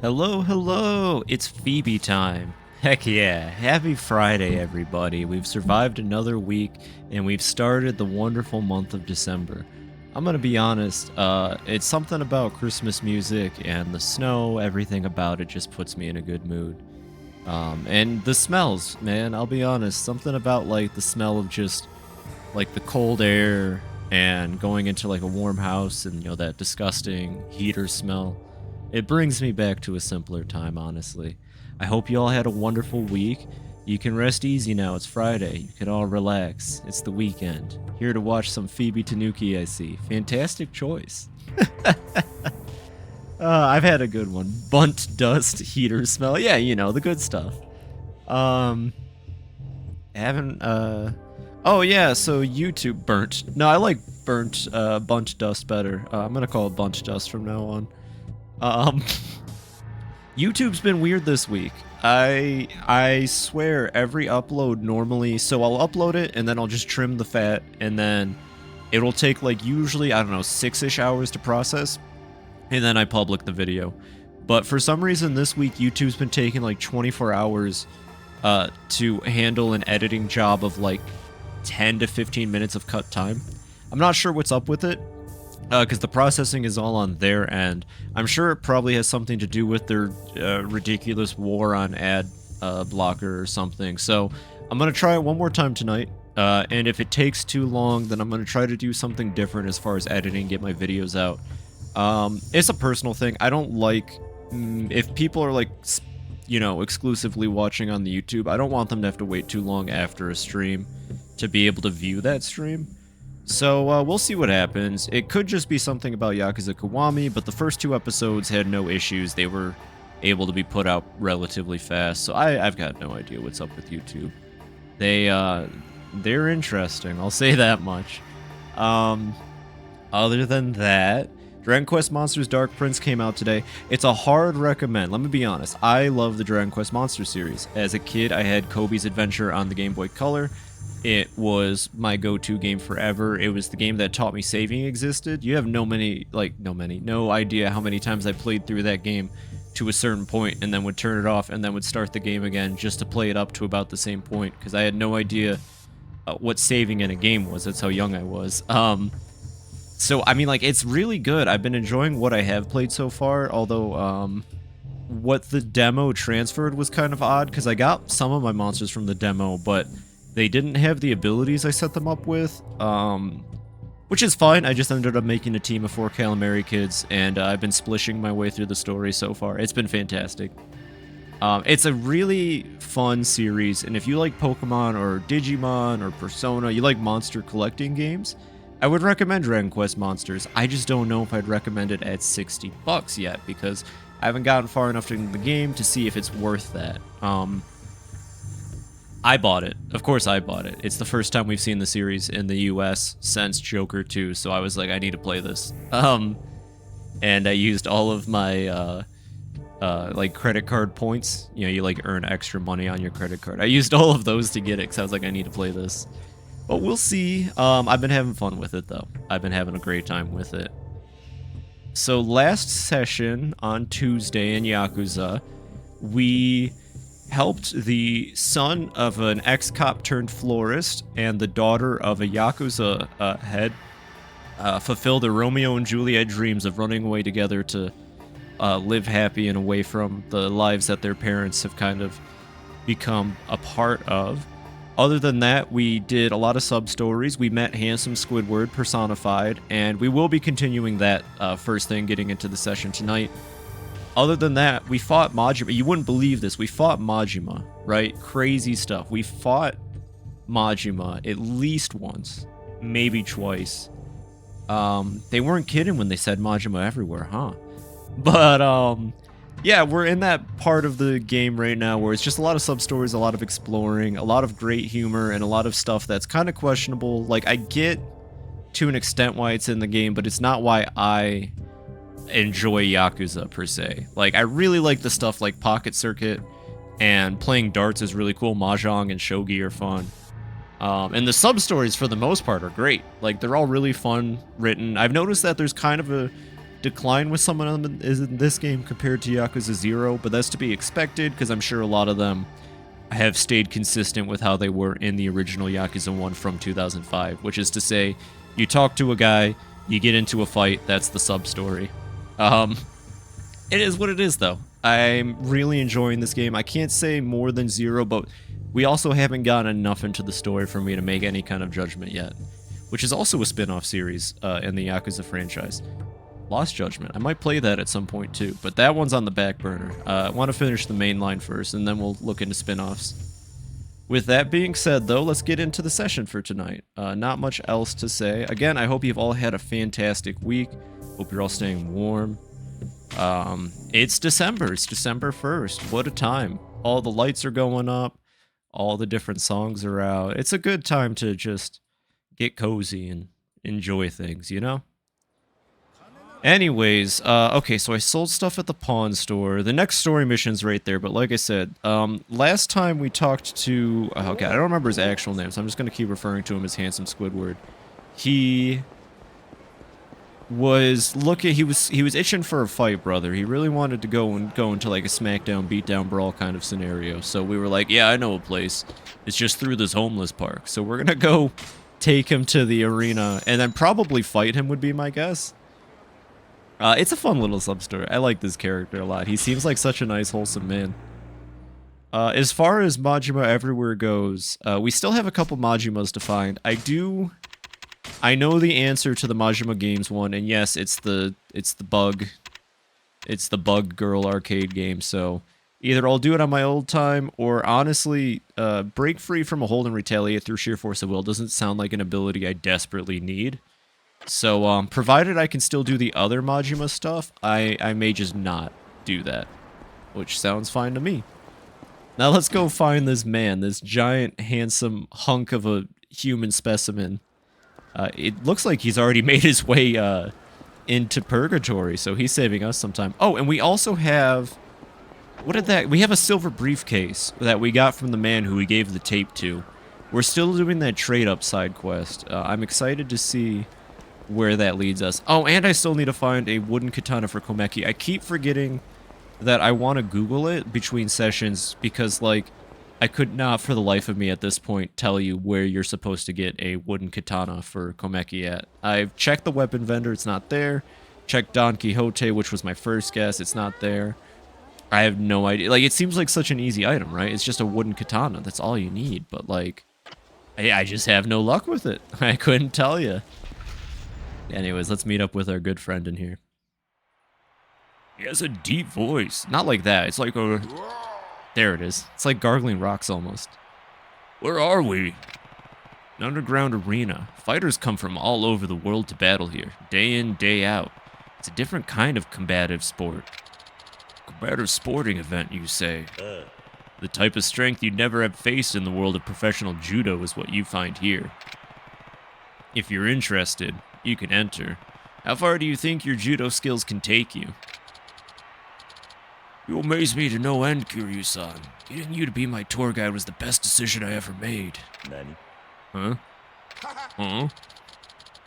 Hello, hello! It's Phoebe time. Heck yeah, happy Friday, everybody. We've survived another week, and we've started the wonderful month of December. I'm gonna be honest, it's something about Christmas music and the snow, everything about it just puts me in a good mood. And the smells, man, I'll be honest, something about like the smell of just like the cold air and going into like a warm house and that disgusting heater smell. It brings me back to a simpler time, honestly. I hope you all had a wonderful week. You can rest easy now. It's Friday. You can all relax. It's the weekend. Here to watch some FibiTanuki, I see. Fantastic choice. I've had a good one. Bunt dust heater smell. Yeah, the good stuff. Haven't, Oh, yeah, so YouTube burnt. No, I like burnt, bunt dust better. I'm gonna call it bunt dust from now on. YouTube's been weird this week. I swear every upload normally, so I'll upload it and then I'll just trim the fat and then it'll take like usually, I don't know, 6-ish hours to process and then I public the video. But for some reason this week YouTube's been taking like 24 hours to handle an editing job of like 10 to 15 minutes of cut time. I'm not sure what's up with it. Because the processing is all on their end. I'm sure it probably has something to do with their ridiculous war on ad blocker or something. So I'm going to try it one more time tonight. And if it takes too long, then I'm going to try to do something different as far as editing, get my videos out. It's a personal thing. I don't like... if people are like, exclusively watching on the YouTube, I don't want them to have to wait too long after a stream to be able to view that stream. So, we'll see what happens. It could just be something about Yakuza Kiwami, but the first 2 episodes had no issues. They were able to be put out relatively fast, so I've got no idea what's up with YouTube. They're interesting, I'll say that much. Other than that, Dragon Quest Monsters Dark Prince came out today. It's a hard recommend, let me be honest. I love the Dragon Quest Monsters series. As a kid, I had Kobe's Adventure on the Game Boy Color. It was my go-to game forever. It was the game that taught me saving existed. You have no idea how many times I played through that game to a certain point and then would turn it off and then would start the game again just to play it up to about the same point because I had no idea what saving in a game was. That's how young I was. So, I mean, like, it's really good. I've been enjoying what I have played so far, although, what the demo transferred was kind of odd because I got some of my monsters from the demo, but they didn't have the abilities I set them up with, which is fine. I just ended up making a team of 4 Calamari kids, and I've been splishing my way through the story so far. It's been fantastic. It's a really fun series, and if you like Pokemon or Digimon or Persona, you like monster collecting games, I would recommend Dragon Quest Monsters. I just don't know if I'd recommend it at $60 yet, because I haven't gotten far enough into the game to see if it's worth that. I bought it. Of course I bought it. It's the first time we've seen the series in the US since Joker 2, so I was like, I need to play this. And I used all of my, like, credit card points. You like, earn extra money on your credit card. I used all of those to get it, because I was like, I need to play this. But we'll see. I've been having fun with it, though. I've been having a great time with it. So last session on Tuesday in Yakuza, we helped the son of an ex-cop turned florist and the daughter of a Yakuza head fulfill their Romeo and Juliet dreams of running away together to live happy and away from the lives that their parents have kind of become a part of. Other than that, we did a lot of sub-stories. We met Handsome Squidward personified, and we will be continuing that first thing getting into the session tonight. Other than that, we fought Majima. You wouldn't believe this. We fought Majima, right? Crazy stuff. We fought Majima at least once, maybe twice. They weren't kidding when they said Majima everywhere, huh? But, yeah, we're in that part of the game right now where it's just a lot of sub-stories, a lot of exploring, a lot of great humor, and a lot of stuff that's kind of questionable. Like, I get to an extent why it's in the game, but it's not why I enjoy Yakuza per se. Like, I really like the stuff like Pocket Circuit, and playing darts is really cool. Mahjong and shogi are fun. And the sub-stories for the most part are great. Like, they're all really fun written. I've noticed that there's kind of a decline with some of them in this game compared to Yakuza 0, but that's to be expected because I'm sure a lot of them have stayed consistent with how they were in the original Yakuza 1 from 2005, which is to say, you talk to a guy, you get into a fight, that's the sub-story. It is what it is, though. I'm really enjoying this game. I can't say more than 0, but we also haven't gotten enough into the story for me to make any kind of judgment yet, which is also a spin-off series in the Yakuza franchise. Lost Judgment. I might play that at some point too, but that one's on the back burner. I want to finish the main line first, and then we'll look into spin-offs. With that being said, though, let's get into the session for tonight. Not much else to say. Again, I hope you've all had a fantastic week. Hope you're all staying warm. It's December. It's December 1st. What a time. All the lights are going up. All the different songs are out. It's a good time to just get cozy and enjoy things, you know? Anyways, okay, so I sold stuff at the pawn store. The next story mission's right there, but like I said, last time we talked to... okay, I don't remember his actual name, so I'm just going to keep referring to him as Handsome Squidward. He was he was itching for a fight, brother. He really wanted to go into like a smackdown, beatdown, brawl kind of scenario. So we were like, yeah, I know a place. It's just through this homeless park. So we're going to go take him to the arena and then probably fight him would be my guess. It's a fun little sub-story. I like this character a lot. He seems like such a nice, wholesome man. As far as Majima Everywhere goes, we still have a couple Majimas to find. I know the answer to the Majima Games one, and yes, it's the bug girl arcade game, so either I'll do it on my old time, or honestly, break free from a hold and retaliate through sheer force of will doesn't sound like an ability I desperately need. So, provided I can still do the other Majima stuff, I may just not do that, which sounds fine to me. Now let's go find this man, this giant, handsome hunk of a human specimen. It looks like he's already made his way, into Purgatory, so he's saving us some time. Oh, and we also have... we have a silver briefcase that we got from the man who we gave the tape to. We're still doing that trade-up side quest. I'm excited to see where that leads us. Oh, and I still need to find a wooden katana for Komeki. I keep forgetting that I want to Google it between sessions because, like, I could not for the life of me at this point tell you where you're supposed to get a wooden katana for Komeki at. I've checked the weapon vendor, it's not there. Checked Don Quixote, which was my first guess, it's not there. I have no idea. Like, it seems like such an easy item, right? It's just a wooden katana, that's all you need, but, like, I just have no luck with it. I couldn't tell you. Anyways, let's meet up with our good friend in here. He has a deep voice. Not like that. It's like a... There it is. It's like gargling rocks almost. Where are we? An underground arena. Fighters come from all over the world to battle here, day in, day out. It's a different kind of combative sport. Combative sporting event, you say? The type of strength you'd never have faced in the world of professional judo is what you find here. If you're interested, you can enter. How far do you think your judo skills can take you? You amaze me to no end, Kiryu-san. Getting you to be my tour guide was the best decision I ever made. Nani? Huh? Huh?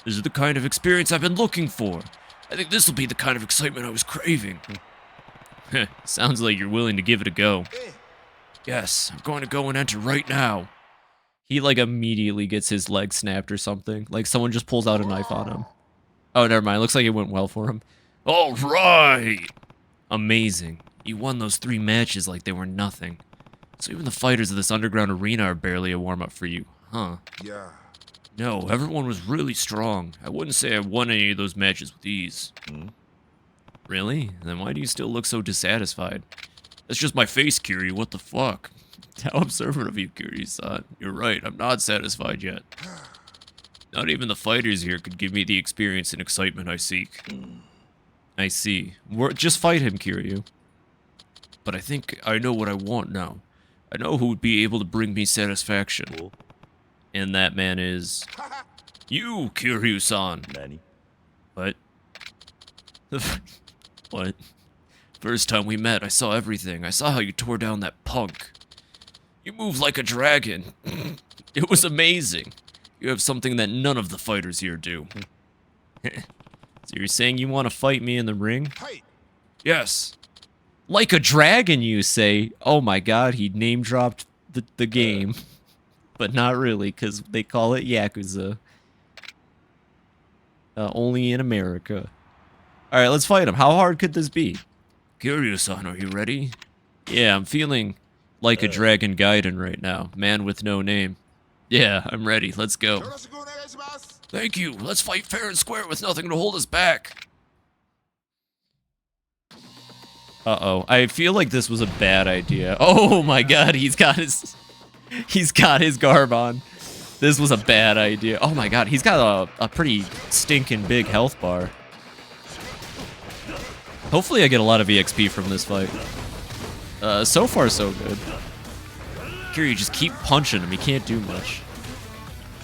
This is the kind of experience I've been looking for. I think this will be the kind of excitement I was craving. Sounds like you're willing to give it a go. Yes, I'm going to go and enter right now. He, like, immediately gets his leg snapped or something. Like, someone just pulls out a knife on him. Oh, never mind. Looks like it went well for him. All right! Amazing. You won those 3 matches like they were nothing. So even the fighters of this underground arena are barely a warm-up for you, huh? Yeah. No, everyone was really strong. I wouldn't say I won any of those matches with ease. Really? Then why do you still look so dissatisfied? That's just my face, Kiryu. What the fuck? How observant of you, Kiryu-san. You're right, I'm not satisfied yet. Not even the fighters here could give me the experience and excitement I seek. I see. Just fight him, Kiryu. But I think I know what I want now. I know who would be able to bring me satisfaction. And that man is... You, Kiryu-san! Nani? What? What? First time we met, I saw everything. I saw how you tore down that punk. You move like a dragon. It was amazing. You have something that none of the fighters here do. So you're saying you want to fight me in the ring? Yes. Like a dragon, you say? Oh my god, he name-dropped the game. But not really, because they call it Yakuza. Only in America. Alright, let's fight him. How hard could this be? Kiryu-san, are you ready? Yeah, I'm feeling like a dragon Gaiden right now. Man with no name. Yeah, I'm ready. Let's go. Thank you. Let's fight fair and square with nothing to hold us back. Uh-oh. I feel like this was a bad idea. Oh my god, he's got his garb on. This was a bad idea. Oh my god, he's got a pretty stinking big health bar. Hopefully I get a lot of EXP from this fight. So far so good. Kiryu, just keep punching him, he can't do much.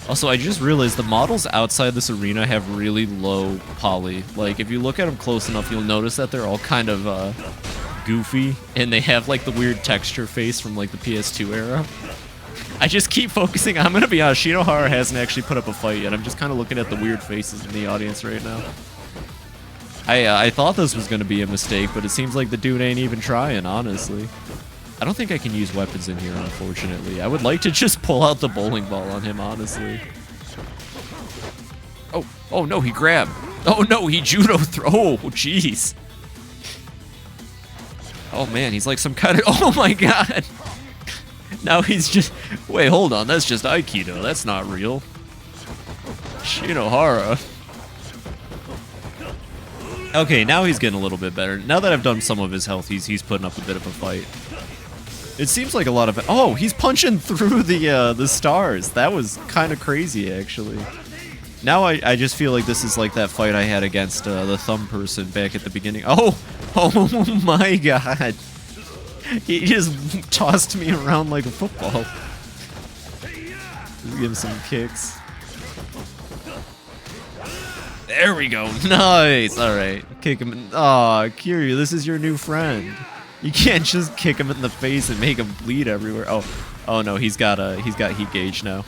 Also, I just realized the models outside this arena have really low poly. Like, if you look at them close enough, you'll notice that they're all kind of, goofy, and they have, like, the weird texture face from, like, the PS2 era. I just keep focusing. I'm gonna be honest, Shinohara hasn't actually put up a fight yet. I'm just kind of looking at the weird faces in the audience right now. I thought this was gonna be a mistake, but it seems like the dude ain't even trying, honestly. I don't think I can use weapons in here, unfortunately. I would like to just pull out the bowling ball on him, honestly. Oh no, he grabbed. Oh no, he judo throw. Oh, jeez. Oh man, he's like some kind of, oh my god. Now he's just, wait, hold on, that's just Aikido. That's not real. Shinohara. Okay, now he's getting a little bit better. Now that I've done some of his health, he's putting up a bit of a fight. It seems like a lot of... Oh, he's punching through the stars. That was kind of crazy, actually. Now I just feel like this is like that fight I had against the thumb person back at the beginning. Oh my god. He just tossed me around like a football. Give him some kicks. There we go. Nice. All right. Kick him. Aw, Kiryu, this is your new friend. You can't just kick him in the face and make him bleed everywhere. Oh no, he's got heat gauge now.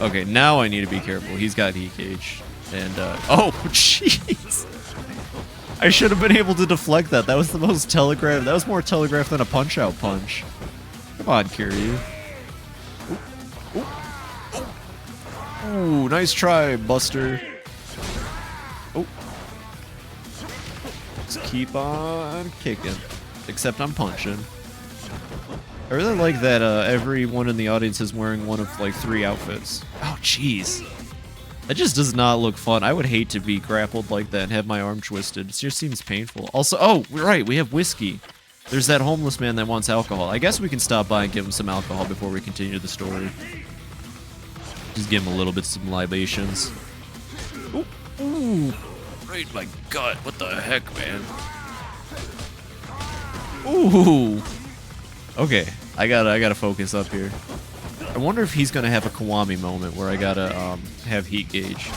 Okay, now I need to be careful. He's got heat gauge. And oh jeez. I should have been able to deflect that. That was the most telegraphed. That was more telegraphed than a punch-out punch. Come on, Kiryu. Ooh, nice try, Buster. Oh. Just keep on kicking. Except I'm punching. I really like that everyone in the audience is wearing one of, like, 3 outfits. Oh, jeez. That just does not look fun. I would hate to be grappled like that and have my arm twisted. It just seems painful. Also, oh, we're right, we have whiskey. There's that homeless man that wants alcohol. I guess we can stop by and give him some alcohol before we continue the story. Just give him a little bit some libations. Ooh. Right in my gut. What the heck, man? Ooh. Okay, I gotta focus up here. I wonder if he's gonna have a Kiwami moment where I gotta have heat gauge.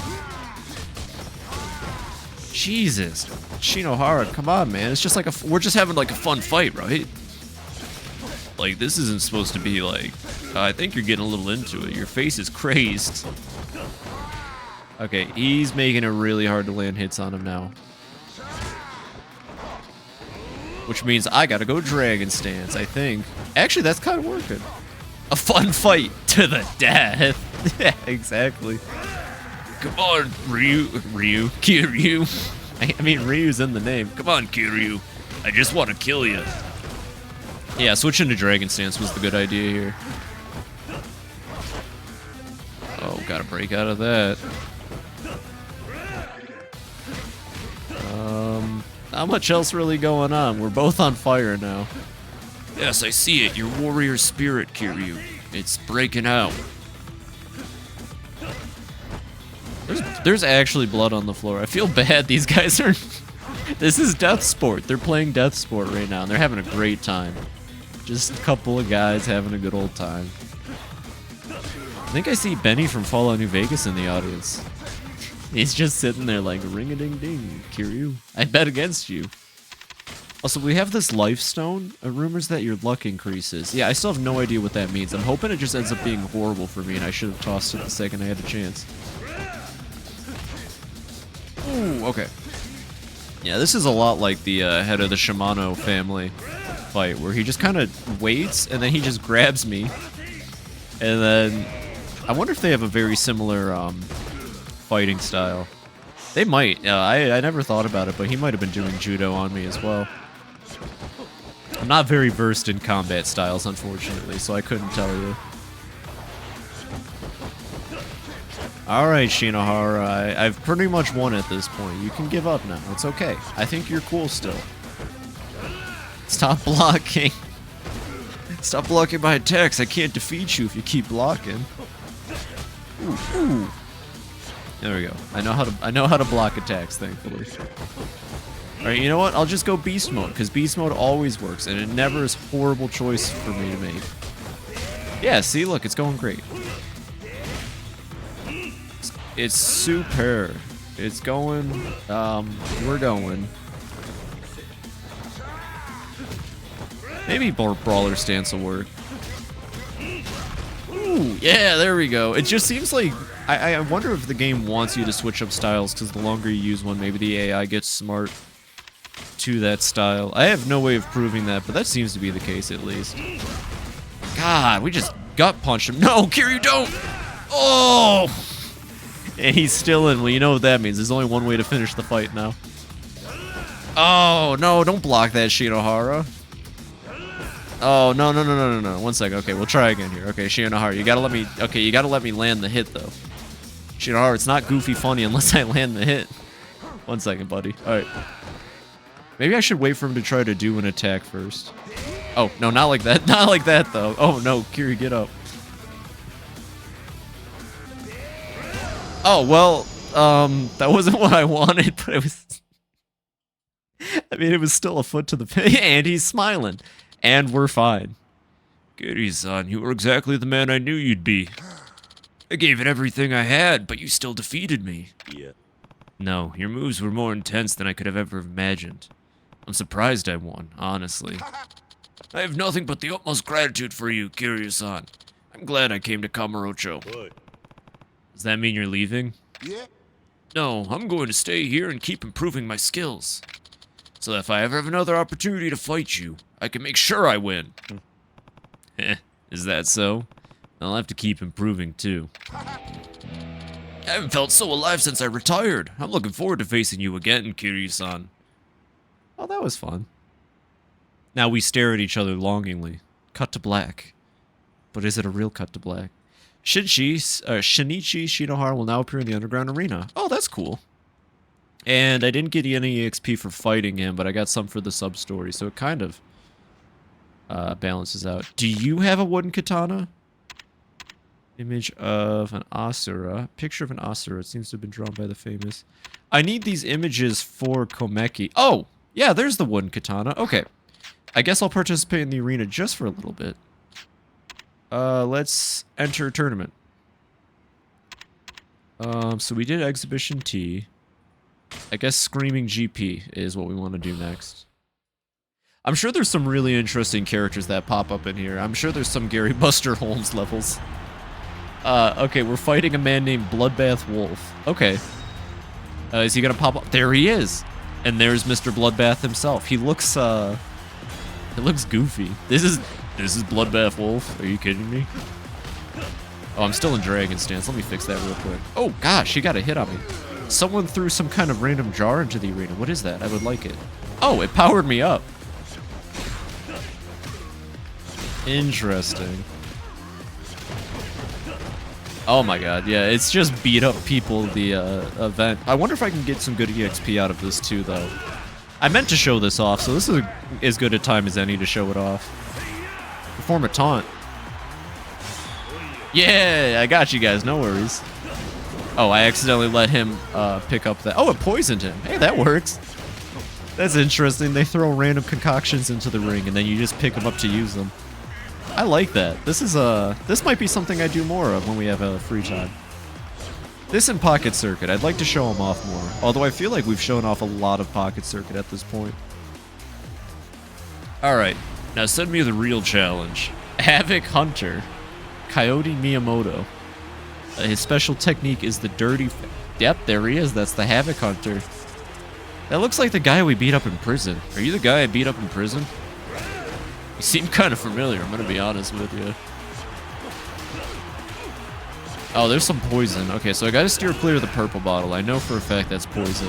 Jesus, Shinohara, come on, man! It's just like we're just having like a fun fight, right? Like this isn't supposed to be like. I think you're getting a little into it. Your face is crazed. Okay, he's making it really hard to land hits on him now. Which means I gotta go Dragon Stance, I think. Actually, that's kind of working. A fun fight to the death. Yeah, exactly. Come on, Kiryu. I mean, Ryu's in the name. Come on, Kiryu. I just want to kill you. Yeah, switching to Dragon Stance was the good idea here. Oh, gotta break out of that. Not much else really going on. We're both on fire now. Yes, I see it. Your warrior spirit, Kiryu. It's breaking out. There's actually blood on the floor. I feel bad. These guys are... This is death sport. They're playing death sport right now, and they're having a great time. Just a couple of guys having a good old time. I think I see Benny from Fallout New Vegas in the audience. He's just sitting there like, ring-a-ding-ding, Kiryu. I bet against you. Also, we have this life stone. Rumors that your luck increases. Yeah, I still have no idea what that means. I'm hoping it just ends up being horrible for me, and I should have tossed it the second I had a chance. Ooh, okay. Yeah, this is a lot like the head of the Shimano family fight, where he just kind of waits, and then he just grabs me. And then, I wonder if they have a very similar fighting style. They might. I never thought about it, but he might have been doing judo on me as well. I'm not very versed in combat styles, unfortunately, so I couldn't tell you. Alright, Shinohara, I've pretty much won at this point. You can give up now. It's okay. I think you're cool still. Stop blocking. Stop blocking my attacks. I can't defeat you if you keep blocking. Ooh, ooh. There we go. I know how to block attacks, thankfully. Alright, you know what? I'll just go beast mode, because beast mode always works, and it never is a horrible choice for me to make. Yeah, see, look, it's going great. It's super. It's going, we're going. Maybe Brawler stance will work. Ooh, yeah, there we go. It just seems like, I wonder if the game wants you to switch up styles, because the longer you use one, maybe the AI gets smart to that style. I have no way of proving that, but that seems to be the case at least. God, we just gut punched him. No, Kiryu, don't! Oh! And he's still in. Well, you know what that means. There's only one way to finish the fight now. Oh, no, don't block that, Shinohara. Oh, no. 1 second. Okay, we'll try again here. Okay, Shinohara, you gotta let me... Okay, you gotta let me land the hit, though. Shinohara, it's not goofy funny unless I land the hit. 1 second, buddy. Alright. Maybe I should wait for him to try to do an attack first. Oh, no, not like that. Not like that, though. Oh, no, Kiryu, get up. Oh, well, that wasn't what I wanted, but it was... I mean, it was still a foot to the pin, and he's smiling. And we're fine. Kiryu-san, you were exactly the man I knew you'd be. I gave it everything I had, but you still defeated me. Yeah. No, your moves were more intense than I could have ever imagined. I'm surprised I won, honestly. I have nothing but the utmost gratitude for you, Kiryu-san. I'm glad I came to Kamurocho. What? Does that mean you're leaving? Yeah. No, I'm going to stay here and keep improving my skills. So that if I ever have another opportunity to fight you, I can make sure I win. Is that so? I'll have to keep improving, too. I haven't felt so alive since I retired. I'm looking forward to facing you again, Kiryu-san. Oh, that was fun. Now we stare at each other longingly. Cut to black. But is it a real cut to black? Shinichi Shinohara will now appear in the underground arena. Oh, that's cool. And I didn't get any EXP for fighting him, but I got some for the sub-story, so it kind of balances out. Do you have a wooden katana? Image of an Asura. Picture of an Asura. It seems to have been drawn by the famous. I need these images for Komeki. Oh! Yeah, there's the wooden katana. Okay. I guess I'll participate in the arena just for a little bit. Let's enter a tournament. So we did Exhibition T. I guess Screaming GP is what we want to do next. I'm sure there's some really interesting characters that pop up in here. I'm sure there's some Gary Buster Holmes levels. Okay, we're fighting a man named Bloodbath Wolf. Okay. Is he gonna pop up? There he is! And there's Mr. Bloodbath himself. He looks goofy. This is Bloodbath Wolf. Are you kidding me? Oh, I'm still in Dragon stance. Let me fix that real quick. Oh, gosh, he got a hit on me. Someone threw some kind of random jar into the arena. What is that? I would like it. Oh, it powered me up. Interesting. Oh my god, yeah, it's just beat up people, the event. I wonder if I can get some good EXP out of this too, though. I meant to show this off, so this is as good a time as any to show it off. Perform a taunt. Yeah, I got you guys, no worries. Oh, I accidentally let him pick up that. Oh, it poisoned him. Hey, that works. That's interesting. They throw random concoctions into the ring, and then you just pick them up to use them. I like that. This might be something I do more of when we have a free time. This and Pocket Circuit. I'd like to show them off more. Although I feel like we've shown off a lot of Pocket Circuit at this point. Alright, now send me the real challenge. Havoc Hunter. Coyote Miyamoto. His special technique is the dirty... Yep, there he is. That's the Havoc Hunter. That looks like the guy we beat up in prison. Are you the guy I beat up in prison? You seem kind of familiar, I'm gonna be honest with you. Oh, there's some poison. Okay, so I gotta steer clear of the purple bottle. I know for a fact that's poison.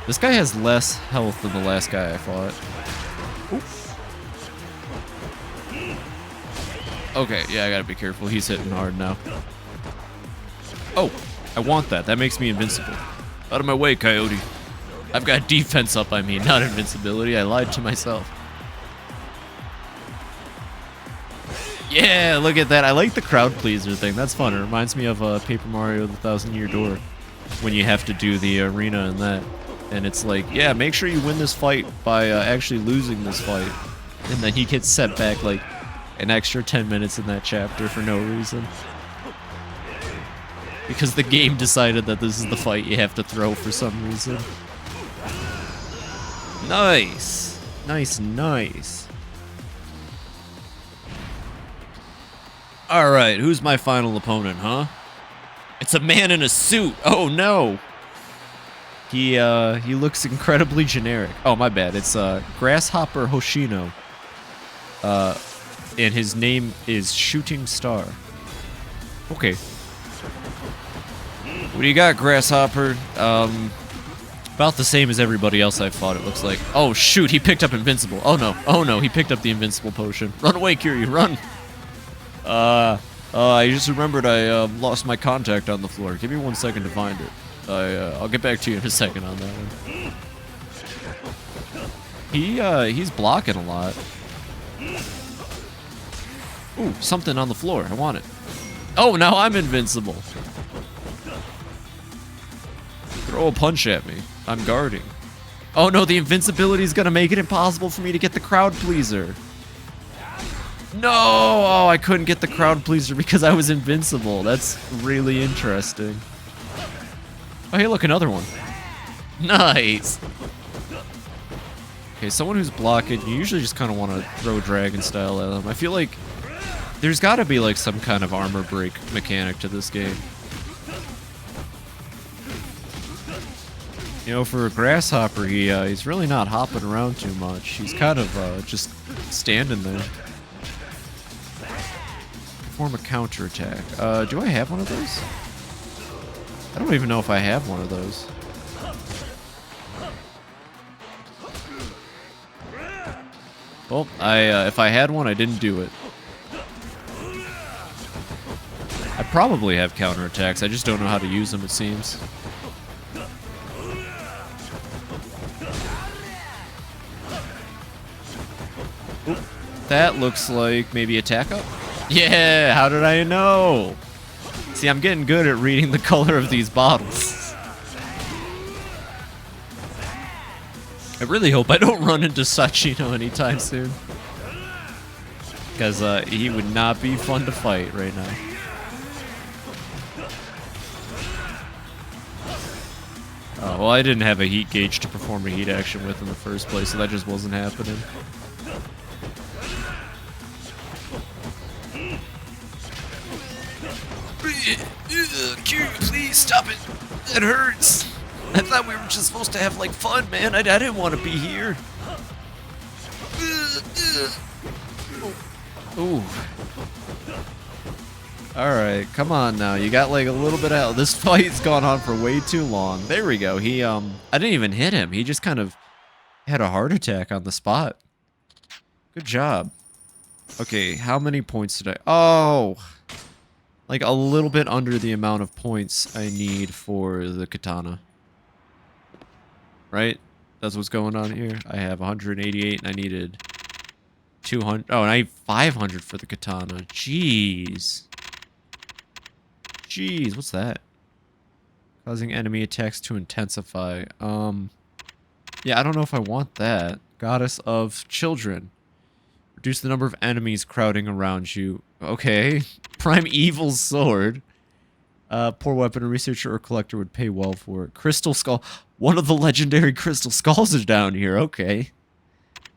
This guy has less health than the last guy I fought. Oop. Okay, yeah, I gotta be careful. He's hitting hard now. Oh, I want that. That makes me invincible. Out of my way, Coyote. I've got defense up, I mean, not invincibility. I lied to myself. Yeah, look at that. I like the crowd pleaser thing. That's fun. It reminds me of Paper Mario: The Thousand-Year Door, when you have to do the arena and that. And it's like, yeah, make sure you win this fight by actually losing this fight. And then he gets set back like an extra 10 minutes in that chapter for no reason. Because the game decided that this is the fight you have to throw for some reason. Nice. Nice, nice. Alright, who's my final opponent, huh? It's a man in a suit. Oh no. He looks incredibly generic. Oh, my bad. It's Grasshopper Hoshino. And his name is Shooting Star. Okay. What do you got, Grasshopper? About the same as everybody else I've fought, it looks like. Oh, shoot, he picked up Invincible. Oh, no. Oh, no, he picked up the Invincible potion. Run away, Kiryu, run! I just remembered I lost my contact on the floor. Give me 1 second to find it. I'll get back to you in a second on that one. He's blocking a lot. Ooh, something on the floor. I want it. Oh, now I'm invincible. Throw a punch at me. I'm guarding. Oh no, the invincibility is gonna make it impossible for me to get the crowd pleaser. No! Oh, I couldn't get the crowd pleaser because I was invincible. That's really interesting. Oh, hey, look, another one. Nice. Okay, someone who's blocking, you usually just kind of want to throw dragon style at them. I feel like there's got to be like some kind of armor break mechanic to this game. You know, for a Grasshopper, he's really not hopping around too much. He's kind of just standing there. Perform a counterattack. Do I have one of those? I don't even know if I have one of those. Well, if I had one, I didn't do it. I probably have counterattacks. I just don't know how to use them, it seems. Oop. That looks like maybe attack up. Yeah, how did I know? See, I'm getting good at reading the color of these bottles. I really hope I don't run into Sachino anytime soon. Because he would not be fun to fight right now. Oh, well, I didn't have a heat gauge to perform a heat action with in the first place, so that just wasn't happening. Please stop it. That hurts. I thought we were just supposed to have like fun, man. I didn't want to be here. Ooh. Alright, come on now. You got like a little bit of... This fight's gone on for way too long. There we go. He, I didn't even hit him. He just kind of had a heart attack on the spot. Good job. Okay, how many points did I... Oh! Like a little bit under the amount of points I need for the katana. Right? That's what's going on here. I have 188 and I needed 200. Oh, and I need 500 for the katana. Jeez. Jeez, what's that? Causing enemy attacks to intensify. Yeah, I don't know if I want that. Goddess of Children. Reduce the number of enemies crowding around you. Okay. Primeval Sword. Poor weapon, a researcher or collector would pay well for it. Crystal Skull. One of the legendary Crystal Skulls is down here. Okay.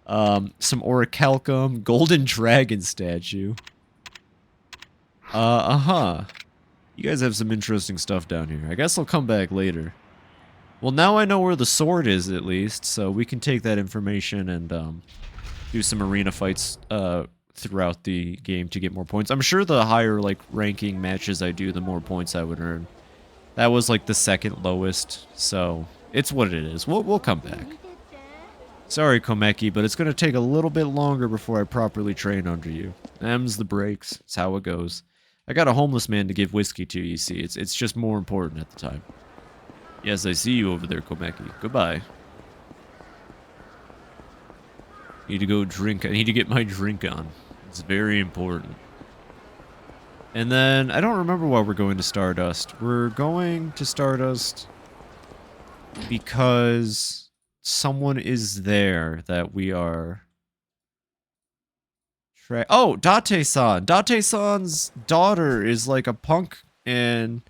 Some Orichalcum. Golden Dragon statue. You guys have some interesting stuff down here. I guess I'll come back later. Well, now I know where the sword is, at least, so we can take that information and do some arena fights throughout the game to get more points. I'm sure the higher, like, ranking matches I do, the more points I would earn. That was, like, the second lowest, so it's what it is. We'll come back. Sorry, Komeki, but it's going to take a little bit longer before I properly train under you. Them's the breaks. It's how it goes. I got a homeless man to give whiskey to, you see. It's just more important at the time. Yes, I see you over there, Komeki. Goodbye. Need to go drink. I need to get my drink on. It's very important. And then, I don't remember why we're going to Stardust. We're going to Stardust because someone is there that we are... Oh, Date-san! Date-san's daughter is like a punk, and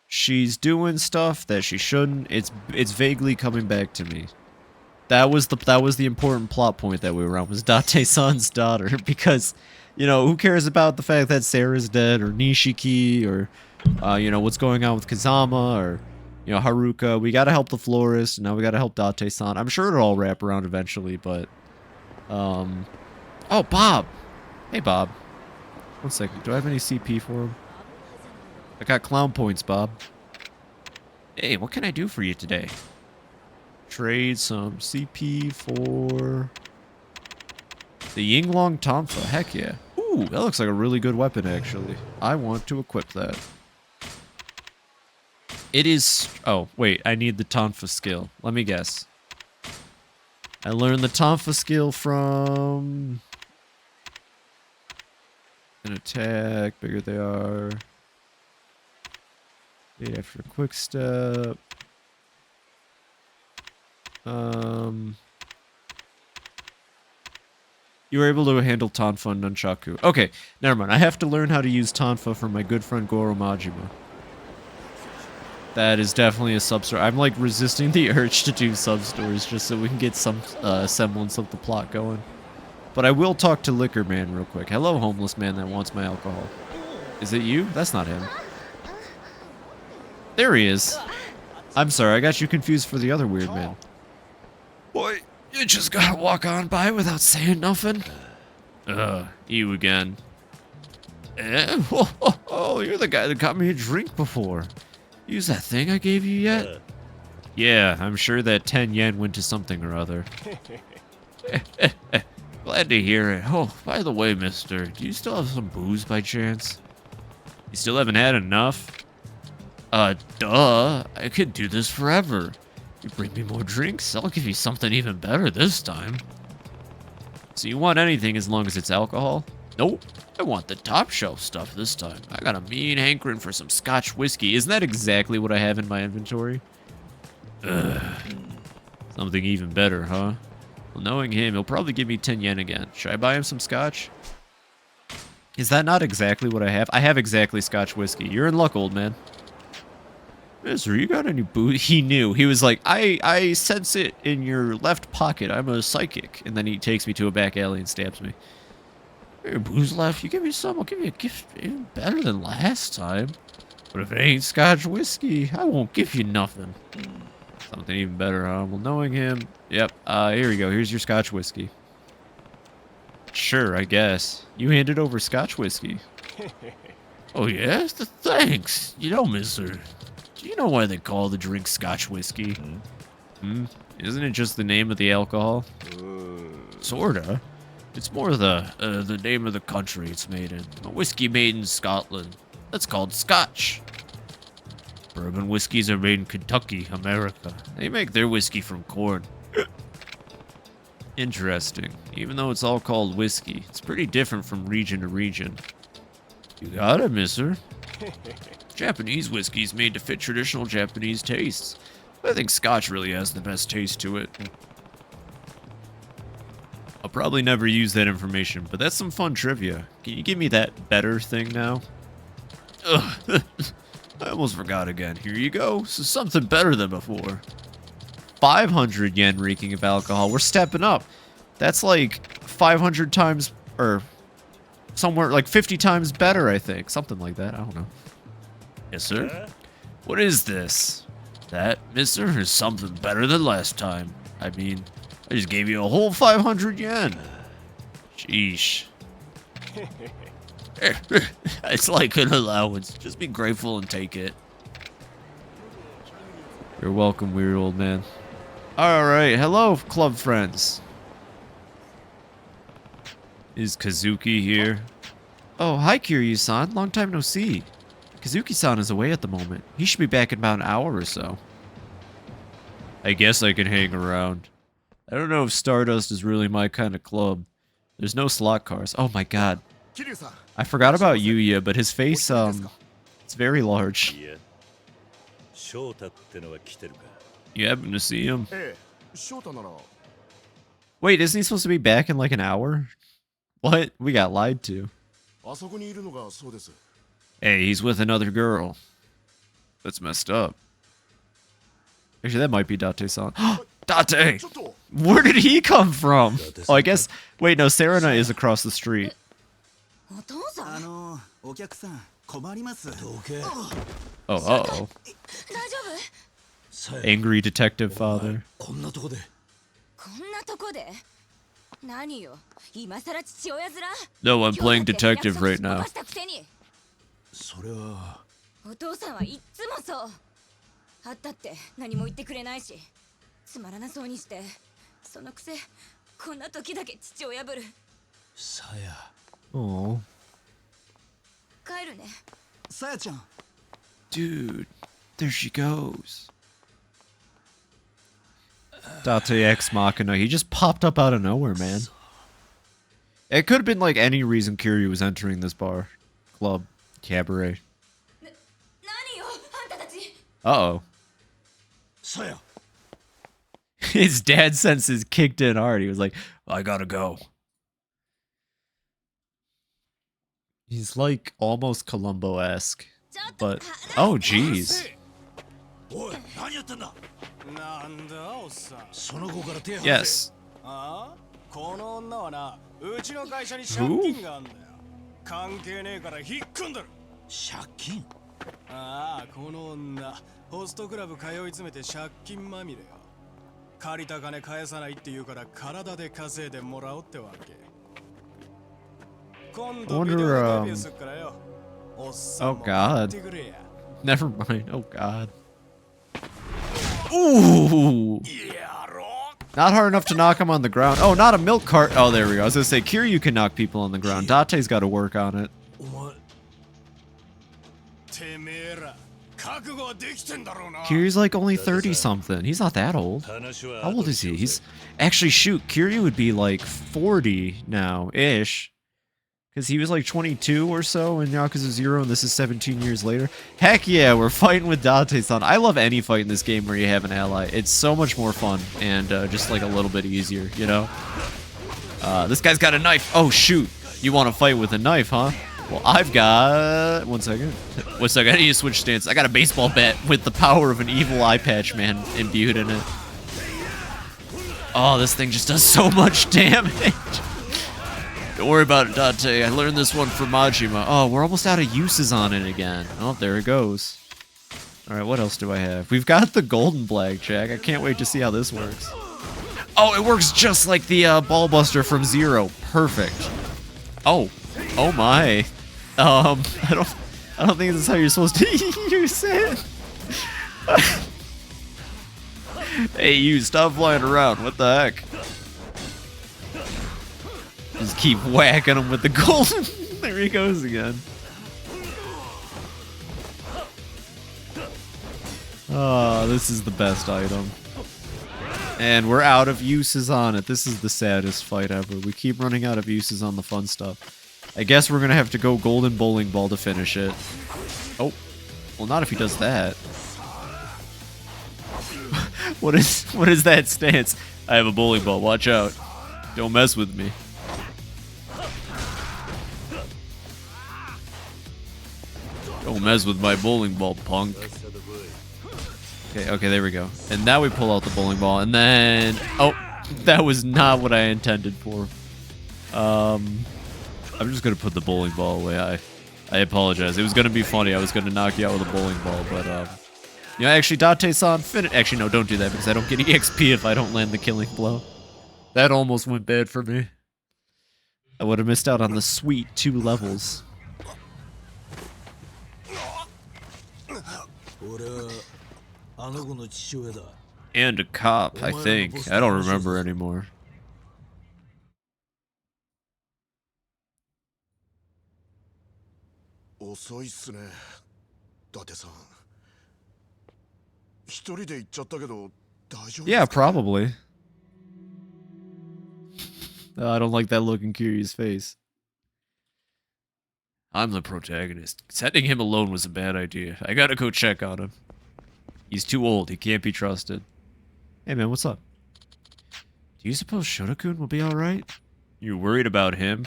she's doing stuff that she shouldn't. It's vaguely coming back to me. That was the important plot point that we were on, was Date-san's daughter, because, you know, who cares about the fact that Sarah's dead, or Nishiki, or, you know, what's going on with Kazama, or, you know, Haruka. We gotta help the florist, and now we gotta help Date-san. I'm sure it'll all wrap around eventually, but, oh, Bob! Hey, Bob. One second, do I have any CP for him? I got clown points, Bob. Hey, what can I do for you today? Trade some CP for the Yinglong Tonfa. Heck yeah. Ooh, that looks like a really good weapon, actually. I want to equip that. It is... Oh, wait. I need the Tonfa skill. Let me guess. I learned the Tonfa skill from... An attack. Bigger they are. Wait after a quick step. You were able to handle Tonfa and Nunchaku. Okay, never mind. I have to learn how to use Tonfa for my good friend Goro Majima. That is definitely a sub-story. I'm like resisting the urge to do sub-stories just so we can get some semblance of the plot going. But I will talk to Liquor Man real quick. Hello, homeless man that wants my alcohol. Is it you? That's not him. There he is. I'm sorry, I got you confused for the other weird man. Boy, you just gotta walk on by without saying nothing. You again. Eh? Oh, you're the guy that got me a drink before. Use that thing I gave you yet? Yeah, I'm sure that 10 yen went to something or other. Glad to hear it. Oh, by the way, mister, do you still have some booze by chance? You still haven't had enough? Duh. I could do this forever. You bring me more drinks, I'll give you something even better this time. So you want anything as long as it's alcohol? Nope. I want the top shelf stuff this time. I got a mean hankering for some Scotch whiskey. Isn't that exactly what I have in my inventory? Ugh. Something even better, huh? Well, knowing him, he'll probably give me 10 yen again. Should I buy him some Scotch? Is that not exactly what I have? I have exactly Scotch whiskey. You're in luck, old man. Mister, you got any booze? He knew. He was like, I sense it in your left pocket. I'm a psychic. And then he takes me to a back alley and stabs me. Hey, booze left. You give me some, I'll give you a gift even better than last time. But if it ain't Scotch whiskey, I won't give you nothing. Something even better, huh? Well, knowing him... Yep, here we go. Here's your Scotch whiskey. Sure, I guess. You handed over Scotch whiskey. Oh, yes? Thanks. You know, mister, do you know why they call the drink Scotch whiskey? Isn't it just the name of the alcohol? Sorta. It's more the name of the country it's made in. A whiskey made in Scotland. That's called Scotch. Bourbon whiskeys are made in Kentucky, America. They make their whiskey from corn. Interesting. Even though it's all called whiskey, it's pretty different from region to region. You got it, mister. Japanese whiskey is made to fit traditional Japanese tastes. I think Scotch really has the best taste to it. I'll probably never use that information, but that's some fun trivia. Can you give me that better thing now? Ugh. I almost forgot again. Here you go. This is something better than before. 500 yen reeking of alcohol. We're stepping up. That's like 500 times, or somewhere like 50 times better, I think. Something like that. I don't know. Yes, sir? What is this? That, mister, is something better than last time. I mean, I just gave you a whole 500 yen. Sheesh. It's like an allowance. Just be grateful and take it. You're welcome, weird old man. Alright, hello, club friends. Is Kazuki here? Oh, hi, Kiryu-san. Long time no see. Kazuki-san is away at the moment. He should be back in about an hour or so. I guess I can hang around. I don't know if Stardust is really my kind of club. There's no slot cars. Oh my god. I forgot about Yuya, but his face, it's very large. You happen to see him? Wait, isn't he supposed to be back in like an hour? What? We got lied to. Hey, he's with another girl. That's messed up. Actually, that might be Date-san. Date! Where did he come from? Oh, I guess... Wait, no, Serena is across the street. Oh, uh-oh. Angry detective father. No, I'm playing detective right now. Oh. Dude, there she goes. Date Ex Machina. He just popped up out of nowhere, man. It could have been like any reason Kiryu was entering this bar, club, cabaret. Uh-oh. His dad senses kicked in hard. He was like, I gotta go. He's like almost Columbo-esque. But, oh jeez. Yes. Who? Oh god. Never mind. Oh god. Ooh! Not hard enough to knock him on the ground. Oh, not a milk cart. Oh, there we go. I was gonna say, Kiryu can knock people on the ground. Date's got to work on it. Kiryu's like only 30-something. He's not that old. How old is he? He's... Actually, shoot, Kiryu would be like 40 now-ish. Because he was like 22 or so in Yakuza 0, and this is 17 years later. Heck yeah, we're fighting with Date-san. I love any fight in this game where you have an ally. It's so much more fun, and just like a little bit easier, you know? This guy's got a knife. Oh, shoot. You want to fight with a knife, huh? Well, I've got... One second. One second, I need to switch stance. I got a baseball bat with the power of an evil eye patch, man, imbued in it. Oh, this thing just does so much damage. Don't worry about it, Date. I learned this one from Majima. Oh, we're almost out of uses on it again. Oh, there it goes. Alright, what else do I have? We've got the golden blackjack. I can't wait to see how this works. Oh, it works just like the ball buster from Zero. Perfect. Oh. Oh my. I don't think this is how you're supposed to use it. Hey, you, stop flying around. What the heck? Just keep whacking him with the golden. There he goes again. Oh, this is the best item. And we're out of uses on it. This is the saddest fight ever. We keep running out of uses on the fun stuff. I guess we're gonna have to go golden bowling ball to finish it. Oh. Well, not if he does that. What is that stance? I have a bowling ball. Watch out. Don't mess with me. Don't mess with my bowling ball, punk. Okay, there we go. And now we pull out the bowling ball, and then... Oh, that was not what I intended for. I'm just gonna put the bowling ball away. I apologize. It was gonna be funny. I was gonna knock you out with a bowling ball, but Yeah, actually, Date-san, actually, no, don't do that, because I don't get EXP if I don't land the killing blow. That almost went bad for me. I would have missed out on the sweet 2 levels. And a cop, I think. I don't remember anymore. Yeah, probably. I don't like that look in Kiryu's face. I'm the protagonist. Sending him alone was a bad idea. I gotta go check on him. He's too old. He can't be trusted. Hey man, what's up? Do you suppose Shota-kun will be alright? You're worried about him?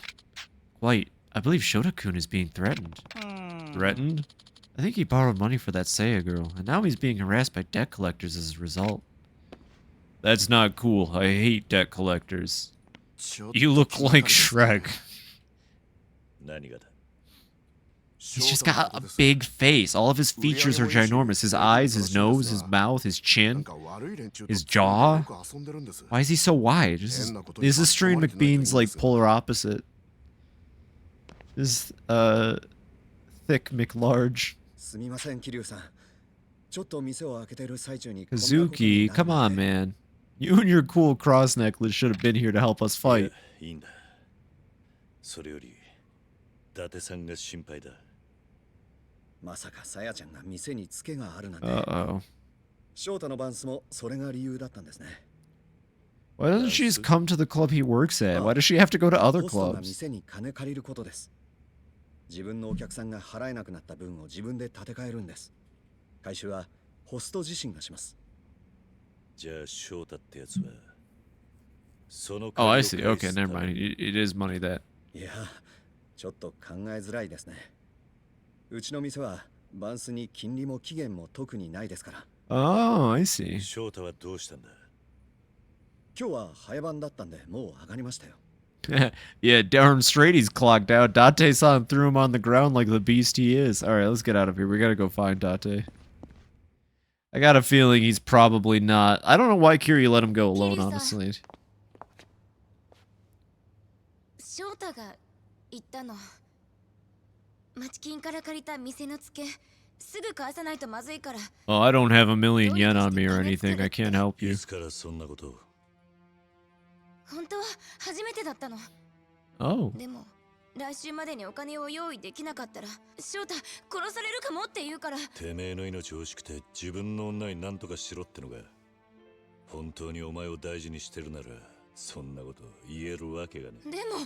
Quite. I believe Shota-kun is being threatened. Threatened? I think he borrowed money for that Seiya girl, and now he's being harassed by debt collectors as a result. That's not cool. I hate debt collectors. You look like Shrek. He's just got a big face. All of his features are ginormous. His eyes, his nose, his mouth, his chin, his jaw. Why is he so wide? This is Strain McBean's like polar opposite. This thick McLarge. Kazuki, come on, man. You and your cool cross necklace should have been here to help us fight. Uh-oh. Why doesn't she just come to the club he works at? Why does she have to go to other clubs? Oh, I see. Okay, never mind. It is money that... Oh, I see. Yeah, darn straight he's clocked out. Date-san threw him on the ground like the beast he is. Alright, let's get out of here. We gotta go find Date. I got a feeling he's probably not. I don't know why Kiryu let him go alone, honestly. Oh, I don't have 1,000,000 yen on me or anything. I can't help you. Oh.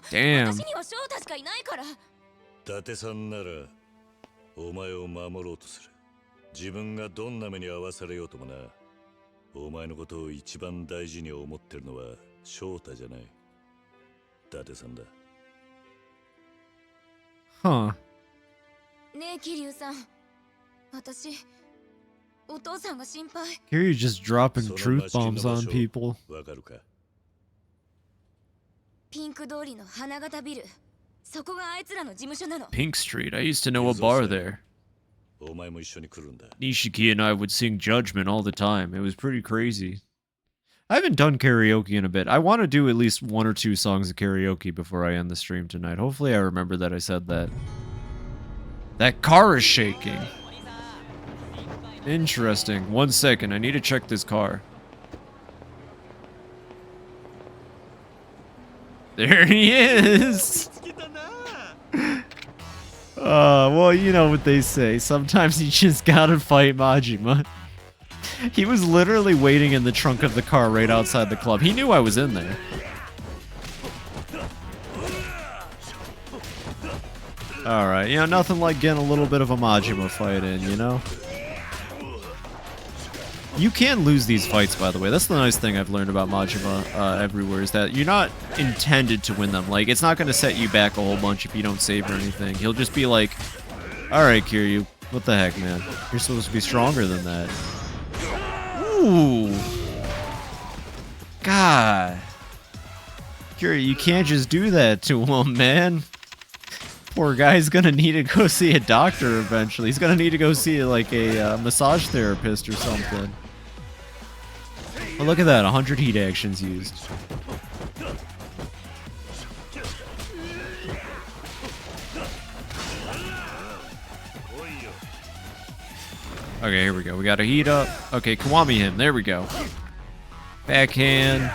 Damn. Huh. Kiryu just dropping truth bombs on people. Pink Street. I used to know a bar there. Nishiki and I would sing Judgment all the time. It was pretty crazy. I haven't done karaoke in a bit. I want to do at least 1 or 2 songs of karaoke before I end the stream tonight. Hopefully I remember that I said that. That car is shaking. Interesting. 1 second. I need to check this car. There he is! Well, you know what they say. Sometimes you just gotta fight Majima. He was literally waiting in the trunk of the car right outside the club. He knew I was in there. Alright, you know, nothing like getting a little bit of a Majima fight in, you know? You can lose these fights, by the way. That's the nice thing I've learned about Majima everywhere, is that you're not intended to win them. Like, it's not going to set you back a whole bunch if you don't save or anything. He'll just be like, alright, Kiryu, what the heck, man? You're supposed to be stronger than that. Ooh. God. Kiryu, you can't just do that to him, man. Poor guy's gonna need to go see a doctor eventually. He's gonna need to go see like a massage therapist or something. Oh, look at that, 100 heat actions used. Okay, here we go. We gotta heat up. Okay, Kiwami him. There we go. Backhand,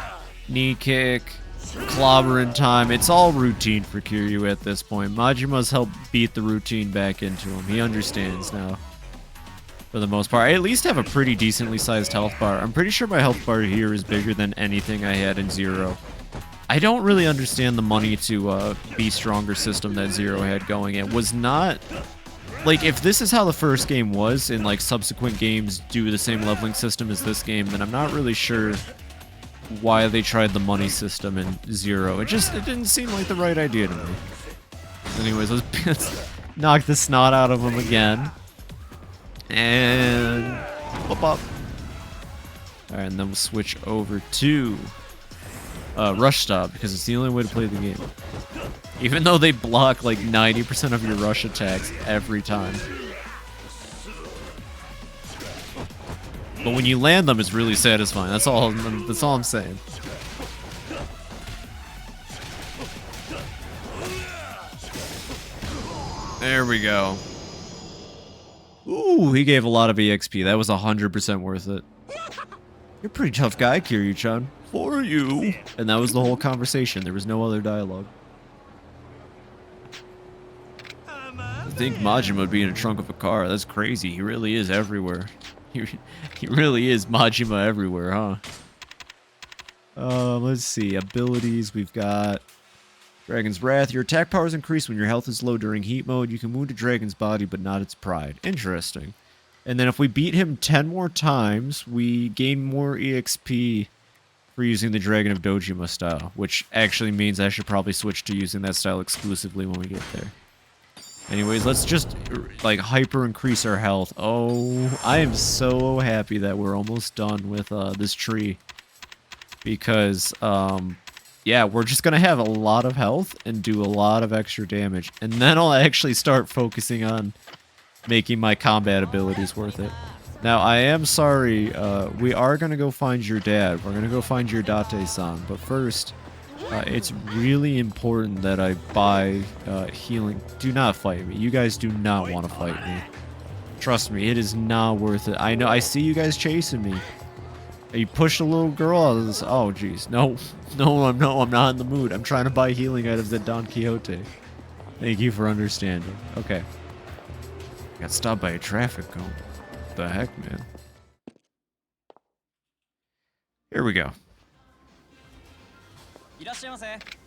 knee kick, clobbering time. It's all routine for Kiryu at this point. Majima's helped beat the routine back into him. He understands now. For the most part. I at least have a pretty decently sized health bar. I'm pretty sure my health bar here is bigger than anything I had in Zero. I don't really understand the money to be stronger system that Zero had going. It was not... Like, if this is how the first game was, and like subsequent games do the same leveling system as this game, then I'm not really sure why they tried the money system in Zero. It didn't seem like the right idea to me. Anyways, let's knock the snot out of him again. And pop up. Alright, and then we'll switch over to Rush Stop, because it's the only way to play the game. Even though they block like 90% of your rush attacks every time. But when you land them, it's really satisfying. That's all I'm saying. There we go. Ooh, he gave a lot of EXP. That was 100% worth it. You're a pretty tough guy, Kiryu-chan. For you. And that was the whole conversation. There was no other dialogue. I think Majima would be in the trunk of a car. That's crazy. He really is everywhere. He really is Majima everywhere, huh? Let's see. Abilities. We've got Dragon's Wrath. Your attack power is increased when your health is low during heat mode. You can wound a dragon's body, but not its pride. Interesting. And then if we beat him 10 more times, we gain more EXP for using the Dragon of Dojima style, which actually means I should probably switch to using that style exclusively when we get there. Anyways, let's just like hyper increase our health. Oh, I am so happy that we're almost done with this tree. Because, yeah, we're just going to have a lot of health and do a lot of extra damage. And then I'll actually start focusing on making my combat abilities worth it. Now, I am sorry, we are going to go find your dad. We're going to go find your Date-san. But first, it's really important that I buy healing. Do not fight me. You guys do not want to fight me. Trust me, it is not worth it. I know, I see you guys chasing me. You pushed a little girl out of this. Oh, jeez. No, I'm not in the mood. I'm trying to buy healing items at Don Quixote. Thank you for understanding. Okay. Got stopped by a traffic cone. What the heck, man? Here we go.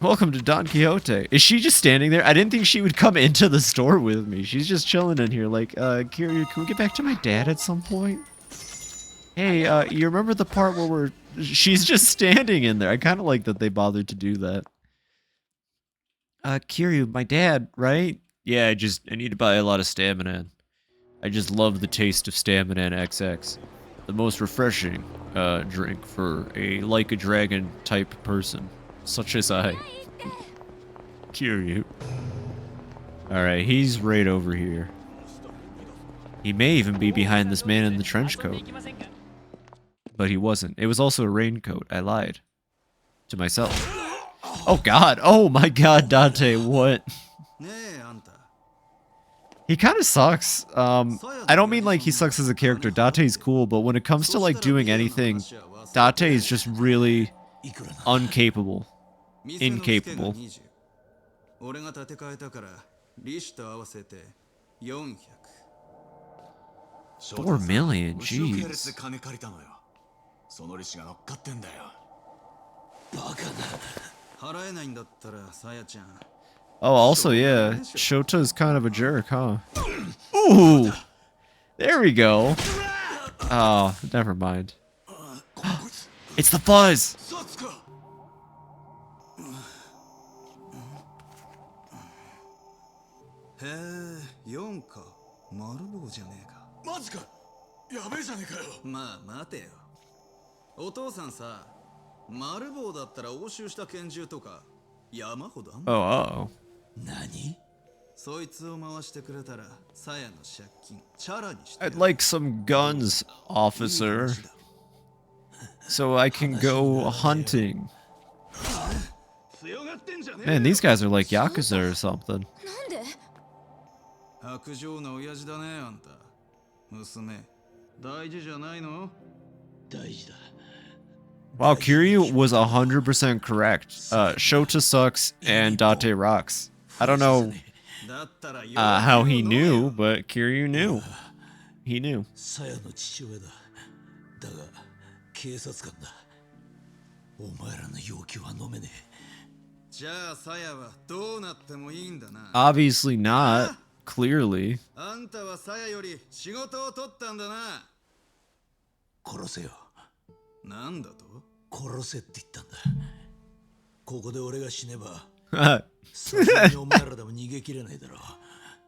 Welcome to Don Quixote. Is she just standing there? I didn't think she would come into the store with me. She's just chilling in here like, Kiryu, can we get back to my dad at some point? Hey, you remember the part where she's just standing in there? I kind of like that they bothered to do that. Kiryu, my dad, right? Yeah, I need to buy a lot of stamina. I just love the taste of stamina and XX. The most refreshing drink for a like a dragon type person, such as I. Kiryu. Alright, he's right over here. He may even be behind this man in the trench coat. But he wasn't. It was also a raincoat. I lied. To myself. Oh god! Oh my god, Dante, what? He kind of sucks. I don't mean like he sucks as a character. Dante's cool, but when it comes to like doing anything, Dante is just really incapable. 4 million, jeez. Oh, also, yeah, Shota's kind of a jerk, huh? Ooh! There we go. Oh, never mind. It's the fuzz! Oh, uh-oh. I'd like some guns, officer, so I can go hunting. Man, these guys are like Yakuza or something. Wow, Kiryu was 100% correct. Shota sucks and Date rocks. I don't know how he knew, but Kiryu knew. He knew. Obviously not. Clearly.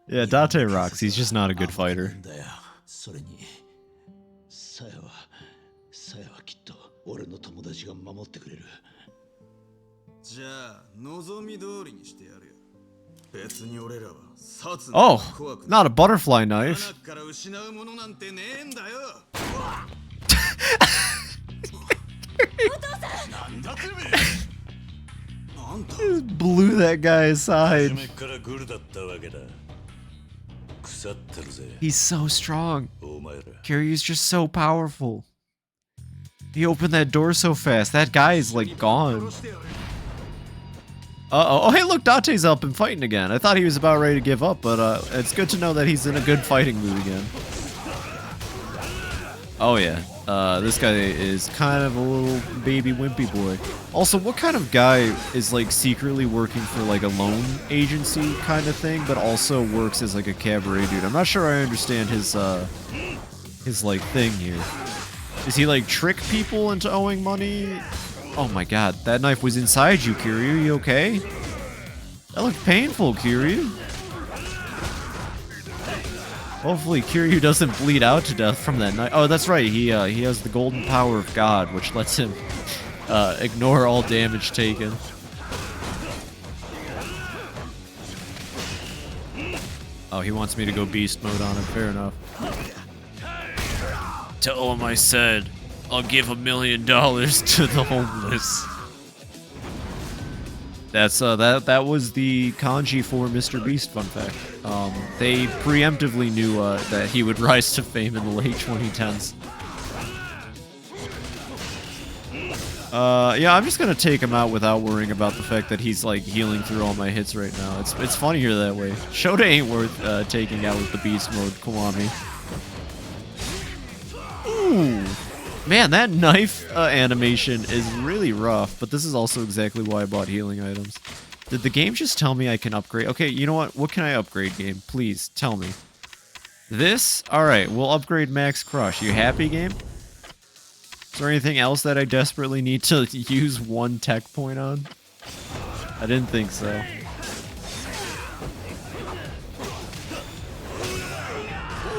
Yeah, Date rocks. He's just not a good fighter. Oh, not a butterfly knife. Just blew that guy aside. He's so strong. Kiryu's just so powerful. He opened that door so fast. That guy is like gone. Uh-oh. Oh, hey, look, Date's up and fighting again. I thought he was about ready to give up, but it's good to know that he's in a good fighting mood again. Oh, yeah. This guy is kind of a little baby wimpy boy. Also, what kind of guy is, like, secretly working for, like, a loan agency kind of thing, but also works as, like, a cabaret dude? I'm not sure I understand his, like, thing here. Does he, like, trick people into owing money? Oh my god, that knife was inside you, Kiryu. You okay? That looked painful, Kiryu. Hopefully Kiryu doesn't bleed out to death from that knife. Oh, that's right. He has the golden power of God, which lets him ignore all damage taken. Oh, he wants me to go beast mode on him. Fair enough. Tell him I said I'll give $1 million to the homeless. That's that was the kanji for Mr. Beast. Fun fact. They preemptively knew that he would rise to fame in the late 2010s. Yeah, I'm just gonna take him out without worrying about the fact that he's like healing through all my hits right now. It's funnier that way. Shota ain't worth taking out with the beast mode, Kiwami. Ooh. Man, that knife animation is really rough, but this is also exactly why I bought healing items. Did the game just tell me I can upgrade? Okay, you know what? What can I upgrade, game? Please, tell me. This? Alright, we'll upgrade Max Crush. You happy, game? Is there anything else that I desperately need to use one tech point on? I didn't think so.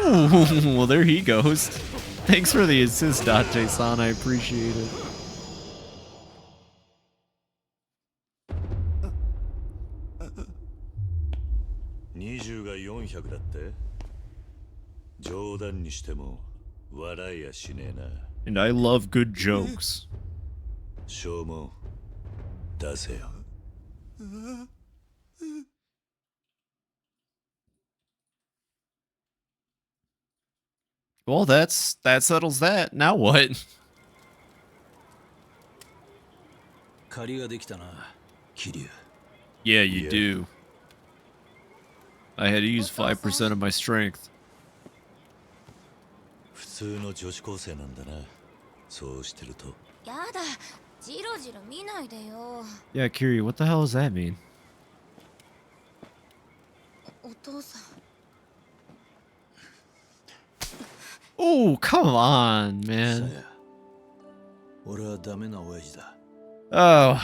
Ooh, well, there he goes. Thanks for the assist, Date-san. I appreciate it. And I love good jokes. Well, that settles that. Now what? Yeah, you do. I had to use 5% of my strength. Yeah, Kiryu, what the hell does that mean? Oh, come on, man. Oh.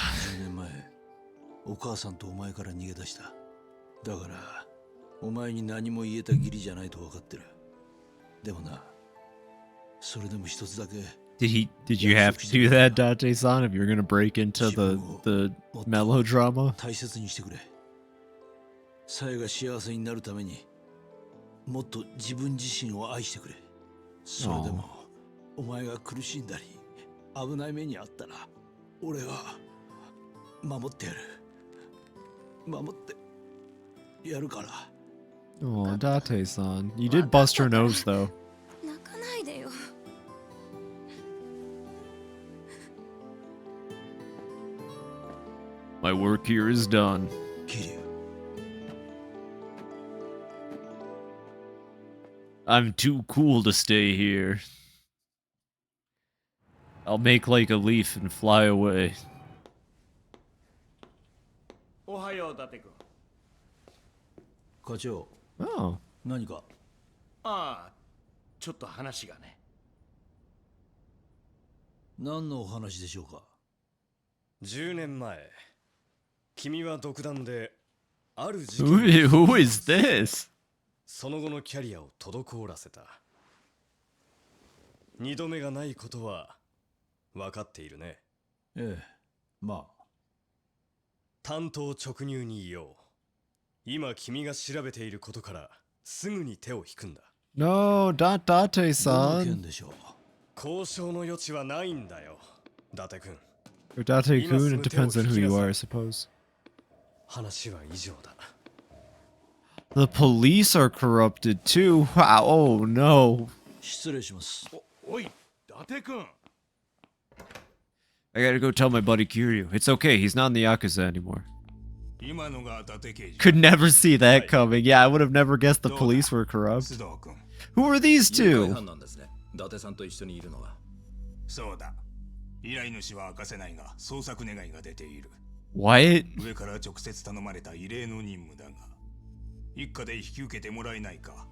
Did you have to do that, Date-san, if you're gonna break into the melodrama? さえが幸せになるためにもっと自分自身を愛してくれ。それでもお前が苦しんだり危ない目にあったら俺は守ってやる。守ってやるから。 Oh, Date-san. You did bust her nose, though. 泣かないでよ。 My work here is done. 桐生、 I'm too cool to stay here. I'll make like a leaf and fly away. おはよう、伊達君。課長、 Oh. 何か。ああ、ちょっと話がね。何のお話でしょうか。10年前、君は独断である事件 Who is this? その後のキャリアを滞らせた。二度目がないことは分かっているね。ええ、まあ。単刀直入に言おう。今君が調べていることからすぐに手を引くんだ。No, not どの件 Date-san. でしょう。交渉の余地はないんだよ、伊達君。 Or Date-kun, it depends on who you are, I suppose. 話は以上だ。 The police are corrupted too. Wow, oh no. 失礼します。おい、伊達君。 I gotta go tell my buddy Kiryu. It's okay, he's not in the Yakuza anymore. 今のが伊達刑事。 Could never see that coming. Yeah, I would have never guessed the police were 須 corrupt. 藤君。 Who are these 誘拐 two? 犯なんですね。伊達さんと一緒にいるのは。そうだ。依頼主は明かせないが、捜索願いが出ている。 What? 上から直接頼まれた異例の任務だが、一家で引き受けてもらえないか。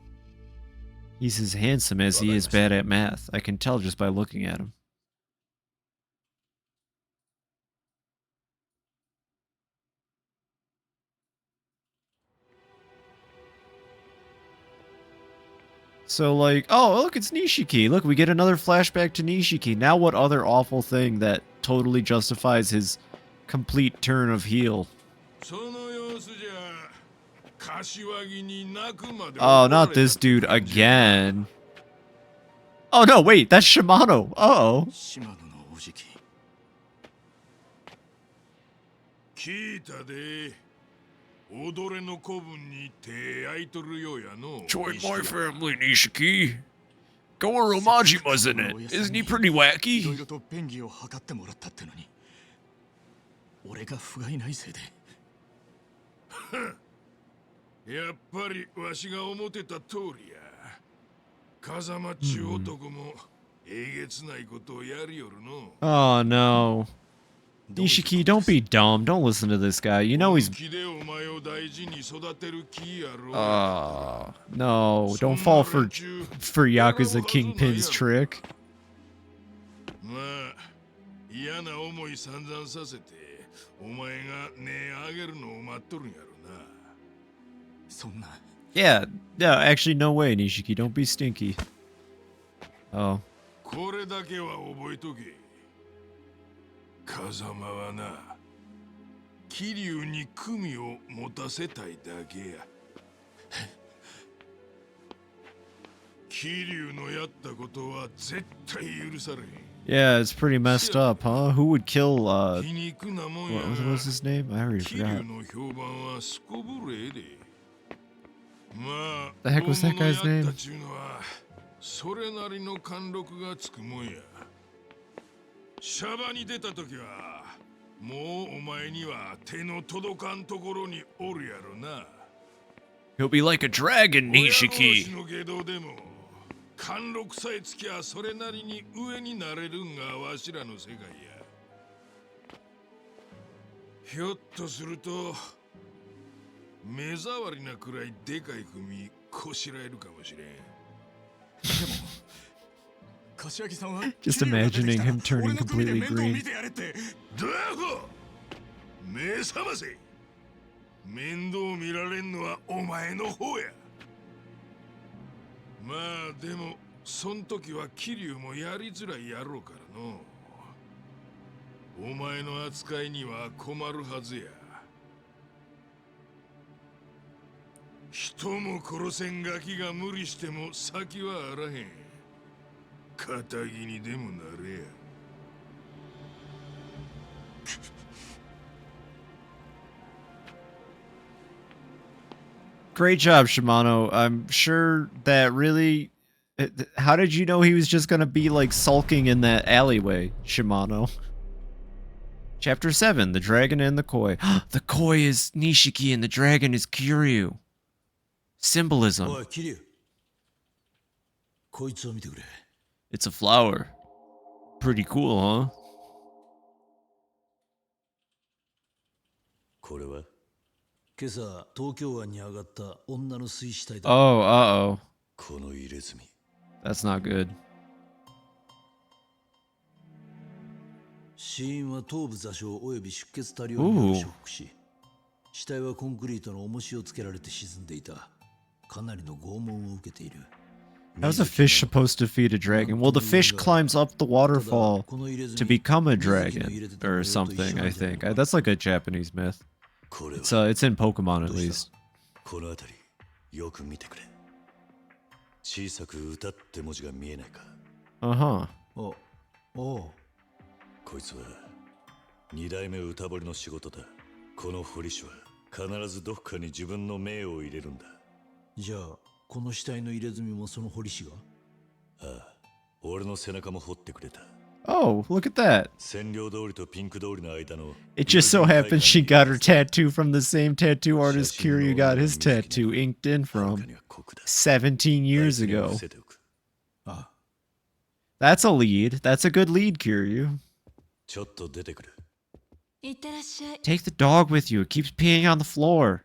He's as handsome as he is bad at math. I can tell just by looking at him. So, like, oh, look, it's Nishiki. Look, we get another flashback to Nishiki. Now, what other awful thing that totally justifies his complete turn of heel? Oh, not this dude again. Oh, no, wait, that's Shimano. Uh-oh. 島野のおじき。聞いたで。踊れの子分に手空いとるようやの。 Join my family, Nishiki. Goro Majima's in it. Isn't he pretty いろ wacky? いろと便宜を図ってもらったってのに、俺が不甲斐ないせいで。やっぱりわしが思ってた通りや。風間っちゅう男もえげつないことをやりよるの。 Oh, no. Nishiki, don't be dumb. Don't listen to this guy. You know he's... 気でお前を大事に育てる気やろ。 No, don't fall for Yakuza Kingpin's trick. まあ、嫌な思い散々させて、お前が値上げるのを待っとるんやろな。そんな。 Yeah, no, actually, no way, Nishiki. Don't be stinky. Oh. これだけは覚えとけ。風間はな、桐生に組を持たせたいだけや。桐生のやったことは絶対許されん。 Yeah, it's pretty messed up, huh? Who would kill, 皮肉なもんや what was his name? I already 桐生 forgot. の評判はすこぶるええで。まあ、 The heck was that guy's 大物や name? ったちゅうのはそれなりの貫禄がつくもんや。シャバに出た時はもうお前には手の届かんところにおるやろな。 He'll be like a dragon, 親殺し Nishiki. の下道でも貫禄さえつきゃそれなりに上になれるんがわしらの世界や。ひょっとすると目障りなくらいでかい組こしらえるかもしれん。 柏木さんは Just imagining him turning completely 面倒 green. 見てやれって。だが目覚ませ。面倒見られんのはお前の方や。まあでもそん時は桐生もやりづらいやろうからの。お前の扱いには困るはずや。人も殺せんガキが無理しても先はあらへん。仇にでもなれや。Great job, Shimano. I'm sure that really... How did you know he was just gonna be, like, sulking in that alleyway, Shimano? Chapter 7, The Dragon and the Koi. The Koi is Nishiki and the dragon is Kiryu. Symbolism. おい桐生、こいつを見てくれ。 It's a flower. Pretty cool, huh? これは今朝東京湾に上がった女の水死体だ。 Oh, uh-oh. この入れ墨。 That's not good. 死因は頭部挫傷および出血多量によるショックし、死体はコンクリートの重しをつけられて沈んでいた。かなりの拷問を受けている。 How's a fish supposed to feed a dragon? Well, the fish climbs up the waterfall to become a dragon or something, I think. That's like a Japanese myth. It's in Pokemon at least. この辺りよく見てくれ。小さく歌って文字が見えないか。 Uh-huh. おお。こいつは二代目歌彫りの仕事だ。この彫り師は必ずどこかに自分の命を入れるんだ。じゃあこの死体の入れ墨もその彫り師が？ああ、俺の背中も彫ってくれた。 Oh, look at that. 占領通りとピンク通りの間の It just so happens she got her tattoo from the same tattoo artist Kiryu got his tattoo inked in from 17 years ago. ああ、 That's a lead. That's a good lead, Kiryu. ちょっと出てくる。 いってらっしゃい。 Take the dog with you. It keeps peeing on the floor.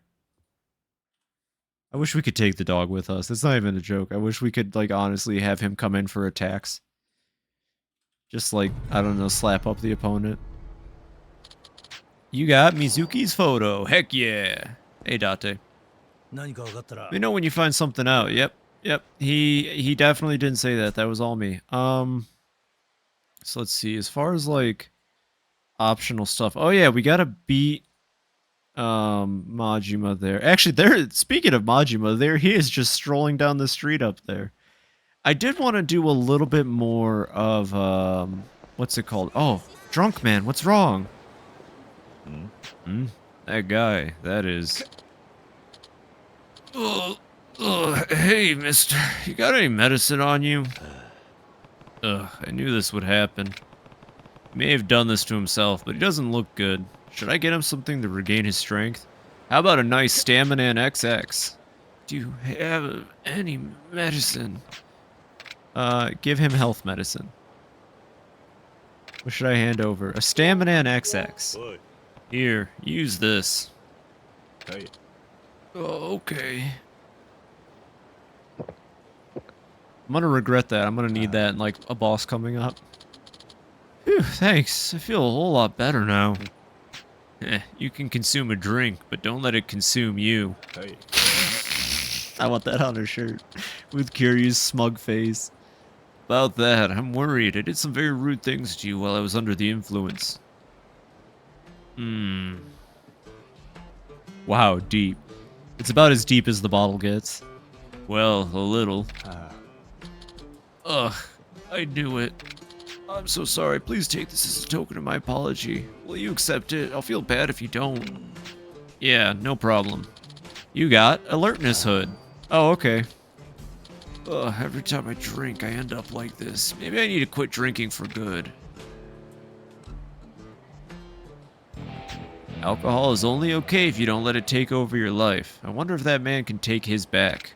I wish we could take the dog with us. That's not even a joke. I wish we could, like, honestly have him come in for attacks. Just, like, I don't know, slap up the opponent. You got Mizuki's photo. Heck yeah. Hey, Date. 何か分かったら。 Let me know when you find something out. Yep. He definitely didn't say that. That was all me. So let's see. As far as, like, optional stuff. Oh, yeah, we gotta beat Majima there. Actually, speaking of Majima, there he is just strolling down the street up there. I did want to do a little bit more of what's it called? Oh, drunk man, what's wrong? That guy, that is. Hey, mister, you got any medicine on you? I knew this would happen. He may have done this to himself, but he doesn't look good. Should I get him something to regain his strength? How about a nice stamina and XX? Do you have any medicine? Give him health medicine. What should I hand over? A stamina and XX. Here, use this. Oh, okay. I'm gonna regret that. I'm gonna need that in, like, a boss coming up. Phew, thanks. I feel a whole lot better now. You can consume a drink, but don't let it consume you. I want that on her shirt. With Kiryu's smug face. About that, I'm worried. I did some very rude things to you while I was under the influence. Wow, deep. It's about as deep as the bottle gets. Well, a little. Ugh, I knew it. I'm so sorry. Please take this as a token of my apology. Will you accept it? I'll feel bad if you don't. Yeah, no problem. You got alertness hood. Oh, okay. Ugh, every time I drink, I end up like this. Maybe I need to quit drinking for good. Alcohol is only okay if you don't let it take over your life. I wonder if that man can take his back.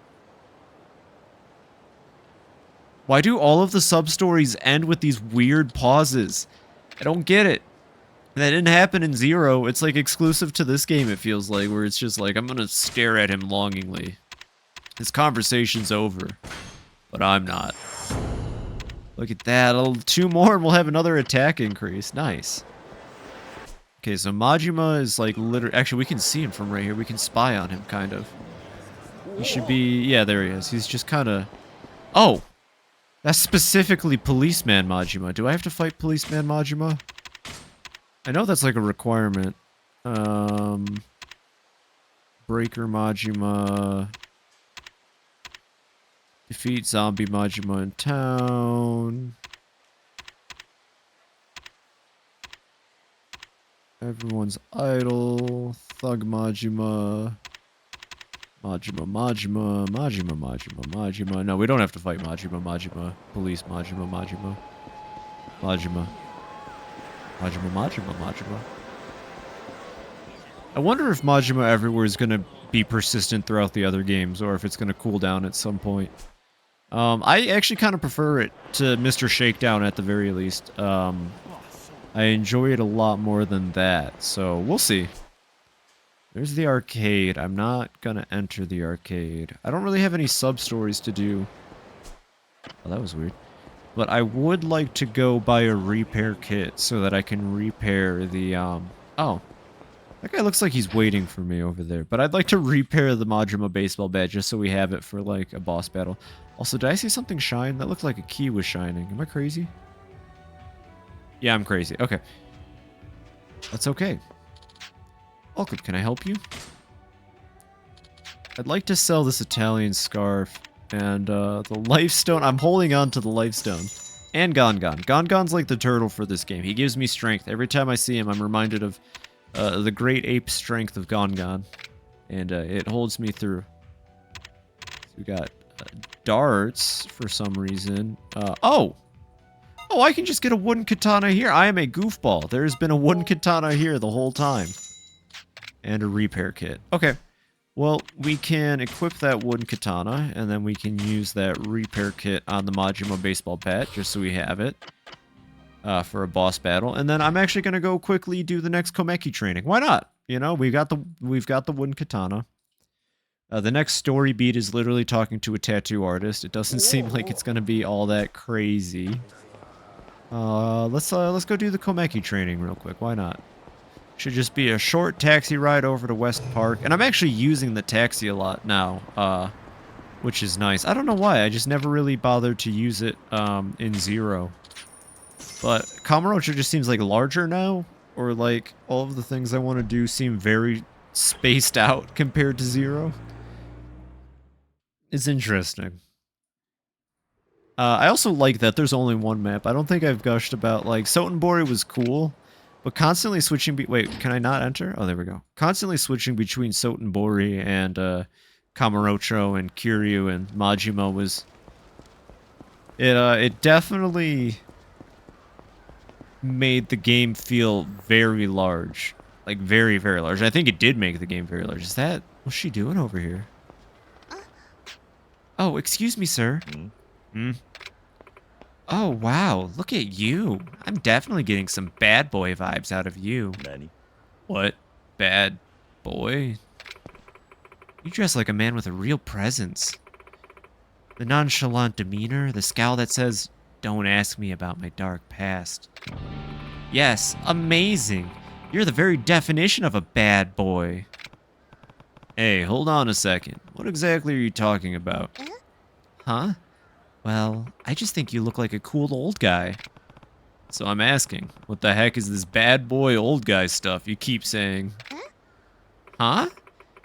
Why do all of the sub-stories end with these weird pauses? I don't get it. That didn't happen in Zero. It's like exclusive to this game, it feels like, where it's just like, I'm gonna stare at him longingly. This conversation's over. But I'm not. Look at that. 2 more and we'll have another attack increase. Nice. Okay, so Majima is like literally... Actually, we can see him from right here. We can spy on him, kind of. He should be... Yeah, there he is. He's just kind of... Oh! That's specifically Policeman Majima. Do I have to fight Policeman Majima? I know that's like a requirement. Breaker Majima... Defeat zombie Majima in town. Everyone's idle. Thug Majima. Majima. No, we don't have to fight Majima. Police Majima. I wonder if Majima everywhere is gonna be persistent throughout the other games, or if it's gonna cool down at some point. I actually kind of prefer it to Mr. Shakedown at the very least. I enjoy it a lot more than that, so we'll see. There's the arcade. I'm not gonna enter the arcade. I don't really have any sub-stories to do. Oh, that was weird. But I would like to go buy a repair kit so that I can repair the, Oh. That guy looks like he's waiting for me over there. But I'd like to repair the Majima baseball bat just so we have it for, like, a boss battle. Also, did I see something shine? That looked like a key was shining. Am I crazy? Yeah, I'm crazy. Okay. That's okay. Welcome, can I help you? I'd like to sell this Italian scarf and the lifestone. I'm holding on to the lifestone. And Gongon. Gongon's like the turtle for this game. He gives me strength. Every time I see him, I'm reminded of the great ape strength of Gongon. And it holds me through. So we got darts for some reason. Oh! Oh, I can just get a wooden katana here. I am a goofball. There's been a wooden katana here the whole time. And a repair kit. Okay. Well, we can equip that wooden katana, and then we can use that repair kit on the Majima baseball bat, just so we have it. For a boss battle. And then I'm actually going to go quickly do the next Komeki training. Why not? You know, we've got the wooden katana. The next story beat is literally talking to a tattoo artist. It doesn't seem like it's going to be all that crazy. Let's go do the Komeki training real quick. Why not? Should just be a short taxi ride over to West Park. And I'm actually using the taxi a lot now, which is nice. I don't know why. I just never really bothered to use it in Zero. But Kamurocho just seems like larger now. Or like all of the things I want to do seem very spaced out compared to Zero. It's interesting. I also like that there's only one map. I don't think I've gushed about, like, Sotenbori was cool, but constantly switching wait, can I not enter? Oh, there we go. Constantly switching between Sotenbori and Kamurocho and Kiryu and Majima was... It definitely made the game feel very large. Like, very, very large. I think it did make the game very large. Is that... What's she doing over here? Oh, excuse me, sir. Oh, wow. Look at you. I'm definitely getting some bad boy vibes out of you. What? Bad boy? You dress like a man with a real presence. The nonchalant demeanor, the scowl that says, "Don't ask me about my dark past." Yes, amazing. You're the very definition of a bad boy. Hey, hold on a second. What exactly are you talking about? Huh? Well, I just think you look like a cool old guy. So I'm asking, what the heck is this bad boy old guy stuff you keep saying? Huh?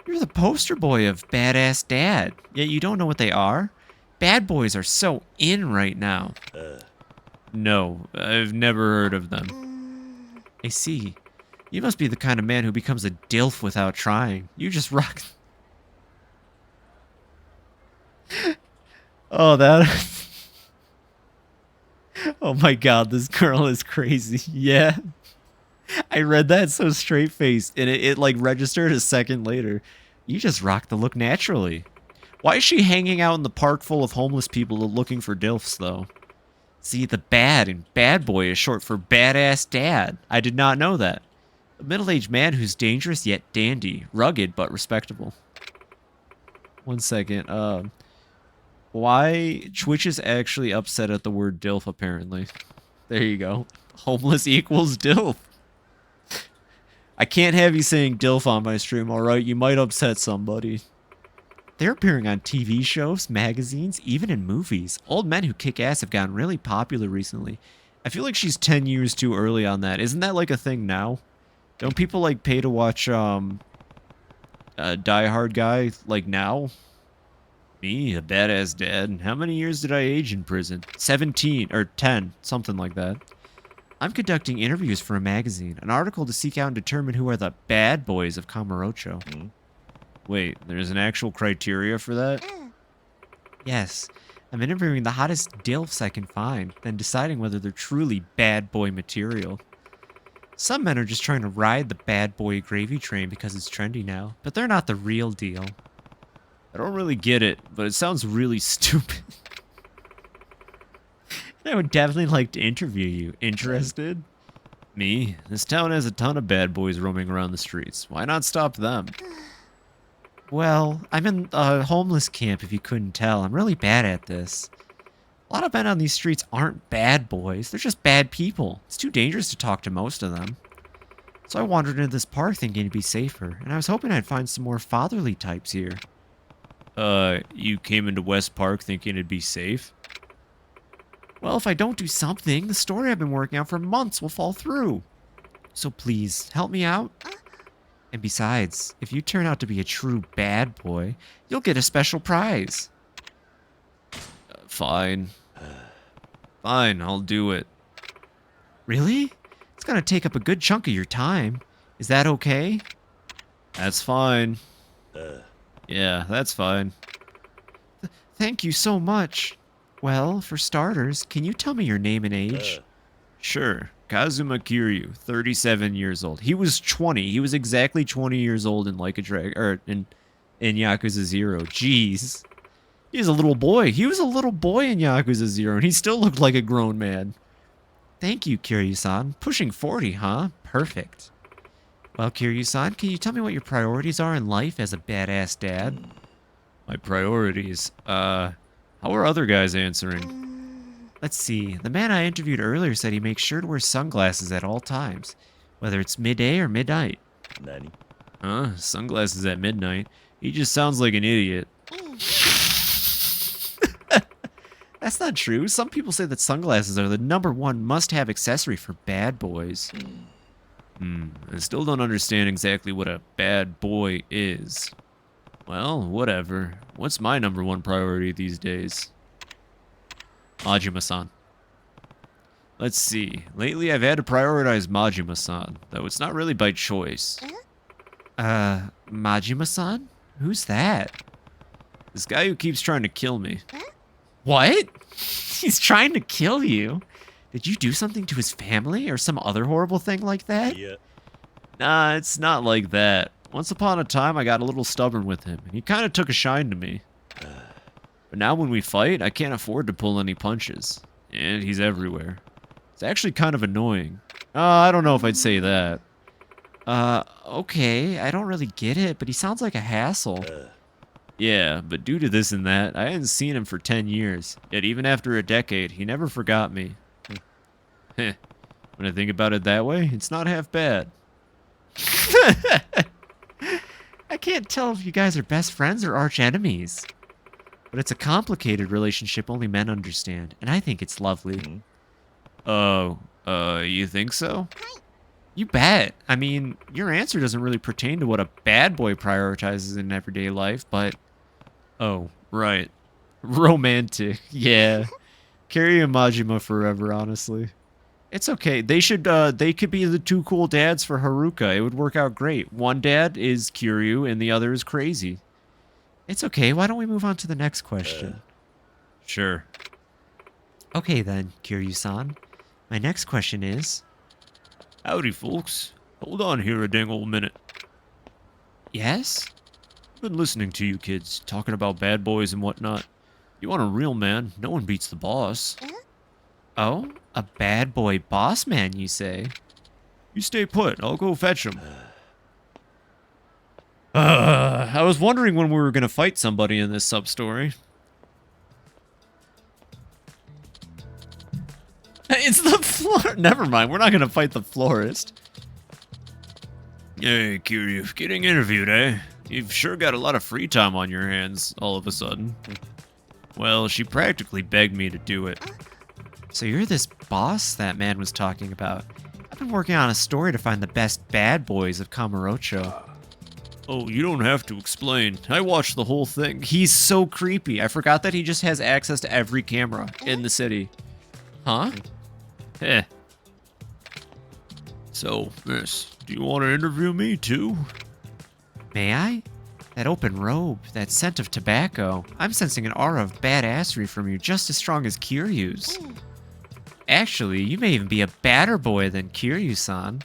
You're the poster boy of badass dad, yet you don't know what they are? Bad boys are so in right now. No, I've never heard of them. I see. You must be the kind of man who becomes a DILF without trying. You just rock... Oh, that... Oh my god, this girl is crazy. Yeah. I read that so straight-faced, and it like, registered a second later. You just rock the look naturally. Why is she hanging out in the park full of homeless people looking for DILFs, though? See, the bad in bad boy is short for badass dad. I did not know that. A middle-aged man who's dangerous yet dandy. Rugged but respectable. One second, why Twitch is actually upset at the word DILF, apparently. There you go. Homeless equals DILF. I can't have you saying DILF on my stream, alright? You might upset somebody. They're appearing on TV shows, magazines, even in movies. Old men who kick ass have gotten really popular recently. I feel like she's 10 years too early on that. Isn't that like a thing now? Don't people like pay to watch Die Hard guy like now? Me, a badass dad. How many years did I age in prison? 17 or 10, something like that. I'm conducting interviews for a magazine, an article to seek out and determine who are the bad boys of Kamurocho. Wait, there's an actual criteria for that? Yes. I'm interviewing the hottest DILFs I can find, then deciding whether they're truly bad boy material. Some men are just trying to ride the bad boy gravy train because it's trendy now, but they're not the real deal. I don't really get it, but it sounds really stupid. I would definitely like to interview you. Interested? Me? This town has a ton of bad boys roaming around the streets. Why not stop them? Well, I'm in a homeless camp, if you couldn't tell. I'm really bad at this. A lot of men on these streets aren't bad boys. They're just bad people. It's too dangerous to talk to most of them. So I wandered into this park thinking it'd be safer, and I was hoping I'd find some more fatherly types here. You came into West Park thinking it'd be safe? Well, if I don't do something, the story I've been working on for months will fall through. So please, help me out. And besides, if you turn out to be a true bad boy, you'll get a special prize. Fine. Fine, I'll do it. Really? It's gonna take up a good chunk of your time. Is that okay? That's fine. Yeah, that's fine. Thank you so much. Well, for starters, can you tell me your name and age? Sure. Kazuma Kiryu, 37 years old. He was 20. He was exactly 20 years old in Like a Dragon, or in Yakuza 0. Jeez. He's a little boy. He was a little boy in Yakuza 0, and he still looked like a grown man. Thank you, Kiryu-san. Pushing 40, huh? Perfect. Well, Kiryu-san, can you tell me what your priorities are in life as a badass dad? My priorities? How are other guys answering? Let's see. The man I interviewed earlier said he makes sure to wear sunglasses at all times, whether it's midday or midnight. Nani? Huh? Sunglasses at midnight? He just sounds like an idiot. That's not true. Some people say that sunglasses are the #1 must-have accessory for bad boys. I still don't understand exactly what a bad boy is. Well, whatever. What's my #1 priority these days? Majima-san. Let's see. Lately, I've had to prioritize Majima-san, though it's not really by choice. Majima-san? Who's that? This guy who keeps trying to kill me. What? He's trying to kill you? Did you do something to his family or some other horrible thing like that? Yeah. Nah, it's not like that. Once upon a time, I got a little stubborn with him, and he kind of took a shine to me. But now when we fight, I can't afford to pull any punches. And he's everywhere. It's actually kind of annoying. I don't know if I'd say that. Okay, I don't really get it, but he sounds like a hassle. Yeah, but due to this and that, I hadn't seen him for 10 years. Yet even after a decade, he never forgot me. Heh. When I think about it that way, it's not half bad. I can't tell if you guys are best friends or arch enemies. But it's a complicated relationship only men understand, and I think it's lovely. Oh, you think so? You bet. I mean, your answer doesn't really pertain to what a bad boy prioritizes in everyday life, but... Oh, right. Romantic. Yeah. Carry a Majima forever, honestly. It's okay. They could be the two cool dads for Haruka. It would work out great. One dad is Kiryu, and the other is crazy. It's okay. Why don't we move on to the next question? Sure. Okay then, Kiryu-san. My next question is... Howdy, folks. Hold on here a dang old minute. Yes? I've been listening to you kids, talking about bad boys and whatnot. You want a real man, no one beats the boss. Oh? A bad boy boss man, you say? You stay put. I'll go fetch him. I was wondering when we were going to fight somebody in this sub-story. It's the floor. Never mind. We're not going to fight the florist. Hey, Kiryu. Getting interviewed, eh? You've sure got a lot of free time on your hands all of a sudden. Well, she practically begged me to do it. So you're this boss that man was talking about. I've been working on a story to find the best bad boys of Kamurocho. Oh, you don't have to explain. I watched the whole thing. He's so creepy. I forgot that he just has access to every camera in the city. Huh? Heh. So, miss, do you want to interview me too? May I? That open robe, that scent of tobacco. I'm sensing an aura of badassery from you just as strong as Kiryu's. Actually, you may even be a badder boy than Kiryu-san.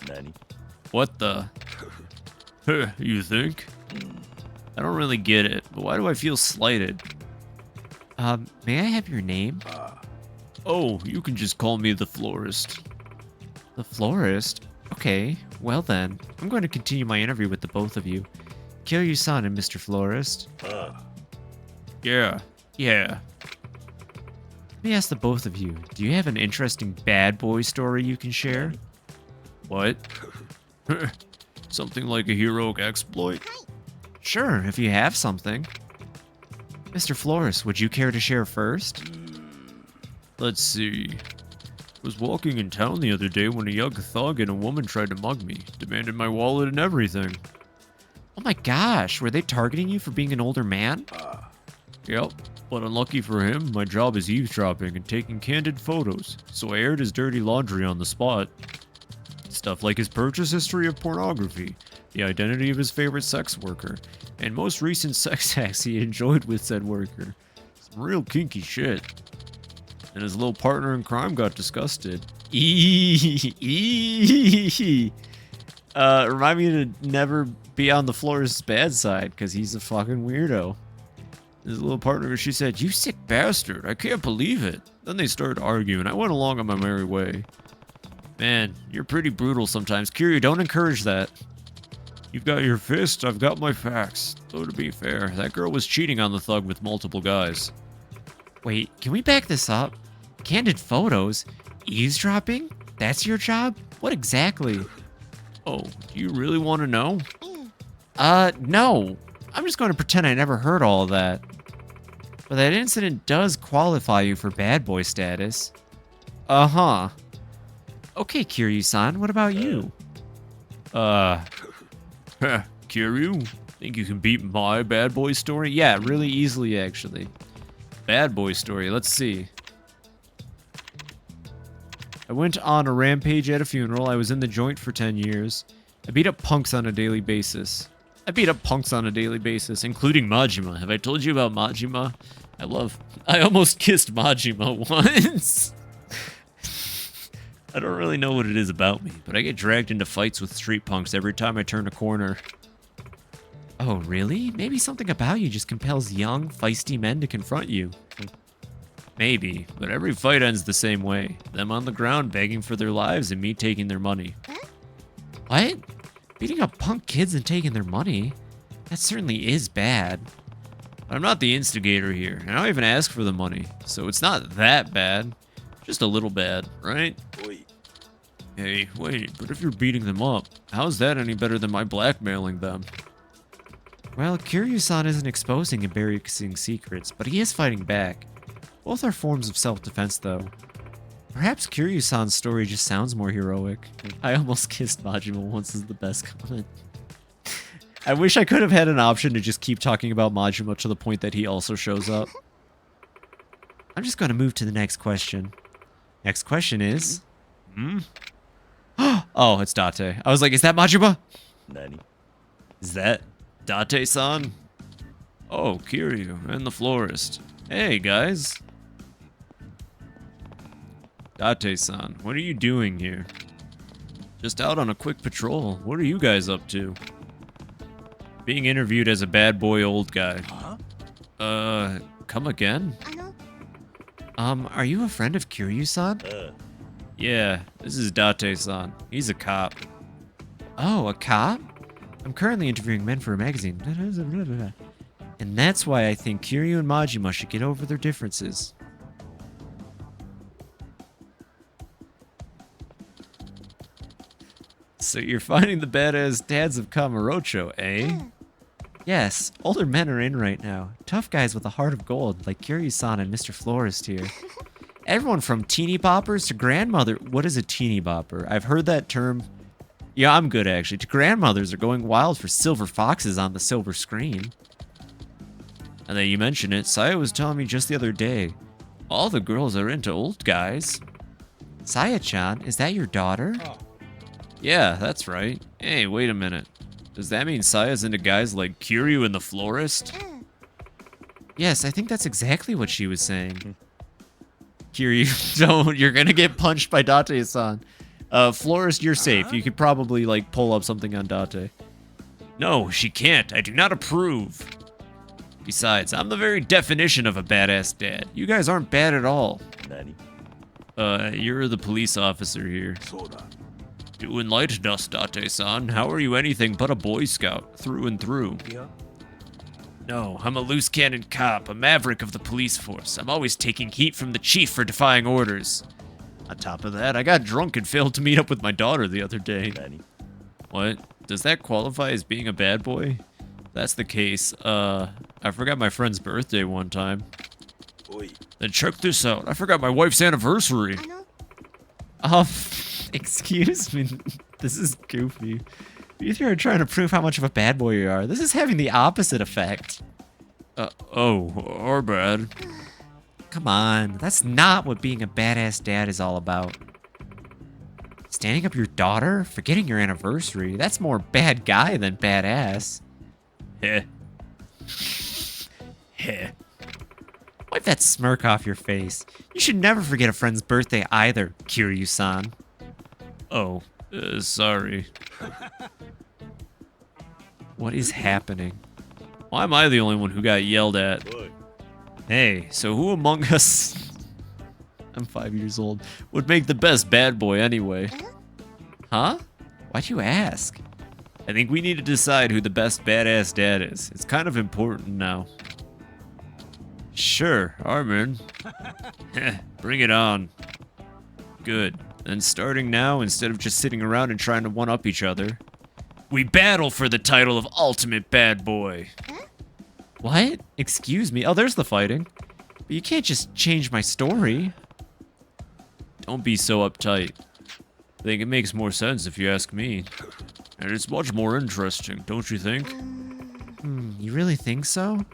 What the? You think? I don't really get it, but why do I feel slighted? May I have your name? Oh, you can just call me the florist. The florist? Okay, well then, I'm going to continue my interview with the both of you. Kiryu-san and Mr. Florist. Yeah. Let me ask the both of you, do you have an interesting bad boy story you can share? What? Something like a heroic exploit? Sure, if you have something. Mr. Florist, would you care to share first? Let's see. I was walking in town the other day when a young thug and a woman tried to mug me, demanded my wallet and everything. Oh my gosh, were they targeting you for being an older man? Yep, but unlucky for him, my job is eavesdropping and taking candid photos, so I aired his dirty laundry on the spot. Stuff like his purchase history of pornography, the identity of his favorite sex worker, and most recent sex acts he enjoyed with said worker. Some real kinky shit. And his little partner in crime got disgusted. Remind me to never be on the florist's bad side, because he's a fucking weirdo. His little partner, she said, "You sick bastard, I can't believe it." Then they started arguing. I went along on my merry way. Man, you're pretty brutal sometimes. Kiryu, don't encourage that. You've got your fist, I've got my facts. Though to be fair, that girl was cheating on the thug with multiple guys. Wait, can we back this up? Candid photos? Eavesdropping? That's your job? What exactly? Oh, do you really want to know? No. I'm just going to pretend I never heard all of that. But that incident does qualify you for bad boy status. Uh-huh. Okay, Kiryu-san, what about you? Kiryu? Think you can beat my bad boy story? Yeah, really easily, actually. Bad boy story, let's see. I went on a rampage at a funeral. I was in the joint for 10 years. I beat up punks on a daily basis. Including Majima. Have I told you about Majima? I almost kissed Majima once. I don't really know what it is about me, but I get dragged into fights with street punks every time I turn a corner. Oh, really? Maybe something about you just compels young, feisty men to confront you. Maybe, but every fight ends the same way. Them on the ground begging for their lives and me taking their money. What? Beating up punk kids and taking their money? That certainly is bad. I'm not the instigator here, and I don't even ask for the money, so it's not that bad. Just a little bad, right? Hey, wait, but if you're beating them up, how's that any better than my blackmailing them? Well, Kiryu-san isn't exposing embarrassing secrets, but he is fighting back. Both are forms of self-defense, though. Perhaps Kiryu-san's story just sounds more heroic. I almost kissed Majima once is the best comment. I wish I could have had an option to just keep talking about Majima to the point that he also shows up. I'm just going to move to the next question. Next question is... Oh, it's Date. I was like, is that Majima? Nani? Is that Date-san? Oh, Kiryu and the florist. Hey, guys. Date-san, what are you doing here? Just out on a quick patrol. What are you guys up to? Being interviewed as a bad boy old guy. Come again? Are you a friend of Kiryu-san? Yeah, this is Date-san. He's a cop. Oh, a cop? I'm currently interviewing men for a magazine. And that's why I think Kiryu and Majima should get over their differences. So you're finding the badass dads of Kamurocho, eh? Yes, older men are in right now. Tough guys with a heart of gold, like Kiryu-san and Mr. Florist here. Everyone from teeny boppers to grandmother. What is a teeny bopper? I've heard that term Yeah, I'm good actually. Grandmothers are going wild for silver foxes on the silver screen. And then you mentioned it, Saya was telling me just the other day, all the girls are into old guys. Saya-chan, is that your daughter? Yeah, that's right. Hey, wait a minute. Does that mean Saya's into guys like Kiryu and the Florist? Yes, I think that's exactly what she was saying. Kiryu, don't. You're gonna get punched by Date-san. Florist, you're safe. You could probably, like, pull up something on Date. No, she can't. I do not approve. Besides, I'm the very definition of a badass dad. You guys aren't bad at all. You're the police officer here. そうだ You enlightened us, Date-san. How are you anything but a Boy Scout, through and through? Yeah. No, I'm a loose cannon cop, a maverick of the police force. I'm always taking heat from the chief for defying orders. On top of that, I got drunk and failed to meet up with my daughter the other day. What? Does that qualify as being a bad boy? If that's the case, I forgot my friend's birthday one time. Then check this out. I forgot my wife's anniversary. Excuse me. This is goofy. You three are trying to prove how much of a bad boy you are. This is having the opposite effect. Oh, our bad. Come on. That's not what being a badass dad is all about. Standing up your daughter? Forgetting your anniversary? That's more bad guy than badass. Heh. Heh. Wipe that smirk off your face. You should never forget a friend's birthday either, Kiryu-san. Oh, sorry. What is happening? Why am I the only one who got yelled at? Hey, so who among us... I'm 5 years old. Would make the best bad boy anyway? Huh? Why'd you ask? I think we need to decide who the best badass dad is. It's kind of important now. Sure, Armin. Bring it on. Good. Then starting now, instead of just sitting around and trying to one-up each other, we battle for the title of Ultimate Bad Boy. What? Excuse me? Oh, there's the fighting. But you can't just change my story. Don't be so uptight. I think it makes more sense if you ask me. And it's much more interesting, don't you think? You really think so?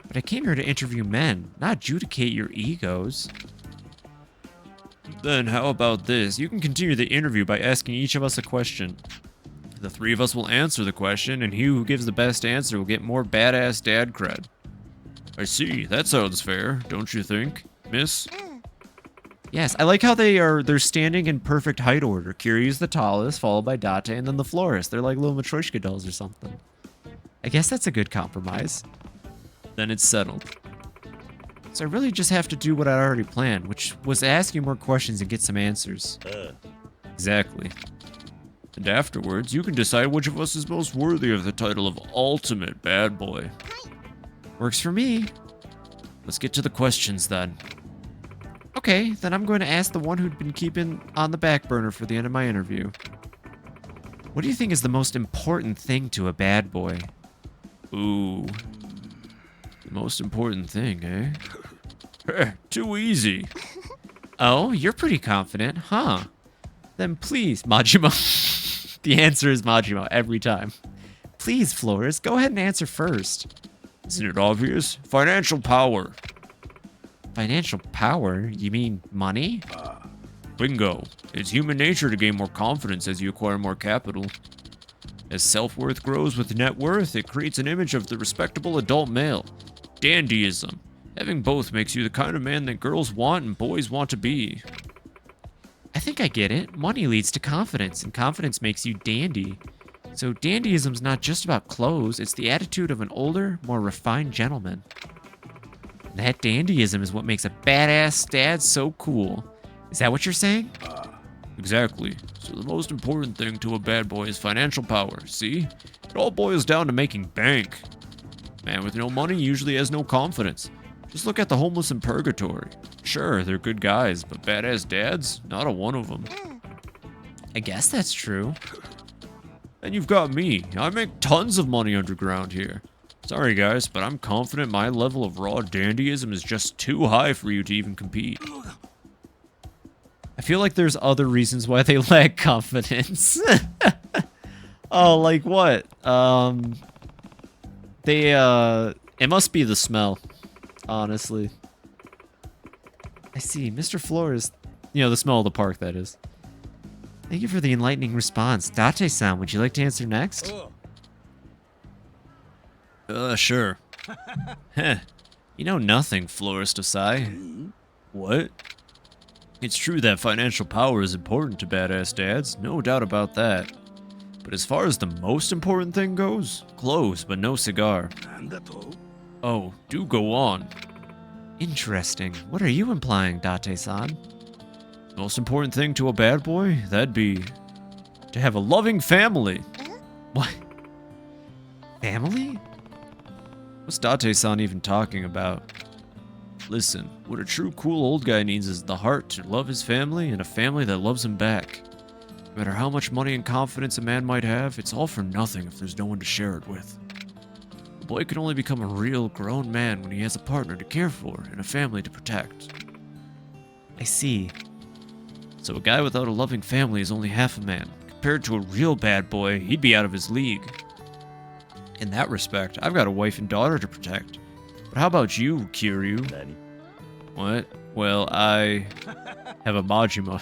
But I came here to interview men, not adjudicate your egos. Then how about this? You can continue the interview by asking each of us a question. The three of us will answer the question, and he who gives the best answer will get more badass dad cred. I see. That sounds fair, don't you think, miss? Yes, I like how they're standing in perfect height order. Kiryu's the tallest, followed by Date, and then the florist. They're like little Matryoshka dolls or something. I guess that's a good compromise. Then it's settled. So I really just have to do what I already planned, which was ask you more questions and get some answers. Exactly. And afterwards, you can decide which of us is most worthy of the title of Ultimate Bad Boy. Works for me. Let's get to the questions then. Okay, then I'm going to ask the one who'd been keeping on the back burner for the end of my interview. What do you think is the most important thing to a bad boy? Ooh. The most important thing, eh? Too easy. Oh, you're pretty confident, huh? Then please, Majima. The answer is Majima every time. Please, Flores, go ahead and answer first. Isn't it obvious? Financial power. Financial power? You mean money? Bingo. It's human nature to gain more confidence as you acquire more capital. As self-worth grows with net worth, it creates an image of the respectable adult male. Dandyism. Having both makes you the kind of man that girls want and boys want to be. I think I get it. Money leads to confidence, and confidence makes you dandy. So dandyism's not just about clothes, it's the attitude of an older, more refined gentleman. That dandyism is what makes a badass dad so cool. Is that what you're saying? Exactly. So the most important thing to a bad boy is financial power, see? It all boils down to making bank. Man with no money usually has no confidence. Just look at the homeless in purgatory. Sure, they're good guys, but badass dads? Not a one of them. I guess that's true. And you've got me. I make tons of money underground here. Sorry guys, but I'm confident my level of raw dandyism is just too high for you to even compete. I feel like there's other reasons why they lack confidence. Oh, like what? It must be the smell, honestly. I see, Mr. Flores. You know, the smell of the park, that is. Thank you for the enlightening response. Date-san, would you like to answer next? Sure. Heh. You know nothing, Florist Osai. What? It's true that financial power is important to badass dads, no doubt about that. But as far as the most important thing goes, clothes, but no cigar. Oh, do go on. Interesting. What are you implying, Date-san? Most important thing to a bad boy? That'd be to have a loving family. What? Family? What's Date-san even talking about? Listen, what a true cool old guy needs is the heart to love his family and a family that loves him back. No matter how much money and confidence a man might have, it's all for nothing if there's no one to share it with. A boy can only become a real grown man when he has a partner to care for and a family to protect. I see. So a guy without a loving family is only half a man. Compared to a real bad boy, he'd be out of his league. In that respect, I've got a wife and daughter to protect. But how about you, Kiryu? What? Well, I have a Majima.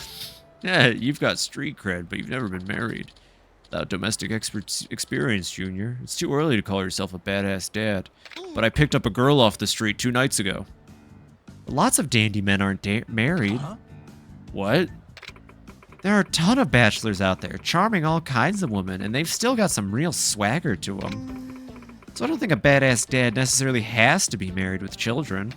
Yeah, you've got street cred, but you've never been married. Without domestic experience, Junior. It's too early to call yourself a badass dad. But I picked up a girl off the street 2 nights ago. Lots of dandy men aren't married. What? There are a ton of bachelors out there, charming all kinds of women, and they've still got some real swagger to them. So I don't think a badass dad necessarily has to be married with children.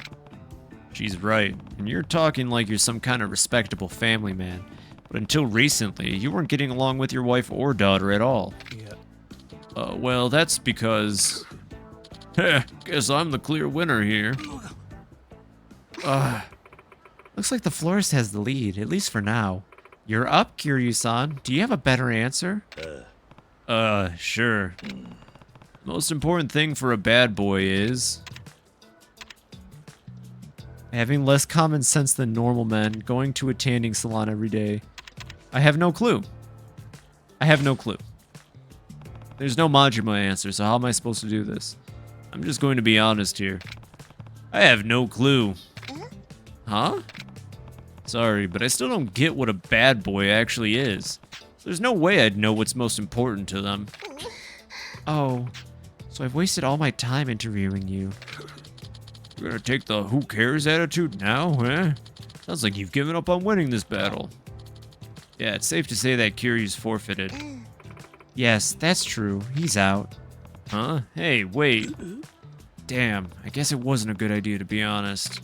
She's right, and you're talking like you're some kind of respectable family man. But until recently, you weren't getting along with your wife or daughter at all. Yeah. Well, that's because... guess I'm the clear winner here. Looks like the florist has the lead, at least for now. You're up, Kiryu-san. Do you have a better answer? Sure. Most important thing for a bad boy is... having less common sense than normal men, going to a tanning salon every day. I have no clue. I have no clue. There's no Majima answer, so how am I supposed to do this? I'm just going to be honest here. I have no clue. Huh? Sorry, but I still don't get what a bad boy actually is. There's no way I'd know what's most important to them. Oh, so I've wasted all my time interviewing you. You're gonna take the who cares attitude now, eh? Sounds like you've given up on winning this battle. Yeah, it's safe to say that Kiryu's forfeited. Yes, that's true. He's out. Huh? Hey, wait. Damn, I guess it wasn't a good idea to be honest.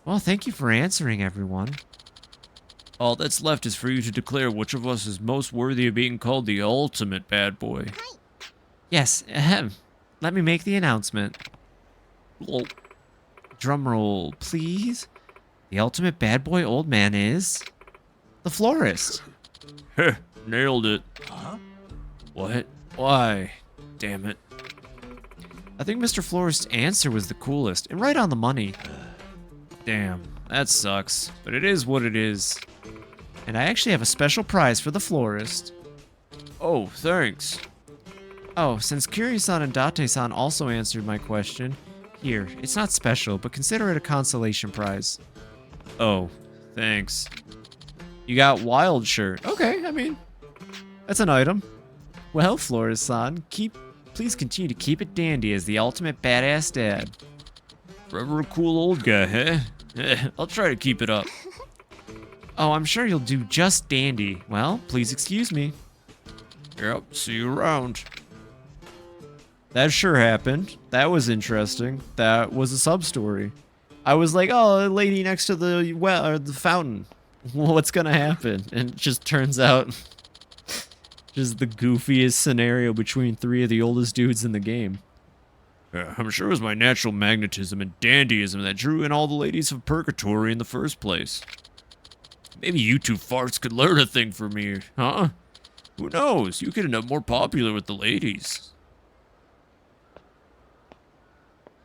Well, thank you for answering, everyone. All that's left is for you to declare which of us is most worthy of being called the ultimate bad boy. Yes, ahem. Let me make the announcement. Well, drumroll, please. The ultimate bad boy old man is... the florist. Heh, nailed it. Huh? What? Why? Damn it. I think Mr. Florist's answer was the coolest, and right on the money. Damn, that sucks, but it is what it is. And I actually have a special prize for the florist. Oh, thanks. Oh, since Kiryu-san and Date-san also answered my question, here, it's not special, but consider it a consolation prize. Oh, thanks. You got Wild Shirt. Okay, I mean, that's an item. Well, Florist-san, please continue to keep it dandy as the ultimate badass dad. Forever a cool old guy, huh? I'll try to keep it up. Oh, I'm sure you'll do just dandy. Well, please excuse me. Yep, see you around. That sure happened. That was interesting. That was a sub-story. I was like, oh, a lady next to the well, or the fountain. What's gonna happen? And it just turns out just the goofiest scenario between 3 of the oldest dudes in the game. I'm sure it was my natural magnetism and dandyism that drew in all the ladies of Purgatory in the first place. Maybe you 2 farts could learn a thing from me, huh? Who knows? You could end up more popular with the ladies.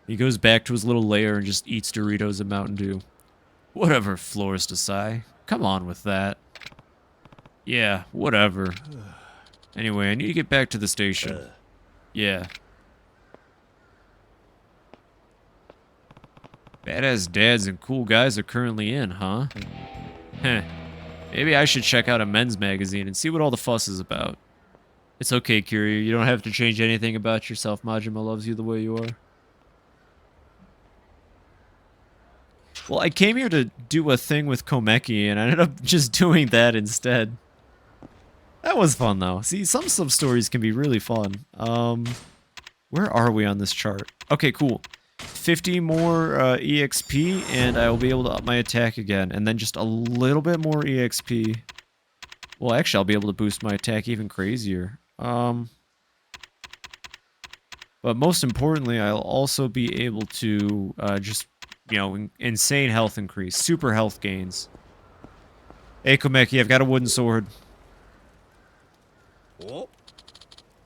He goes back to his little lair and just eats Doritos and Mountain Dew. Whatever, Florist Asai. Come on with that. Yeah, whatever. Anyway, I need to get back to the station. Yeah. Badass dads and cool guys are currently in, huh? Heh. Maybe I should check out a men's magazine and see what all the fuss is about. It's okay, Kiryu. You don't have to change anything about yourself. Majima loves you the way you are. Well, I came here to do a thing with Komeki, and I ended up just doing that instead. That was fun, though. See, some sub-stories can be really fun. Where are we on this chart? Okay, cool. 50 more EXP, and I will be able to up my attack again. And then just a little bit more EXP. Well, actually, I'll be able to boost my attack even crazier. But most importantly, I'll also be able to just, you know, insane health increase. Super health gains. Hey, Komeki, I've got a wooden sword.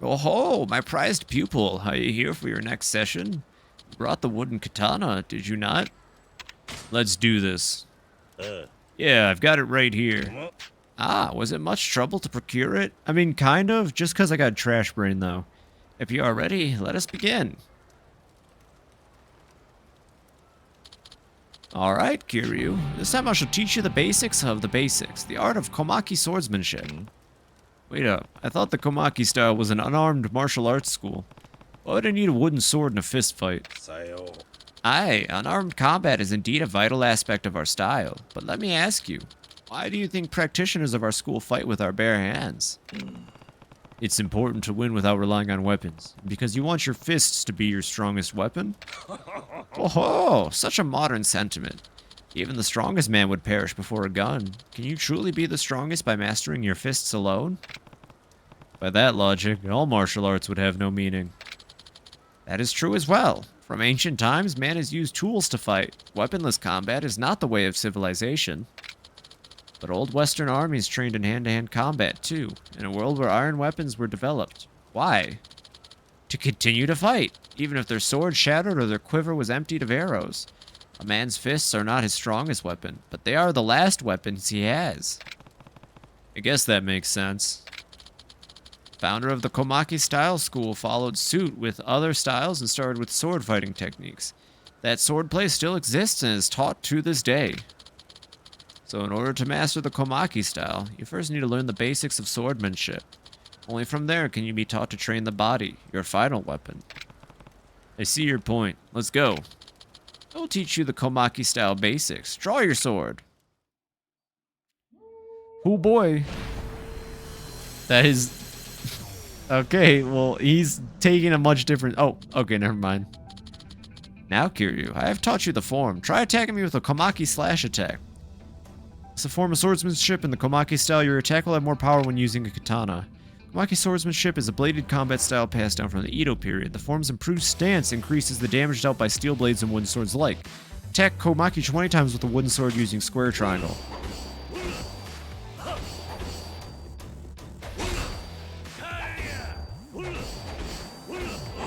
Oh ho, my prized pupil. Are you here for your next session? You brought the wooden katana, did you not? Let's do this. Yeah, I've got it right here. Ah, was it much trouble to procure it? I mean, kind of, just because I got trash brain, though. If you are ready, let us begin. Alright, Kiryu. This time I shall teach you the basics of the basics. The art of Komaki swordsmanship. Wait up, I thought the Komaki style was an unarmed martial arts school. Why would I need a wooden sword in a fist fight? Aye, unarmed combat is indeed a vital aspect of our style. But let me ask you, why do you think practitioners of our school fight with our bare hands? It's important to win without relying on weapons. Because you want your fists to be your strongest weapon? Oh, such a modern sentiment. Even the strongest man would perish before a gun. Can you truly be the strongest by mastering your fists alone? By that logic, all martial arts would have no meaning. That is true as well. From ancient times, man has used tools to fight. Weaponless combat is not the way of civilization. But old Western armies trained in hand-to-hand combat, too, in a world where iron weapons were developed. Why? To continue to fight, even if their sword shattered or their quiver was emptied of arrows. A man's fists are not his strongest weapon, but they are the last weapons he has. I guess that makes sense. Founder of the Komaki style school followed suit with other styles and started with sword fighting techniques. That swordplay still exists and is taught to this day. So in order to master the Komaki style, you first need to learn the basics of swordsmanship. Only from there can you be taught to train the body, your final weapon. I see your point. Let's go. I will teach you the Komaki style basics. Draw your sword. Oh boy. That is... Okay, well, he's taking a much different... Oh, okay, never mind. Now, Kiryu, I have taught you the form. Try attacking me with a Komaki slash attack. It's a form of swordsmanship in the Komaki style. Your attack will have more power when using a katana. Komaki swordsmanship is a bladed combat style passed down from the Edo period. The form's improved stance increases the damage dealt by steel blades and wooden swords alike. Attack Komaki 20 times with a wooden sword using square triangle.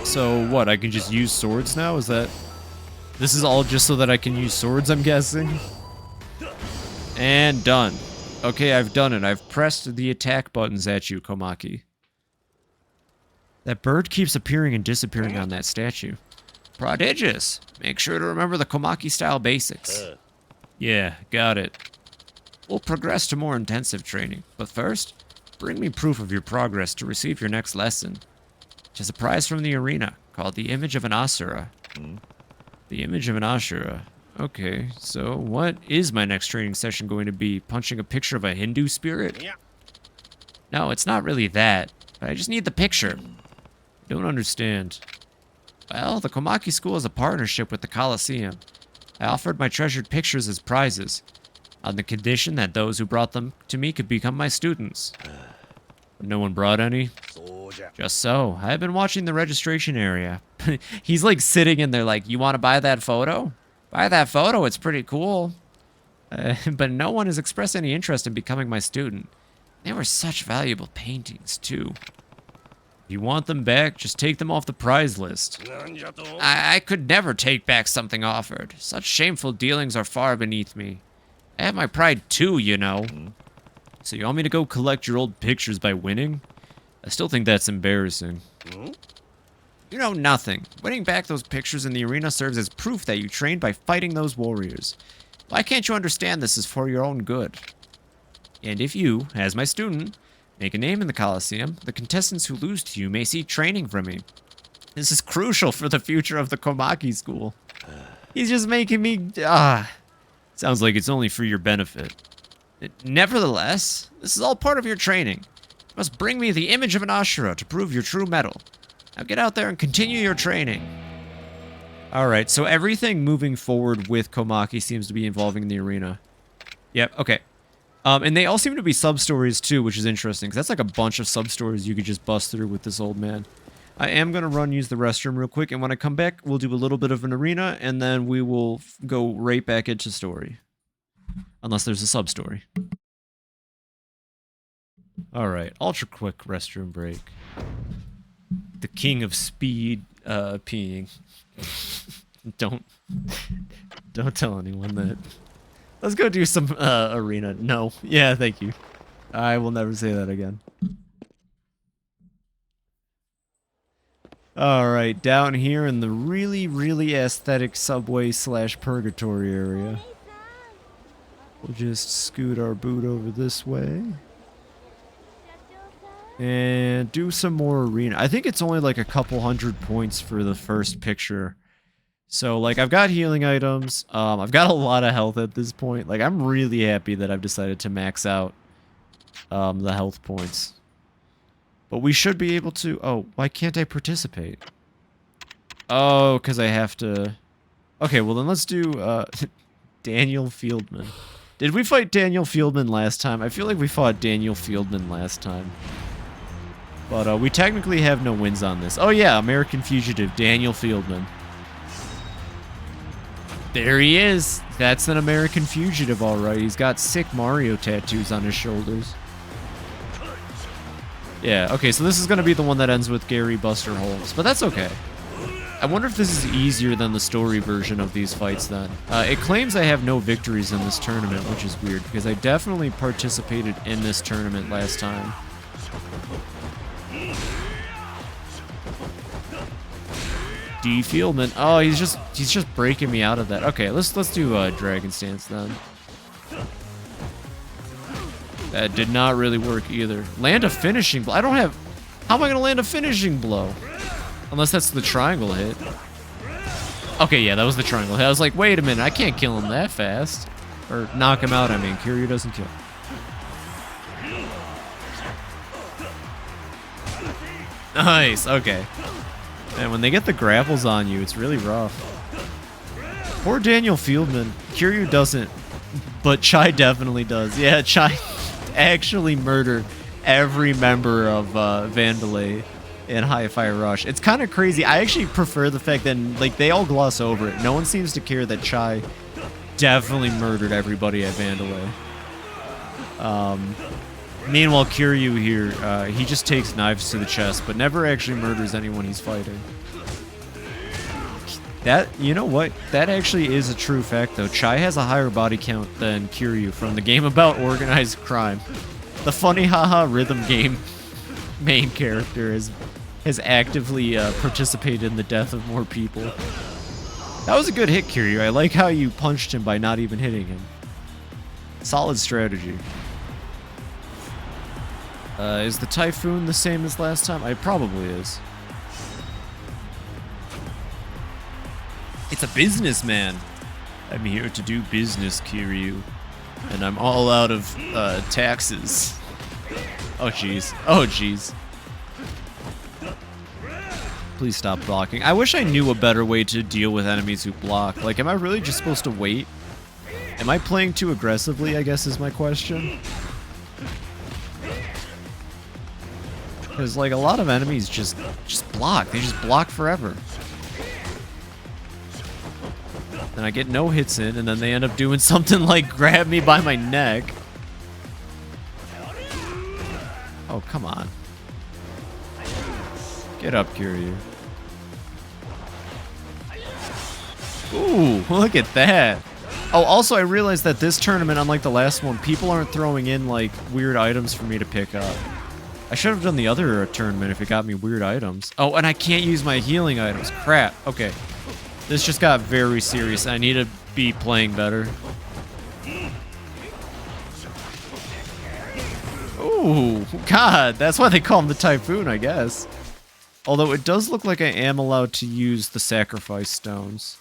So what, I can just use swords now? Is that... This is all just so that I can use swords, I'm guessing? And done. Okay, I've done it. I've pressed the attack buttons at you, Komaki. That bird keeps appearing and disappearing on that statue. Prodigious. Make sure to remember the Komaki style basics. Yeah, got it. We'll progress to more intensive training, but first, bring me proof of your progress to receive your next lesson. It is a prize from the arena, called the Image of an Asura. The Image of an Asura. Okay, so what is my next training session going to be? Punching a picture of a Hindu spirit? Yeah. No, it's not really that. But I just need the picture. Don't understand. Well, the Komaki school is a partnership with the Coliseum. I offered my treasured pictures as prizes, on the condition that those who brought them to me could become my students. But no one brought any? Just so. I've been watching the registration area. He's like sitting in there like, you want to buy that photo? Buy that photo, it's pretty cool. But no one has expressed any interest in becoming my student. They were such valuable paintings, too. If you want them back, just take them off the prize list. I could never take back something offered. Such shameful dealings are far beneath me. I have my pride too, you know. So you want me to go collect your old pictures by winning? I still think that's embarrassing. You know nothing. Winning back those pictures in the arena serves as proof that you trained by fighting those warriors. Why can't you understand this is for your own good? And if you, as my student, make a name in the Coliseum, the contestants who lose to you may seek training from me. This is crucial for the future of the Komaki school. He's just making me... Sounds like it's only for your benefit. Nevertheless, this is all part of your training. You must bring me the image of an Ashura to prove your true mettle. Now get out there and continue your training. Alright, so everything moving forward with Komaki seems to be involving the arena. Yep, okay. And they all seem to be sub-stories too, which is interesting, because that's like a bunch of sub-stories you could just bust through with this old man. I am going to use the restroom real quick, and when I come back, we'll do a little bit of an arena, and then we will go right back into story. Unless there's a sub-story. Alright, ultra quick restroom break. The king of speed, peeing. Don't tell anyone that. Let's go do some, arena. No. Yeah, thank you. I will never say that again. Alright, down here in the really, really aesthetic subway / purgatory area. We'll just scoot our boot over this way. And do some more arena. I think it's only like a couple 100 points for the first picture. So, like, I've got healing items. I've got a lot of health at this point. Like, I'm really happy that I've decided to max out the health points. But we should be able to... Oh, why can't I participate? Oh, because I have to... Okay, well then let's do Daniel Fieldman. Did we fight Daniel Fieldman last time? I feel like we fought Daniel Fieldman last time. But we technically have no wins on this. Oh yeah, American Fugitive, Daniel Fieldman. There he is. That's an American Fugitive, alright. He's got sick Mario tattoos on his shoulders. Yeah, okay, so this is going to be the one that ends with Gary Buster Holmes. But that's okay. I wonder if this is easier than the story version of these fights then. It claims I have no victories in this tournament, which is weird, because I definitely participated in this tournament last time. D. Fieldman. Oh, he's just breaking me out of that. Okay, let's do Dragon Stance then. That did not really work either. Land a finishing blow. I don't have... How am I going to land a finishing blow? Unless that's the triangle hit. Okay, yeah, that was the triangle hit. I was like, wait a minute, I can't kill him that fast. Or knock him out, I mean. Kiryu doesn't kill. Nice, okay. And when they get the grapples on you, it's really rough. Poor Daniel Fieldman. Kiryu doesn't, but Chai definitely does. Yeah, Chai actually murdered every member of Vandalay in Hi-Fi Rush. It's kind of crazy. I actually prefer the fact that, like, they all gloss over it. No one seems to care that Chai definitely murdered everybody at Vandalay. Meanwhile, Kiryu here, he just takes knives to the chest, but never actually murders anyone he's fighting. That, you know what? That actually is a true fact, though. Chai has a higher body count than Kiryu from the game about organized crime. The funny haha rhythm game main character has actively participated in the death of more people. That was a good hit, Kiryu. I like how you punched him by not even hitting him. Solid strategy. Is the Typhoon the same as last time? It probably is. It's a businessman. I'm here to do business, Kiryu. And I'm all out of taxes. Oh, jeez. Oh, jeez. Please stop blocking. I wish I knew a better way to deal with enemies who block. Like, am I really just supposed to wait? Am I playing too aggressively, I guess is my question. Because, like, a lot of enemies just block. They just block forever. Then I get no hits in, and then they end up doing something like grab me by my neck. Oh, come on. Get up, Kiryu. Ooh, look at that. Oh, also, I realized that this tournament, unlike the last one, people aren't throwing in, like, weird items for me to pick up. I should have done the other tournament if it got me weird items. Oh, and I can't use my healing items. Crap. Okay. This just got very serious. I need to be playing better. Ooh, God. That's why they call him the Typhoon, I guess. Although it does look like I am allowed to use the sacrifice stones.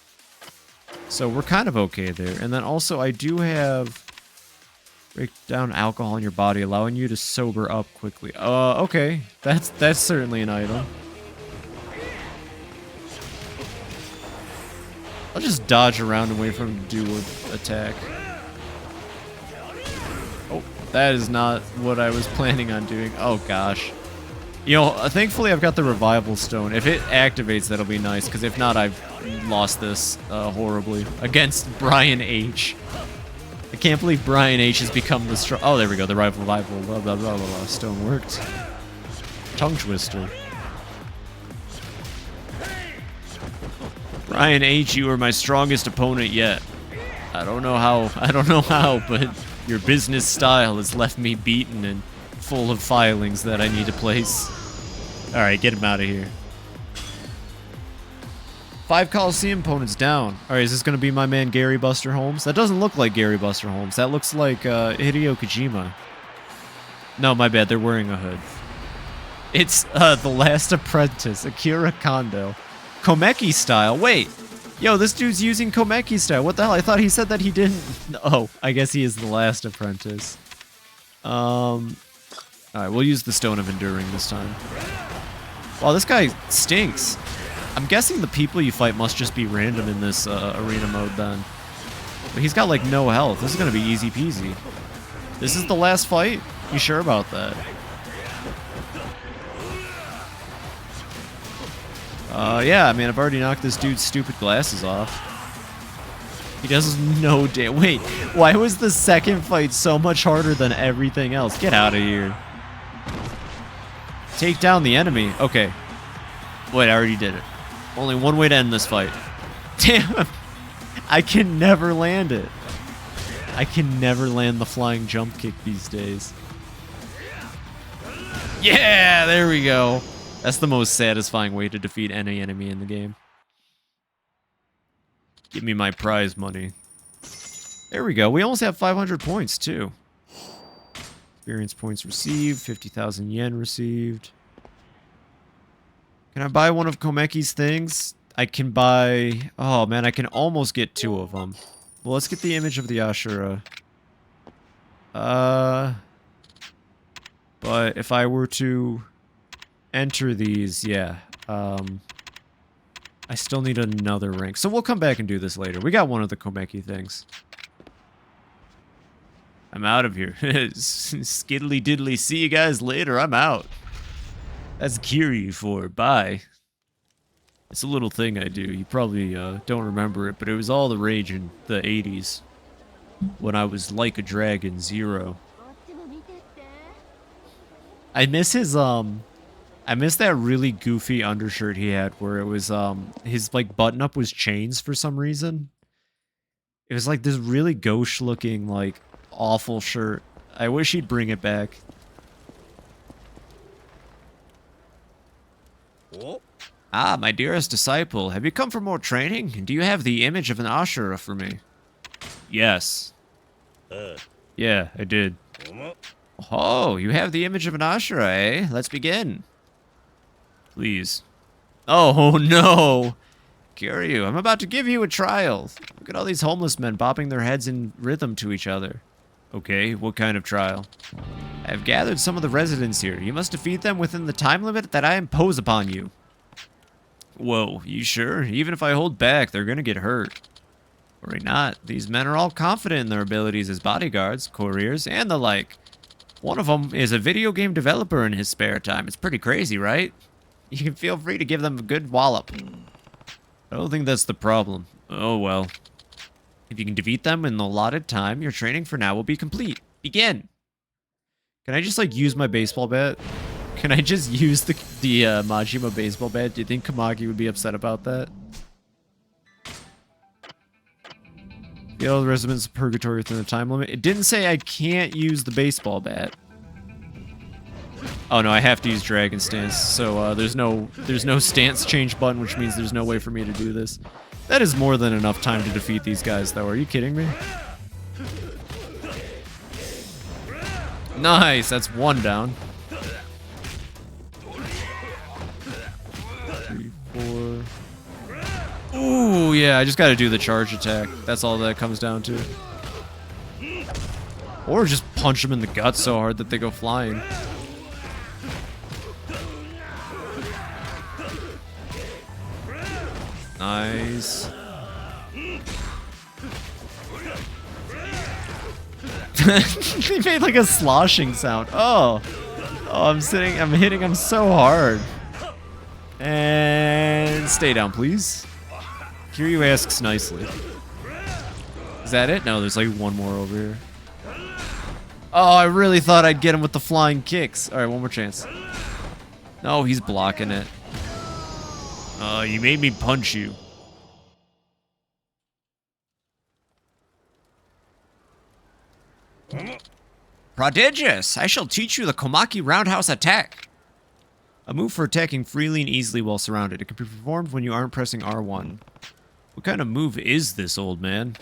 So we're kind of okay there. And then also I do have break down alcohol in your body, allowing you to sober up quickly. Okay. That's certainly an item. I'll just dodge around and wait for him to do an attack. Oh, that is not what I was planning on doing. Oh gosh. You know, thankfully I've got the revival stone. If it activates, that'll be nice, because if not, I've lost this horribly against Brian H. I can't believe Brian H has become the strong. Oh, there we go. The revival blah, blah, blah, blah, stone worked. Tongue twister. Brian H, you are my strongest opponent yet. I don't know how, but your business style has left me beaten and full of filings that I need to place. Alright, get him out of here. 5 Coliseum opponents down. Alright, is this going to be my man Gary Buster Holmes? That doesn't look like Gary Buster Holmes. That looks like Hideo Kojima. No, my bad. They're wearing a hood. It's The Last Apprentice, Akira Kondo. Komeki style. Wait. Yo, this dude's using Komeki style. What the hell? I thought he said that he didn't. Oh, I guess he is The Last Apprentice. Alright, we'll use the Stone of Enduring this time. Wow, this guy stinks. I'm guessing the people you fight must just be random in this arena mode then. But he's got like no health. This is gonna be easy peasy. This is the last fight? You sure about that? Yeah, I mean, I've already knocked this dude's stupid glasses off. He does no damn. Wait, why was the second fight so much harder than everything else? Get out of here. Take down the enemy. Okay. Wait, I already did it. Only one way to end this fight. Damn. I can never land it. I can never land the flying jump kick these days. Yeah, there we go. That's the most satisfying way to defeat any enemy in the game. Give me my prize money. There we go. We almost have 500 points, too. Experience points received. 50,000 yen received. Can I buy one of Komeki's things? I can buy... Oh, man, I can almost get 2 of them. Well, let's get the image of the Ashura. But if I were to enter these, yeah. I still need another rank. So we'll come back and do this later. We got one of the Komeki things. I'm out of here. Skiddly diddly. See you guys later. I'm out. That's Kiri for bye. It's a little thing I do. You probably don't remember it, but it was all the rage in the 80s. When I was like a dragon 0. I miss his, I miss that really goofy undershirt he had where it was, his, like, button-up was chains for some reason. It was, like, this really gauche looking, like, awful shirt. I wish he'd bring it back. Oh, Ah, my dearest disciple, have you come for more training? Do you have the image of an Ashura for me? Yes. Yeah, I did. Oh, you have the image of an Ashura, eh? Let's begin. Please. Oh, no. Kiryu, I'm about to give you a trial. Look at all these homeless men bopping their heads in rhythm to each other. Okay, what kind of trial? I've gathered some of the residents here. You must defeat them within the time limit that I impose upon you. Whoa, you sure? Even if I hold back, they're gonna get hurt. Worry not. These men are all confident in their abilities as bodyguards, couriers, and the like. One of them is a video game developer in his spare time. It's pretty crazy, right? You can feel free to give them a good wallop. I don't think that's the problem. Oh well. If you can defeat them in the allotted time, your training for now will be complete. Begin! Can I just, like, use my baseball bat? Can I just use the Majima baseball bat? Do you think Kamagi would be upset about that? The residents of Purgatory within the time limit. It didn't say I can't use the baseball bat. Oh no, I have to use Dragon Stance, so there's no stance change button, which means there's no way for me to do this. That is more than enough time to defeat these guys, though. Are you kidding me? Nice, that's one down. 3, 4. Ooh, yeah, I just gotta do the charge attack. That's all that comes down to. Or just punch them in the gut so hard that they go flying. Nice. He made like a sloshing sound. Oh, I'm hitting him so hard. And stay down, please. Kiryu asks nicely. Is that it? No, there's like one more over here. Oh, I really thought I'd get him with the flying kicks. All right, one more chance. No, he's blocking it. You made me punch you. Prodigious! I shall teach you the Komaki Roundhouse Attack. A move for attacking freely and easily while surrounded. It can be performed when you aren't pressing R1. What kind of move is this, old man?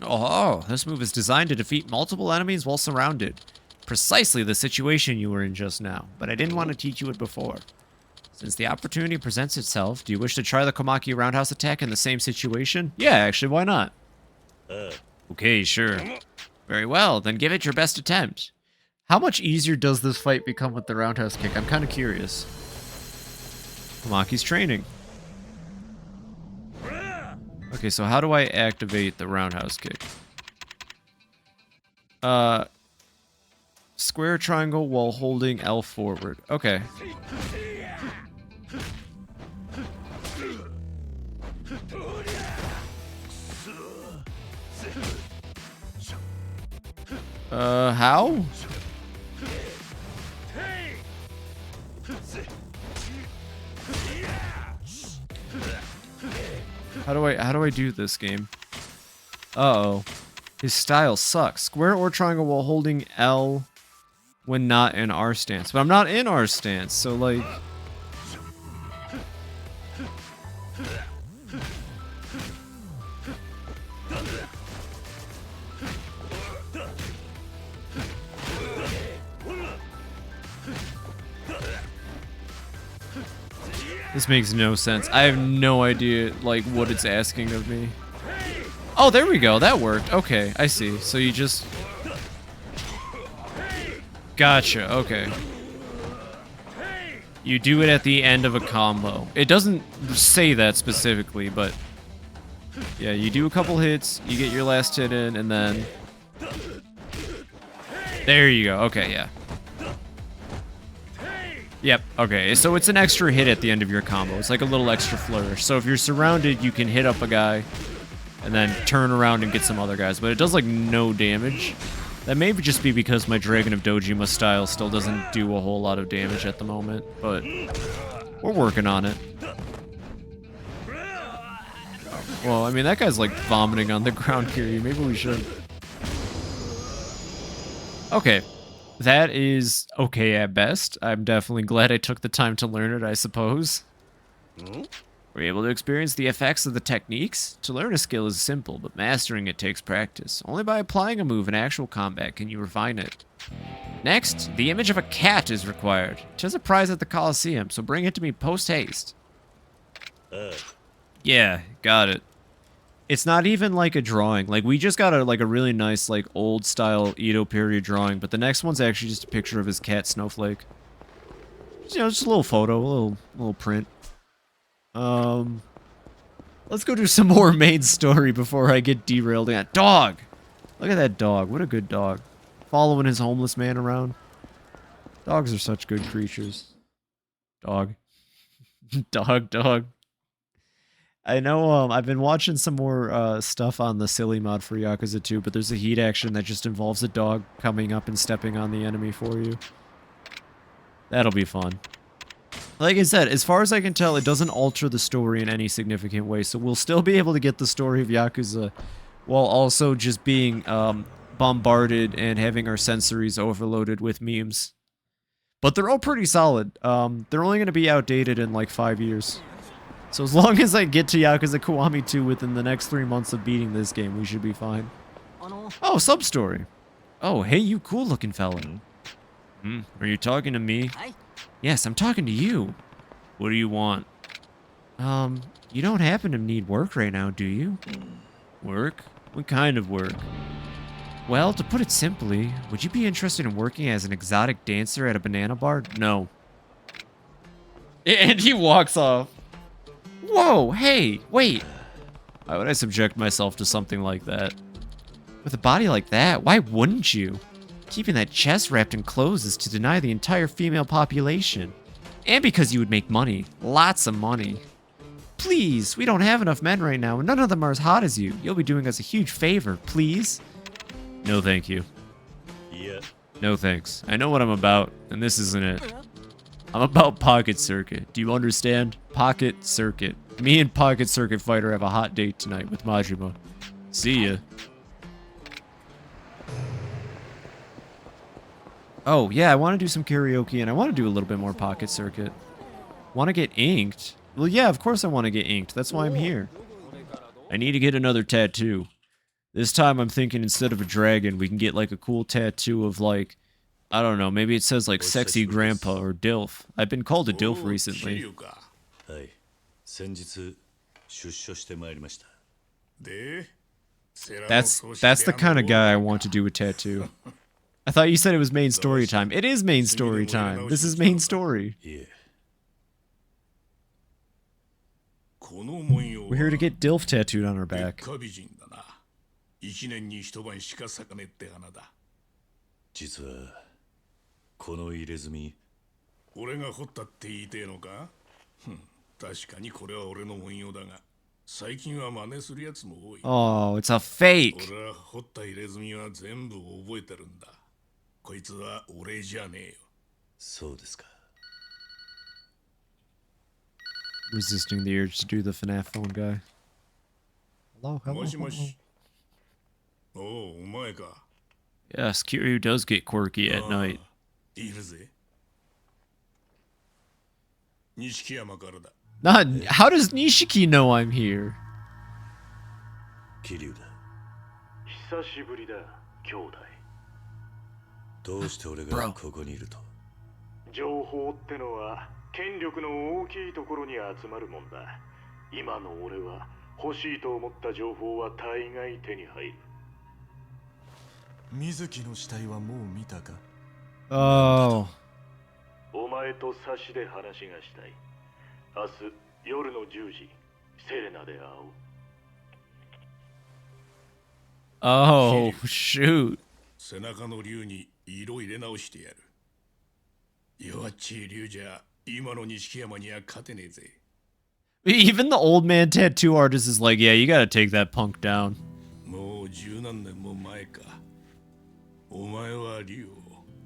Oh, this move is designed to defeat multiple enemies while surrounded. Precisely the situation you were in just now, but I didn't want to teach you it before. Since the opportunity presents itself, do you wish to try the Komaki Roundhouse Attack in the same situation? Yeah, actually, why not? Okay, sure. Very well, then give it your best attempt. How much easier does this fight become with the roundhouse kick? I'm kind of curious. Komaki's training. Okay, so how do I activate the roundhouse kick? Square triangle while holding L forward. Okay. How? How do I do this game? Uh-oh. His style sucks. Square or triangle while holding L when not in R stance. But I'm not in R stance, so like... This makes no sense. I have no idea, like, what it's asking of me. Oh, there we go. That worked. Okay, I see. So you just... Gotcha. Okay. You do it at the end of a combo. It doesn't say that specifically, but... Yeah, you do a couple hits, you get your last hit in, and then... There you go. Okay, yeah. Yep, okay, so it's an extra hit at the end of your combo. It's like a little extra flourish. So if you're surrounded, you can hit up a guy and then turn around and get some other guys. But it does like no damage. That may just be because my Dragon of Dojima style still doesn't do a whole lot of damage at the moment. But we're working on it. Well, I mean, that guy's like vomiting on the ground here. Maybe we should. Okay. That is okay at best. I'm definitely glad I took the time to learn it, I suppose. Were you able to experience the effects of the techniques? To learn a skill is simple, but mastering it takes practice. Only by applying a move in actual combat can you refine it. Next, the image of a cat is required. It has a prize at the Coliseum, so bring it to me post-haste. Yeah, got it. It's not even like a drawing. Like, we just got a really nice, like, old-style Edo period drawing, but the next one's actually just a picture of his cat, Snowflake. You know, just a little photo, a little print. Let's go do some more main story before I get derailed again. Dog! Look at that dog. What a good dog. Following his homeless man around. Dogs are such good creatures. Dog. Dog. I know, I've been watching some more stuff on the silly mod for Yakuza 2, but there's a heat action that just involves a dog coming up and stepping on the enemy for you. That'll be fun. Like I said, as far as I can tell, it doesn't alter the story in any significant way, so we'll still be able to get the story of Yakuza while also just being bombarded and having our sensories overloaded with memes. But they're all pretty solid. They're only going to be outdated in like 5 years. So as long as I get to Yakuza Kiwami 2 within the next 3 months of beating this game, we should be fine. Oh, sub-story. Oh, hey, you cool-looking fella. Are you talking to me? Yes, I'm talking to you. What do you want? You don't happen to need work right now, do you? Work? What kind of work? Well, to put it simply, would you be interested in working as an exotic dancer at a banana bar? No. And he walks off. Whoa, hey, wait. Why would I subject myself to something like that? With a body like that, why wouldn't you? Keeping that chest wrapped in clothes is to deny the entire female population. And because you would make money. Lots of money. Please, we don't have enough men right now, and none of them are as hot as you. You'll be doing us a huge favor, please. No, thank you. Yeah. No, thanks. I know what I'm about, and this isn't it. I'm about Pocket Circuit. Do you understand? Pocket Circuit. Me and Pocket Circuit Fighter have a hot date tonight with Majima. See ya. Oh, yeah, I want to do some karaoke, and I want to do a little bit more Pocket Circuit. Want to get inked? Well, yeah, of course I want to get inked. That's why I'm here. I need to get another tattoo. This time I'm thinking instead of a dragon, we can get like a cool tattoo of like, I don't know, maybe it says like sexy grandpa or DILF. I've been called a DILF recently. That's the kind of guy I want to do a tattoo. I thought you said it was main story time. It is main story time. This is main story. We're here to get DILF tattooed on our back. 一年に一晩しか咲かねって花だ。実はこの入れ墨、俺が掘ったって言いてえのか？確かにこれは俺の文様だが、最近は真似するやつも多い。Oh, it's a fake. 俺は掘った入れ墨は全部覚えてるんだ。こいつは俺じゃねえよ。そうですか。Resisting the urge to do the FNAF phone guy. Hello, hello. もしもし。おお、お前か。Yes, Kiryu does get quirky at night. いるぜ。錦山からだ。Not, how does Nishiki know I'm here? 桐生だ。久しぶりだ、兄弟。どうして俺がここにいると？情報ってのは権力の大きいところに集まるもんだ。今の俺は欲しいと思った情報は大概手に入る。水木の死体はもう見たか？ Oh. お前と差しで話がしたい。明日夜の10時、セレナで会おう。Oh, shoot. 背中の竜に色入れ直してやる。弱っちい竜じゃ今の錦山には勝てねえぜ。Even the old man tattoo artist is like, yeah, you gotta take that punk down. もう十何年も前か。お前は竜を、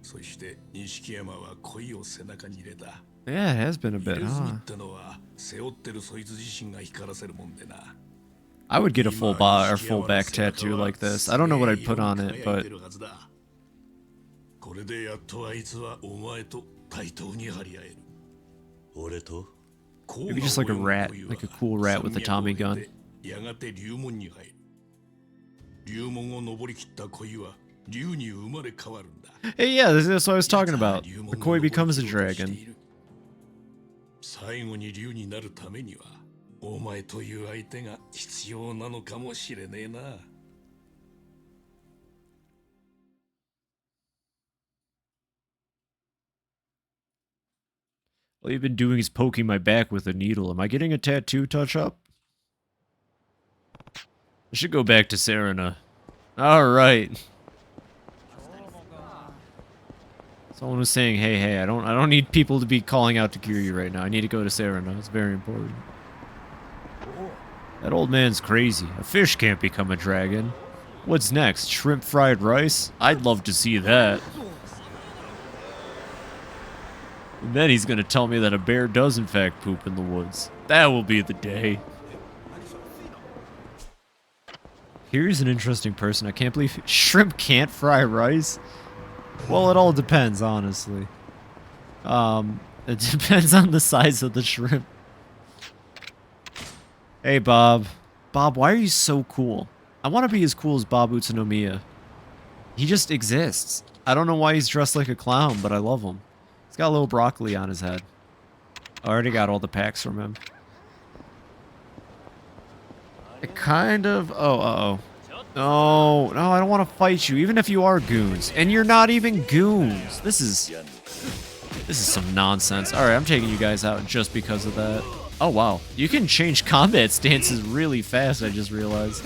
そして錦山は恋を背中に入れた。Yeah, it has been a bit, 入れ墨 huh? ってのは背負ってるそいつ自身が光らせるもんでな。I would get a full full back tattoo like this. I don't know what I'd put on it, but これでやっとあいつはお前と対等に張り合える。俺と maybe just like a rat, like a cool rat with a Tommy gun. やがて竜門に入る。竜門を登り切った恋は竜に生まれ変わるんだ。Hey, yeah, that's what I was talking about. The koi becomes a dragon. 最後に竜になるためにはお前という相手が必要なのかもしれねえな。All you've been doing is poking my back with a needle. Am I getting a tattoo touch-up? I should go back to Serena. Alright. Someone was saying, hey, I don't need people to be calling out to Kiryu right now. I need to go to Serena. It's very important. That old man's crazy. A fish can't become a dragon. What's next? Shrimp fried rice? I'd love to see that. And then he's gonna tell me that a bear does in fact poop in the woods. That will be the day. Here's an interesting person. I can't believe shrimp can't fry rice. Well, it all depends, honestly. It depends on the size of the shrimp. Hey, Bob. Bob, why are you so cool? I want to be as cool as Bob Utsunomiya. He just exists. I don't know why he's dressed like a clown, but I love him. He's got a little broccoli on his head. I already got all the packs from him. It kind of... Oh, uh-oh. No, I don't want to fight you, even if you are goons. And you're not even goons. This is some nonsense. Alright, I'm taking you guys out just because of that. Oh, wow. You can change combat stances really fast, I just realized.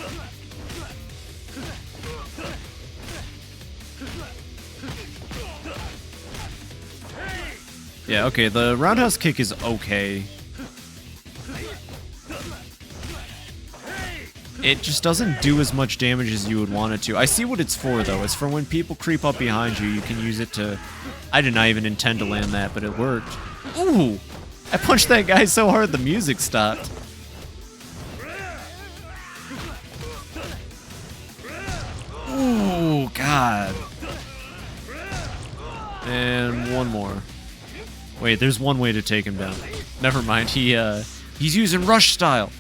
Yeah, okay, the roundhouse kick is okay. It just doesn't do as much damage as you would want it to. I see what it's for, though. It's for when people creep up behind you, you can use it to... I did not even intend to land that, but it worked. Ooh! I punched that guy so hard the music stopped. Ooh, God. And one more. Wait, there's one way to take him down. Never mind, he's using rush style.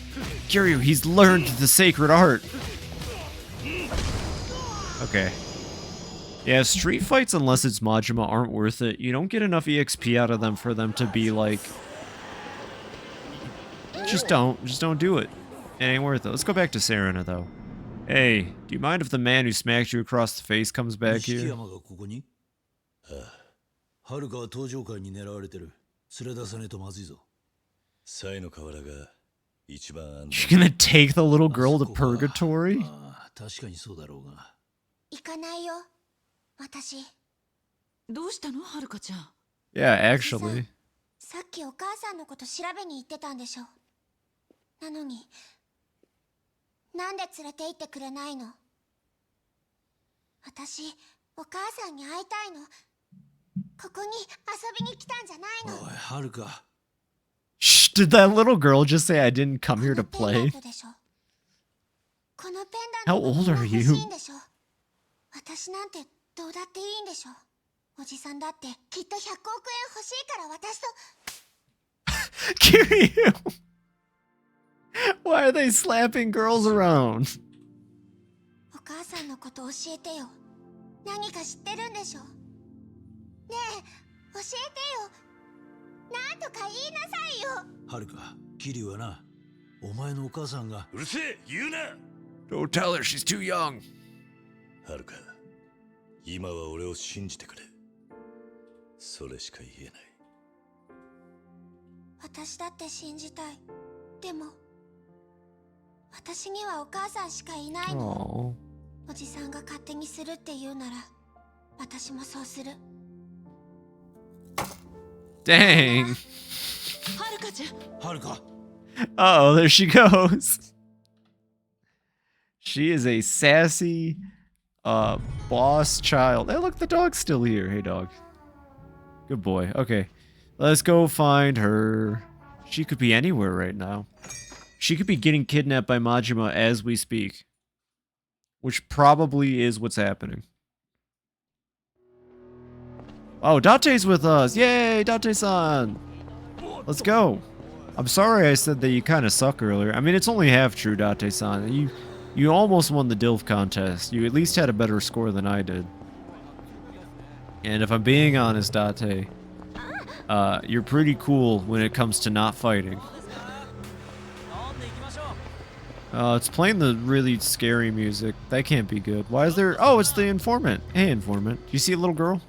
Kiryu, he's learned the sacred art. Okay. Yeah, street fights, unless it's Majima, aren't worth it. You don't get enough EXP out of them for them to be like... Just don't do it. It ain't worth it. Let's go back to Serena, though. Hey, do you mind if the man who smacked you across the face comes back here? You're gonna take the little girl to purgatory? Yeah, actually. さっきお母さんのこと調べに行ってたんでしょ。なのに、なんで連れて行ってくれないの？私、お母さんに会いたいの。ここに遊びに来たんじゃないの。おい、はるか。Shh, did that little girl just say I didn't come here to play? How old are you? 私なんてどうだっていいんでしょ。おじさんだってきっと100億円欲しいから私と。Kiryu! Why are they slapping girls around? お母さんのこと教えてよ。何か知ってるんでしょ。ねえ、教えてよ。なんとか言いなさいよ。はるか、キリュウはな、お前のお母さんが。うるせえ、言うな。Don't tell her, she's too young. はるか、今は俺を信じてくれ。それしか言えない。私だって信じたい。でも、私にはお母さんしかいないの。おじさんが勝手にするって言うなら、私もそうする。Dang. はるかちゃん。はるか。Oh, there she goes. She is a sassy, boss child. Hey, look, the dog's still here. Hey, dog. Good boy. Okay. Let's go find her. She could be anywhere right now. She could be getting kidnapped by Majima as we speak. Which probably is what's happening. Oh, Date's with us. Yay, Date-san. Let's go. I'm sorry I said that you kind of suck earlier. I mean, it's only half true, Date-san. You almost won the DILF contest. You at least had a better score than I did. And if I'm being honest, Date, you're pretty cool when it comes to not fighting. It's playing the really scary music. That can't be good. Why is there... Oh, it's the informant. Hey, informant. Do you see a little girl?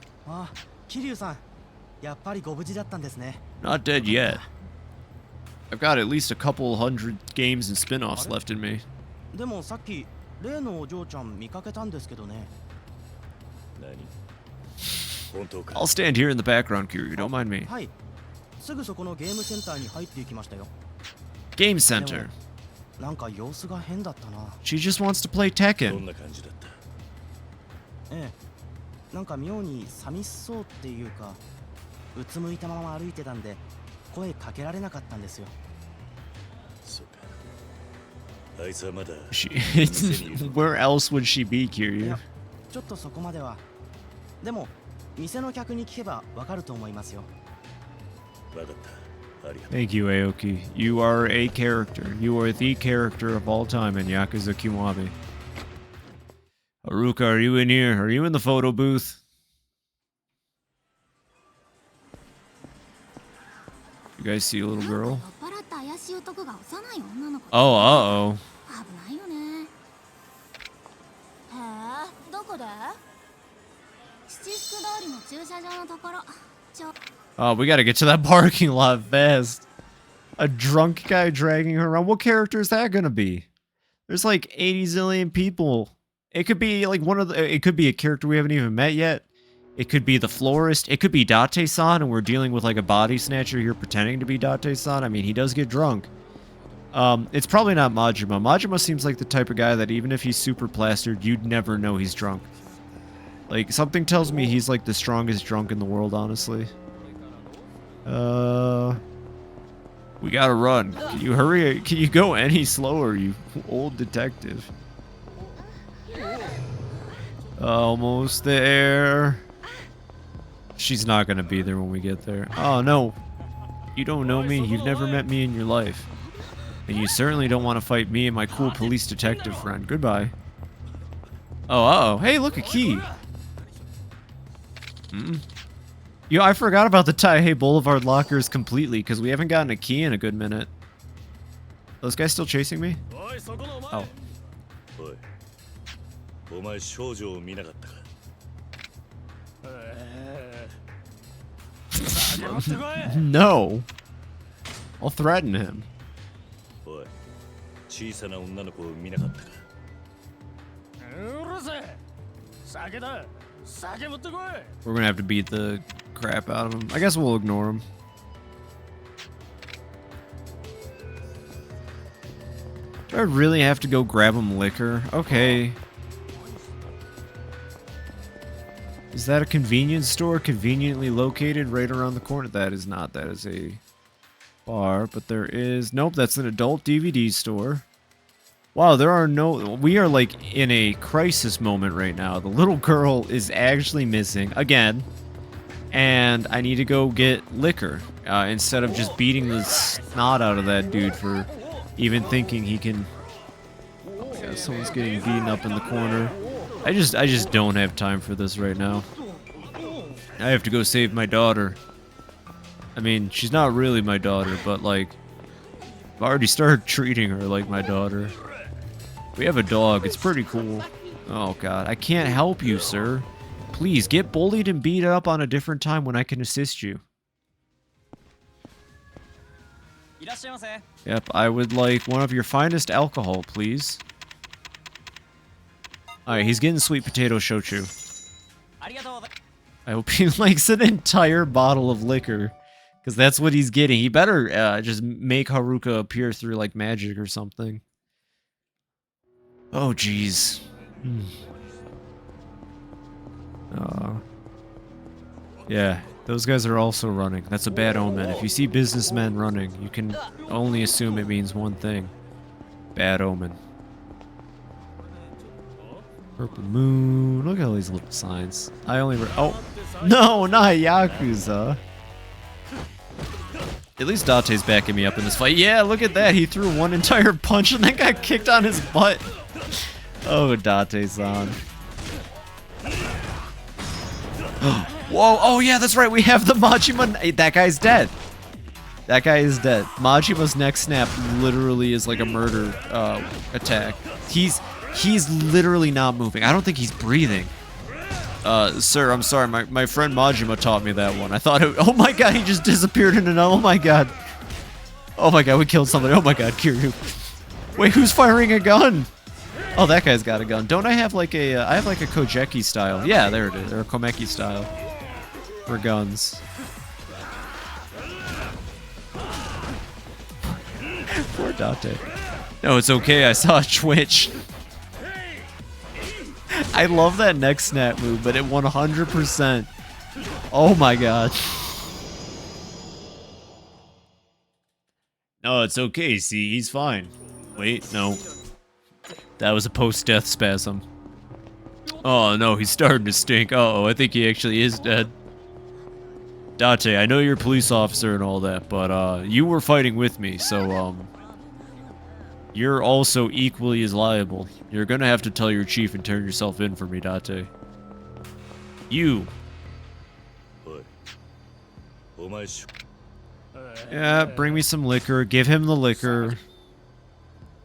Not dead yet. I've got at least a couple hundred games and spin-offs left in me. I'll stand here in the background, Kiryu. Don't mind me. Game Center. She just wants to play Tekken. Where else would she be, Kiryu? Thank you, Aoki. You are a character. You are the character of all time in Yakuza Kiwami. Haruka, are you in here? Are you in the photo booth? You guys see a little girl? Oh, uh-oh. Oh, we gotta get to that parking lot fast. A drunk guy dragging her around. What character is that gonna be? There's like 80 zillion people. It could be like it could be a character we haven't even met yet. It could be the florist. It could be Date-san, and we're dealing with like a body snatcher here pretending to be Date-san. I mean, he does get drunk. It's probably not Majima. Majima seems like the type of guy that even if he's super plastered, you'd never know he's drunk. Like, something tells me he's like the strongest drunk in the world, honestly. We gotta run. Can you hurry? Can you go any slower, you old detective? Almost there. She's not gonna be there when we get there. Oh, no. You don't know me. You've never met me in your life. And you certainly don't want to fight me and my cool police detective friend. Goodbye. Oh, uh-oh. Hey, look, a key. Yo, I forgot about the Taihei Boulevard lockers completely, because we haven't gotten a key in a good minute. Those guys still chasing me? Oh. No. I'll threaten him. We're gonna have to beat the crap out of him. I guess we'll ignore him. Do I really have to go grab him liquor? Okay. Is that a convenience store conveniently located right around the corner? That is not. That is a bar, but there is... Nope, that's an adult DVD store. Wow, there are no... We are like in a crisis moment right now. The little girl is actually missing again. And I need to go get liquor. Instead of just beating the snot out of that dude for even thinking he can... Oh my god, someone's getting beaten up in the corner. I just don't have time for this right now. I have to go save my daughter. I mean, she's not really my daughter, but like... I've already started treating her like my daughter. We have a dog. It's pretty cool. Oh god, I can't help you, sir. Please, get bullied and beat up on a different time when I can assist you. Yep, I would like one of your finest alcohol, please. Alright, he's getting sweet potato shochu. I hope he likes an entire bottle of liquor. Because that's what he's getting. He better just make Haruka appear through like magic or something. Oh, jeez. Yeah, those guys are also running. That's a bad omen. If you see businessmen running, you can only assume it means one thing. Bad omen. Purple moon. Look at all these little signs. I only... Oh! No, not Yakuza! At least Date's backing me up in this fight. Yeah, look at that. He threw one entire punch and then got kicked on his butt. Oh, Date-san. Whoa, oh yeah, that's right. We have the Majima. That guy's dead. That guy is dead. Majima's neck snap literally is like a murder attack. He's literally not moving. I don't think he's breathing. Sir, I'm sorry. My friend Majima taught me that one. I thought it... Oh my god, he just disappeared in an... Oh my god. Oh my god, we killed somebody. Oh my god, Kiryu. Wait, who's firing a gun? Oh, that guy's got a gun. Don't I have like a... I have like a Kojeki style. Yeah, there it is. Or a Komeki style. For guns. Poor Date. No, it's okay. I saw a twitch. I love that neck snap move, but at 100%. Oh my god. No, it's okay. See, he's fine. Wait, no. That was a post-death spasm. Oh no, he's starting to stink. Uh-oh, I think he actually is dead. Date, I know you're a police officer and all that, but you were fighting with me, so you're also equally as liable. You're gonna have to tell your chief and turn yourself in for me, Date. You. Yeah, bring me some liquor. Give him the liquor.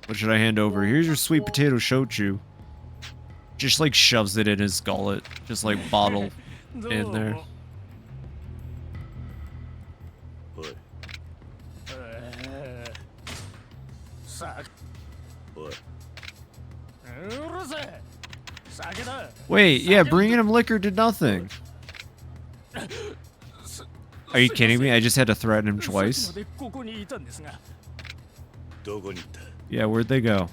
What should I hand over? Here's your sweet potato shochu. Just like shoves it in his gullet. Just like bottle in there. Wait, yeah, bringing him liquor did nothing. Are you kidding me? I just had to threaten him twice. Yeah, where'd they go?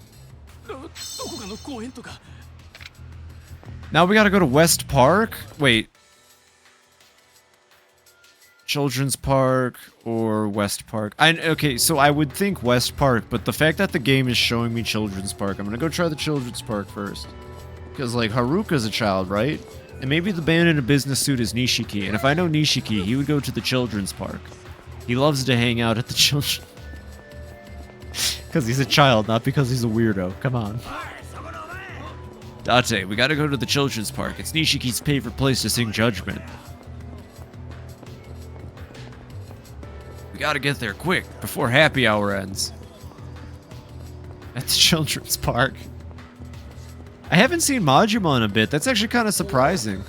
Now we gotta go to West Park? Wait. Children's Park or West Park? Okay, so I would think West Park, but the fact that the game is showing me Children's Park, I'm gonna go try the Children's Park first. Because, like, Haruka's a child, right? And maybe the man in a business suit is Nishiki, and if I know Nishiki, he would go to the Children's Park. He loves to hang out at the children... Because he's a child, not because he's a weirdo. Come on. Date, we gotta go to the Children's Park. It's Nishiki's favorite place to sing Judgment. We gotta get there quick, before happy hour ends. At the Children's Park. I haven't seen Majima in a bit. That's actually kind of surprising.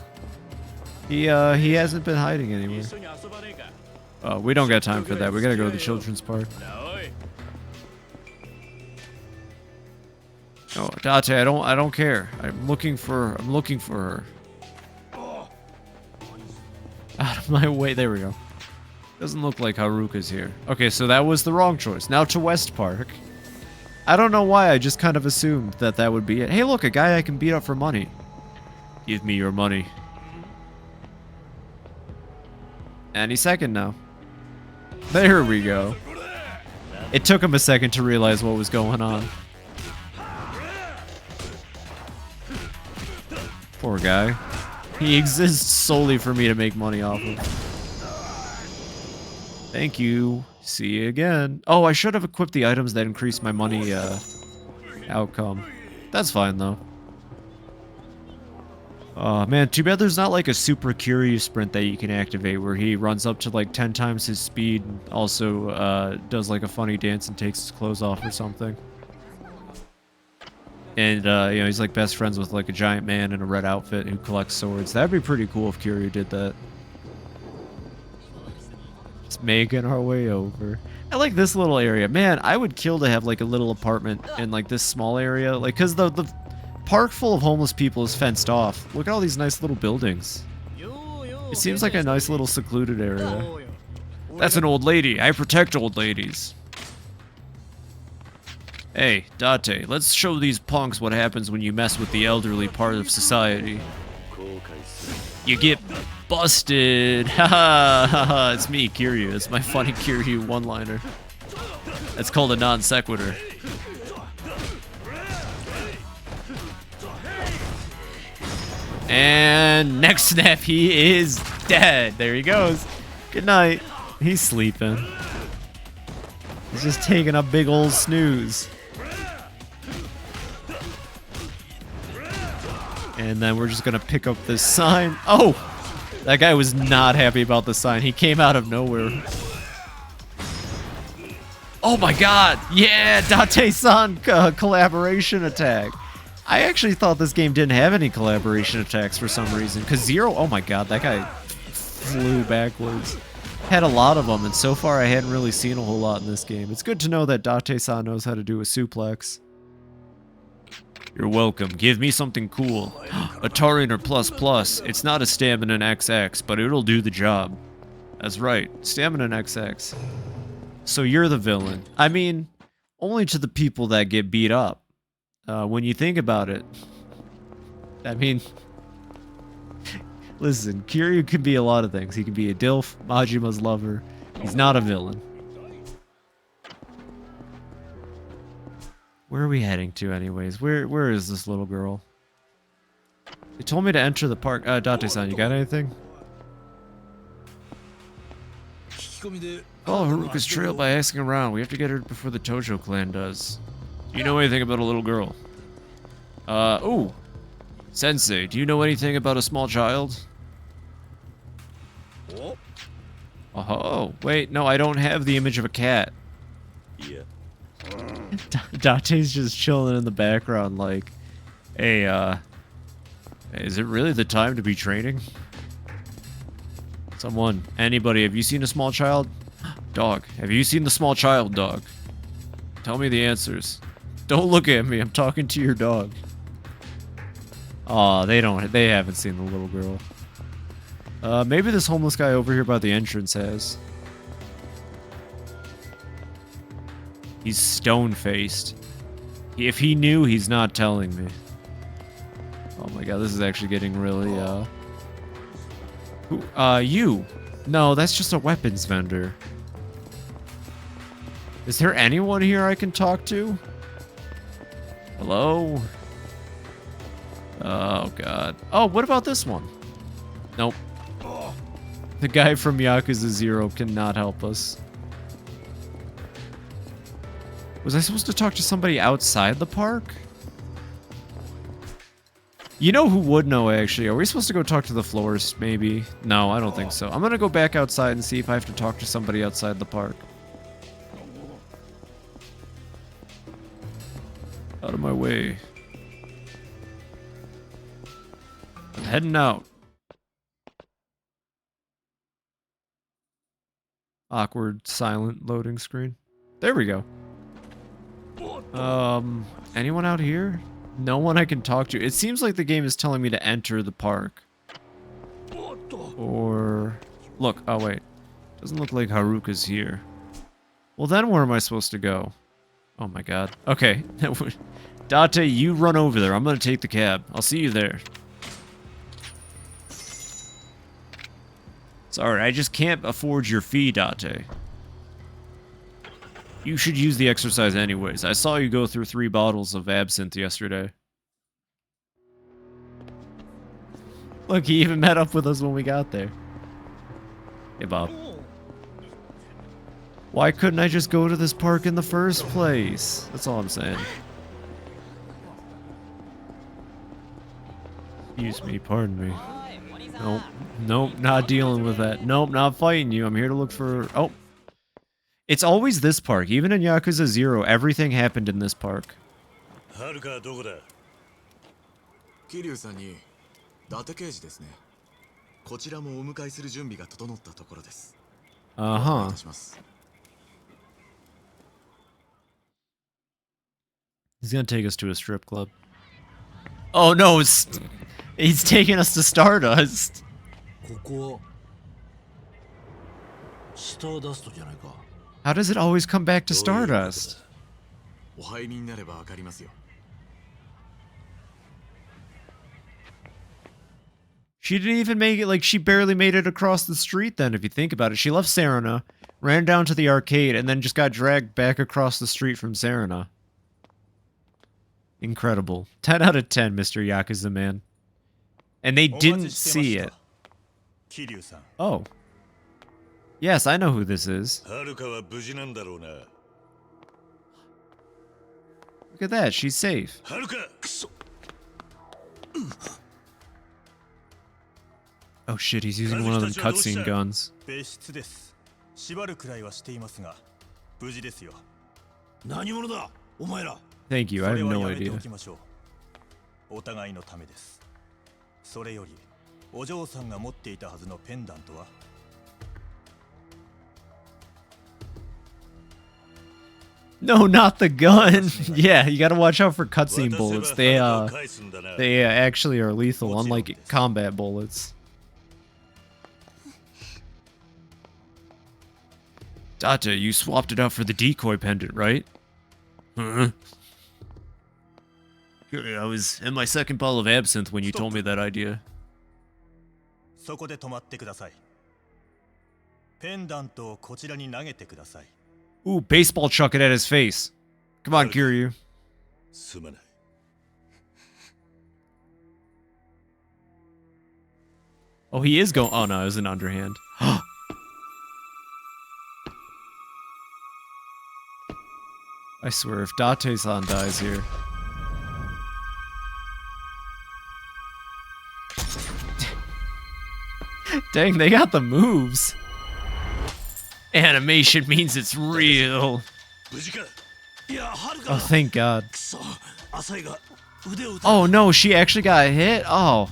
He hasn't been hiding anywhere. Oh, we don't got time for that. We gotta go to the Children's Park. Oh, Date, I don't care. I'm looking for her. Out of my way. There we go. Doesn't look like Haruka's here. Okay, so that was the wrong choice. Now to West Park. I don't know why, I just kind of assumed that that would be it. Hey look, a guy I can beat up for money. Give me your money. Any second now. There we go. It took him a second to realize what was going on. Poor guy. He exists solely for me to make money off of. Thank you. See you again. Oh, I should have equipped the items that increase my money outcome. That's fine though. Oh man, too bad there's not like a super curious sprint that you can activate where he runs up to like 10 times his speed and also does like a funny dance and takes his clothes off or something. And you know, he's like best friends with like a giant man in a red outfit who collects swords. That'd be pretty cool if Kiryu did that. Just making our way over. I like this little area. Man, I would kill to have like a little apartment in like this small area. Like, cause the park full of homeless people is fenced off. Look at all these nice little buildings. It seems like a nice little secluded area. That's an old lady. I protect old ladies. Hey, Date, let's show these punks what happens when you mess with the elderly part of society. You get busted. Ha ha. It's me, Kiryu. It's my funny Kiryu one-liner. That's called a non sequitur. And next snap, he is dead. There he goes. Good night. He's sleeping. He's just taking a big old snooze. And then we're just gonna pick up this sign. Oh! That guy was not happy about the sign. He came out of nowhere. Oh my god! Yeah! Date-san collaboration attack. I actually thought this game didn't have any collaboration attacks for some reason. Because Zero... Oh my god, that guy flew backwards. Had a lot of them, and so far I hadn't really seen a whole lot in this game. It's good to know that Date-san knows how to do a suplex. You're welcome. Give me something cool. A Tariner ++. It's not a Stamina XX, but it'll do the job. That's right. Stamina XX. So you're the villain. I mean, only to the people that get beat up. When you think about it. I mean... Listen, Kiryu can be a lot of things. He can be a DILF, Majima's lover. He's not a villain. Where are we heading to anyways? Where is this little girl? They told me to enter the park. Date-san, you got anything? Follow Haruka's trail by asking around. We have to get her before the Tojo clan does. Do you know anything about a little girl? Ooh. Sensei, do you know anything about a small child? Oh, wait, no, I don't have the image of a cat. Yeah. Date's just chilling in the background like, hey, is it really the time to be training? Someone, anybody, have you seen a small child? Dog, have you seen the small child, dog? Tell me the answers. Don't look at me, I'm talking to your dog. Aw, they haven't seen the little girl. Maybe this homeless guy over here by the entrance has. He's stone-faced. If he knew, he's not telling me. Oh my god, this is actually getting really, you. No, that's just a weapons vendor. Is there anyone here I can talk to? Hello? Oh god. Oh, what about this one? Nope. The guy from Yakuza 0 cannot help us. Was I supposed to talk to somebody outside the park? You know who would know, actually? Are we supposed to go talk to the florist, maybe? No, I don't think so. I'm gonna go back outside and see if I have to talk to somebody outside the park. Out of my way. I'm heading out. Awkward, silent loading screen. There we go. Anyone out here? No one I can talk to. It seems like the game is telling me to enter the park. Or... Look, oh wait. Doesn't look like Haruka's here. Well then where am I supposed to go? Oh my god. Okay. Date, you run over there. I'm gonna take the cab. I'll see you there. Sorry, I just can't afford your fee, Date. You should use the exercise anyways. I saw you go through 3 bottles of absinthe yesterday. Look, he even met up with us when we got there. Hey, Bob. Why couldn't I just go to this park in the first place? That's all I'm saying. Excuse me, pardon me. Nope, nope, not dealing with that. Nope, not fighting you. I'm here to look for... Oh. It's always this park. Even in Yakuza 0, everything happened in this park. Kiryu-sanに伊達刑事ですね。こちらもお迎えする準備が整ったところです。Uh-huh. He's gonna take us to a strip club. Oh no, he's taking us to Stardust. ここはスターダストじゃないか。 How does it always come back to Stardust? お入りになればわかりますよ。 She didn't even make it, like, she barely made it across the street then, if you think about it. She left Serena, ran down to the arcade, and then just got dragged back across the street from Serena. Incredible. 10 out of 10, Mr. Yakuza man. And they didn't see it. Oh. Yes, I know who this is. Look at that, she's safe. Oh shit, he's using one of them cutscene guns. Thank you, I have no idea. No, not the gun. Yeah, you gotta watch out for cutscene bullets. They actually are lethal, unlike combat bullets. Date, you swapped it out for the decoy pendant, right? Huh? I was in my second bottle of absinthe when you told me that idea. Ooh, baseball chuck it at his face. Come on, Kiryu. Oh, he is going. Oh no, it was an underhand. I swear, if Date-san dies here... Dang, they got the moves. Animation means it's real. Oh, thank God. Oh no, she actually got hit? Oh.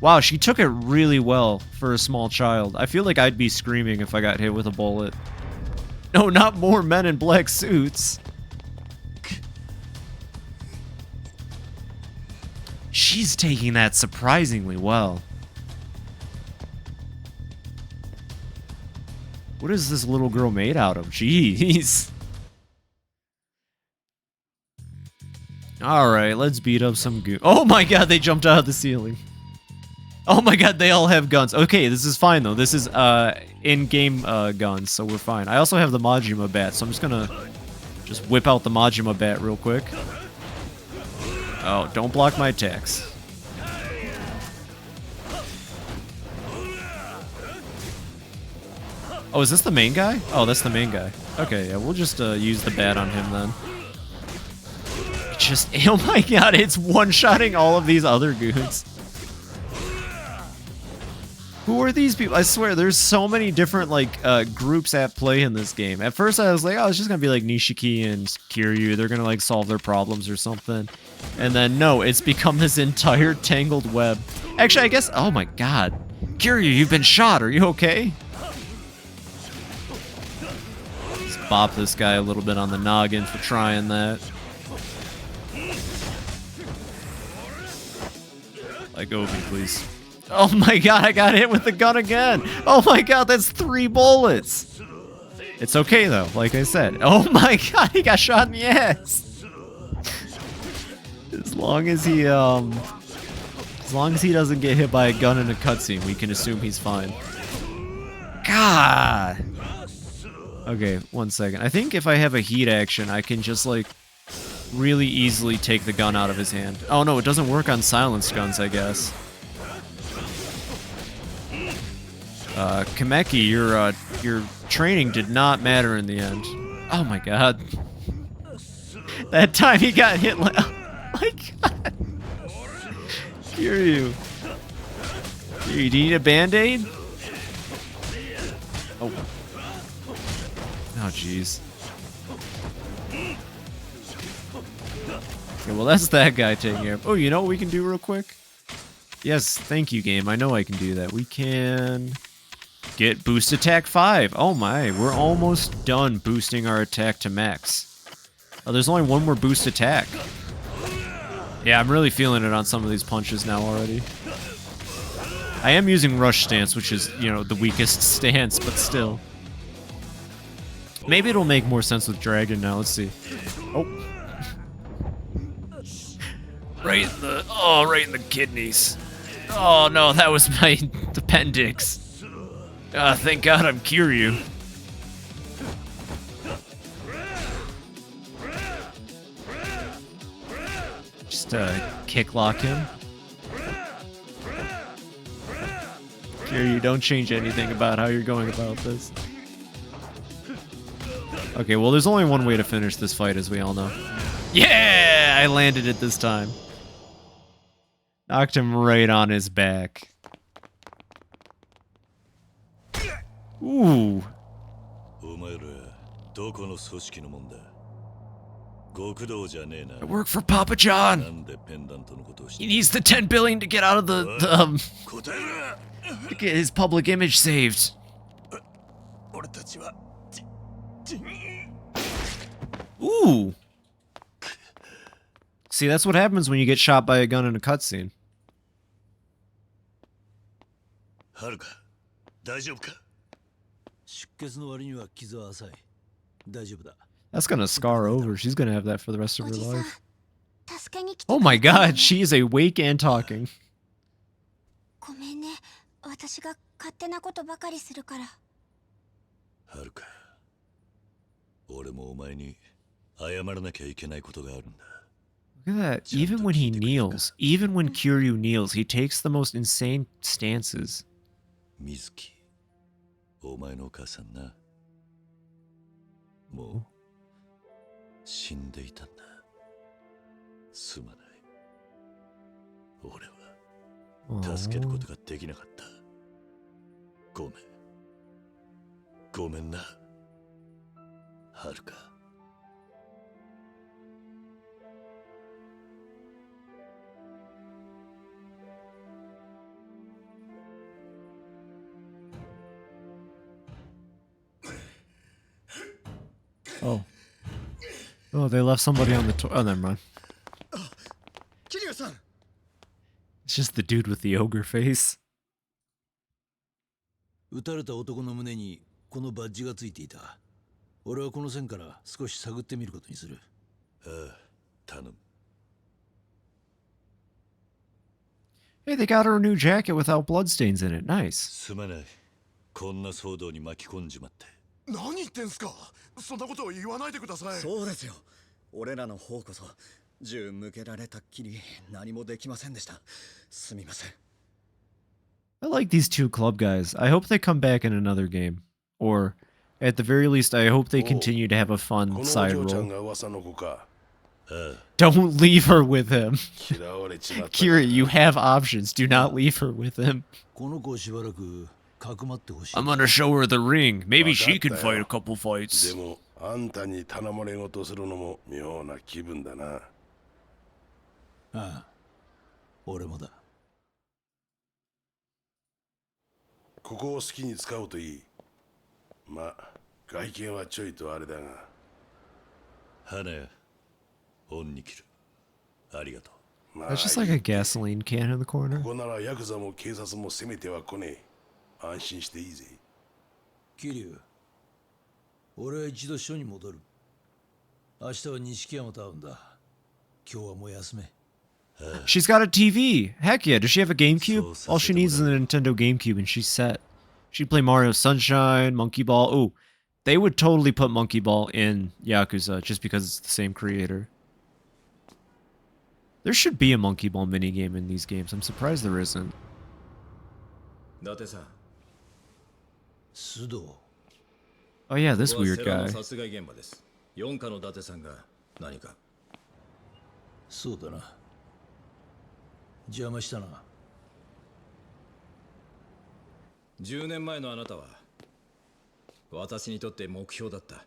Wow, she took it really well for a small child. I feel like I'd be screaming if I got hit with a bullet. No, not more men in black suits. She's taking that surprisingly well. What is this little girl made out of? Jeez. Alright, let's beat up some goo. Oh my god, they jumped out of the ceiling. Oh my god, they all have guns. Okay, this is fine though. This is in-game guns, so we're fine. I also have the Majima bat, so I'm just gonna just whip out the Majima bat real quick. Oh, don't block my attacks. Oh, is this the main guy? Oh, that's the main guy. Okay, yeah, we'll just use the bat on him then. Just, oh my god, it's one-shotting all of these other goons. Who are these people? I swear, there's so many different, like, groups at play in this game. At first, I was like, oh, it's just gonna be like Nishiki and Kiryu. They're gonna, like, solve their problems or something. And then, no, it's become this entire tangled web. Actually, I guess, oh my god. Kiryu, you've been shot. Are you okay? Let's bop this guy a little bit on the noggin for trying that. Let go of me, please. Oh my god, I got hit with the gun again! Oh my god, that's 3 bullets! It's okay though, like I said. Oh my god, he got shot in the ass! As long as he doesn't get hit by a gun in a cutscene, we can assume he's fine. God! Okay, 1 second. I think if I have a heat action, I can just, like, really easily take the gun out of his hand. Oh no, it doesn't work on silenced guns, I guess. Kameki, your training did not matter in the end. Oh my god. That time he got hit like... Oh my god. Kiryu. Kiryu, do you need a band-aid? Oh. Oh, jeez. Okay, well, that's that guy taking care of... Oh, you know what we can do real quick? Yes, thank you, game. I know I can do that. We can... get boost attack 5. Oh my, we're almost done boosting our attack to max. Oh, there's only one more boost attack. Yeah, I'm really feeling it on some of these punches now already. I am using rush stance, which is, you know, the weakest stance, but still. Maybe it'll make more sense with Dragon now. Let's see. Oh. Right in the kidneys. Oh no, that was my appendix. Thank God I'm Kiryu. Just kick lock him. Kiryu, don't change anything about how you're going about this. Okay, well, there's only one way to finish this fight, as we all know. Yeah! I landed it this time. Knocked him right on his back. Ooh. I work for Papa John. He needs the 10 billion to get out of to get his public image saved. Ooh. See, that's what happens when you get shot by a gun in a cutscene. That's gonna scar over. She's gonna have that for the rest of her life. Oh my god, she is awake and talking. Look at that. Even when he kneels, even when Kiryu kneels, he takes the most insane stances. 死んでいたんだ。すまない。俺は助けることができなかった。ごめん。ごめんな、はるか。Oh. Oh, they left somebody on the tour. Oh, never mind. 桐生さん。 It's just the dude with the ogre face. 撃たれた男の胸にこのバッジがついていた。俺はこの線から少し探ってみることにする。ああ、頼む。Hey, they got her a new jacket without bloodstains in it. Nice. すまない。こんな騒動に巻き込んじまって。何言ってんすか。そんなことを言わないでください。そうですよ。俺らの方こそ銃向けられたっきり何もできませんでした。すみません。I like these two club guys. I hope they come back in another game. Or, at the very least, I hope they continue to have a fun side role. Don't leave her with him. Kira, you have options. Do not leave her with him. I'm gonna show her the ring. Maybe she can fight a couple fights. あんたに頼まれ事するのも妙な気分だな。ああ、俺もだ。ここを好きに使うといい。まあ、外見はちょいとあれだが。花屋、オンに切る。ありがとう。まあ、 That's just like a gasoline can in the corner. ここならヤクザも警察も攻めては来ねえ。安心していいぜ。桐生、俺は一度署に戻る。明日は錦山と会うんだ。今日はもう休め。She's got a TV. Heck yeah. Does she have a GameCube? All she needs is a Nintendo GameCube and she's set. She'd play Mario Sunshine, Monkey Ball. Ooh, they would totally put Monkey Ball in Yakuza just because it's the same creator. There should be a Monkey Ball minigame in these games. I'm surprised there isn't. 伊達さん。須藤。 Oh yeah, this weird guy. 殺害現場です。4課の伊達さんが何か。そうだな。邪魔したな。10年前のあなたは私にとって目標だった。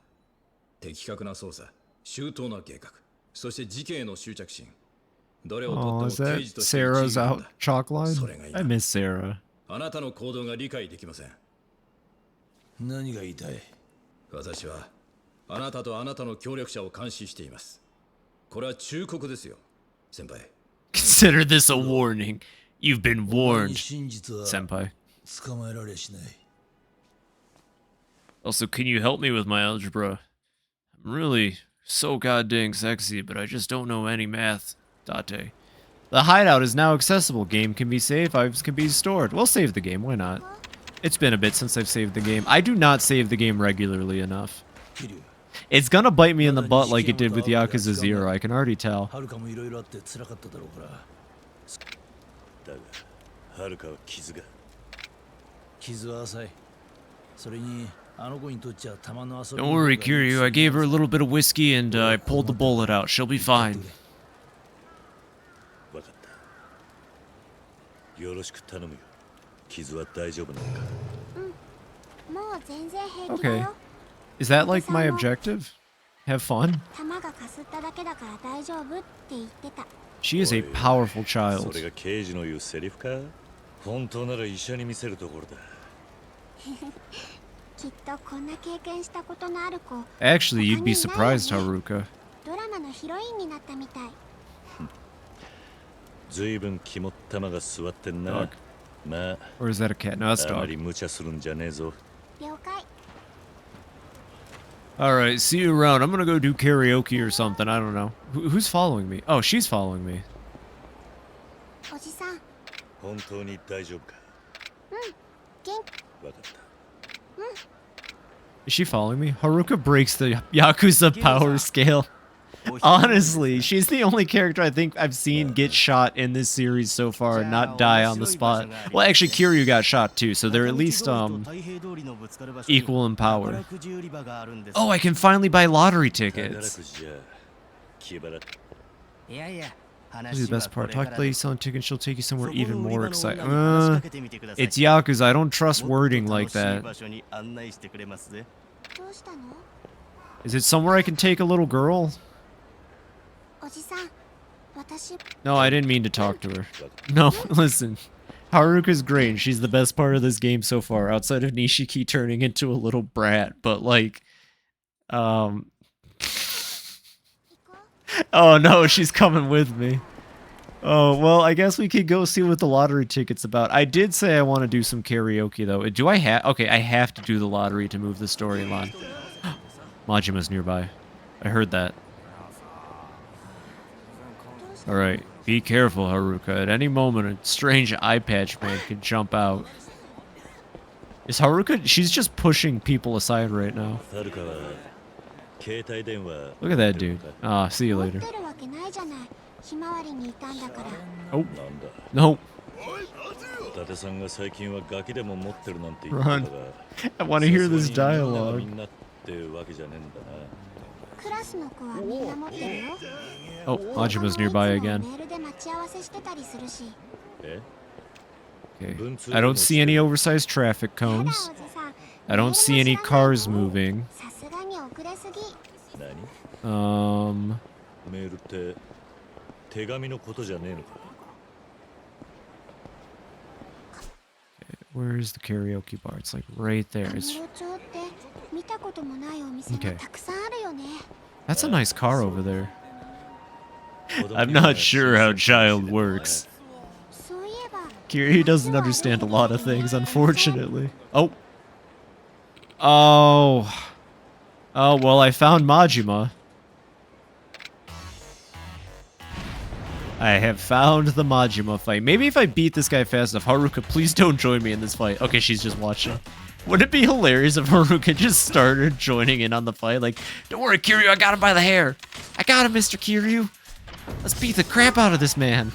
的確な捜査、周到な計画、そして事件への執着心。どれを Oh, と is っても that 刑事として Sarah's 一位なん out だ。 chalk line? それがいいな。 I miss Sarah. あなたの行動が理解できません。何が言いたい？私はあなたとあなたの協力者を監視しています。これは忠告ですよ、先輩。 Consider this a warning. You've been warned, 真実は senpai. 捕まえられしない。 Also, can you help me with my algebra? I'm really so goddamn sexy, but I just don't know any math. Date. The hideout is now accessible. Game can be saved, items can be stored. We'll save the game, why not? It's been a bit since I've saved the game. I do not save the game regularly enough. It's gonna bite me in the butt like it did with Yakuza 0, I can already tell. はるかもいろいろあって辛かっただろうから。だが、はるかは傷が。傷は浅い。それに、あの子にとっちゃ玉の遊び。 Don't worry, Kiryu. I gave her a little bit of whiskey and I pulled the bullet out. She'll be fine. わかった。よろしく頼むよ。傷は大丈夫なのか。もう全然平気だ Okay. よ。 Is that like my objective? Have fun? 弾がかすっただけだから大丈夫って言ってた。 She is a powerful そ child. れが刑事の言うセリフか。本当なら医者に見せるところだ。きっとこんな経験したことのある子。 Actually, you'd be surprised, Haruka. ドラマのヒロインになったみたい。ずいぶん肝っ玉が座ってんな。 Dog. まあ、 Or is that a cat? No, that's あま dog. り無茶するんじゃねえぞ。了解。 Alright, see you around. I'm gonna go do karaoke or something. I don't know. Who's following me? Oh, she's following me. おじさん。本当に大丈夫か。元わかった。 Is she following me? Haruka breaks the Yakuza power scale. Honestly, she's the only character I think I've seen get shot in this series so far and not die on the spot. Well, actually, Kiryu got shot too, so they're at least equal in power. Oh, I can finally buy lottery tickets. This is the best part. Talk to the lady selling tickets, she'll take you somewhere even more exciting. It's Yakuza. I don't trust wording like that. Is it somewhere I can take a little girl? No, I didn't mean to talk to her. No, listen. Haruka's great. She's the best part of this game so far, outside of Nishiki turning into a little brat. But, like, oh no, she's coming with me. Oh, well, I guess we could go see what the lottery ticket's about. I did say I want to do some karaoke, though. Do I have... Okay, I have to do the lottery to move the storyline. Majima's nearby. I heard that. Alright, be careful, Haruka. At any moment, a strange eye patch man could jump out. Is Haruka... She's just pushing people aside right now. Look at that dude. Ah, see you later. Oh, no. Run. I want to hear this dialogue. Oh, Majima's nearby again. Okay. I don't see any oversized traffic cones. I don't see any cars moving. Where's the karaoke bar? It's like right there. It's... Okay. That's a nice car over there. I'm not sure how child works. Kiryu doesn't understand a lot of things, unfortunately. Oh. Oh. Oh, well, I found Majima. I have found the Majima fight. Maybe if I beat this guy fast enough. Haruka, please don't join me in this fight. Okay, she's just watching. Wouldn't it be hilarious if Haruka just started joining in on the fight? Like, don't worry, Kiryu, I got him by the hair. I got him, Mr. Kiryu. Let's beat the crap out of this man.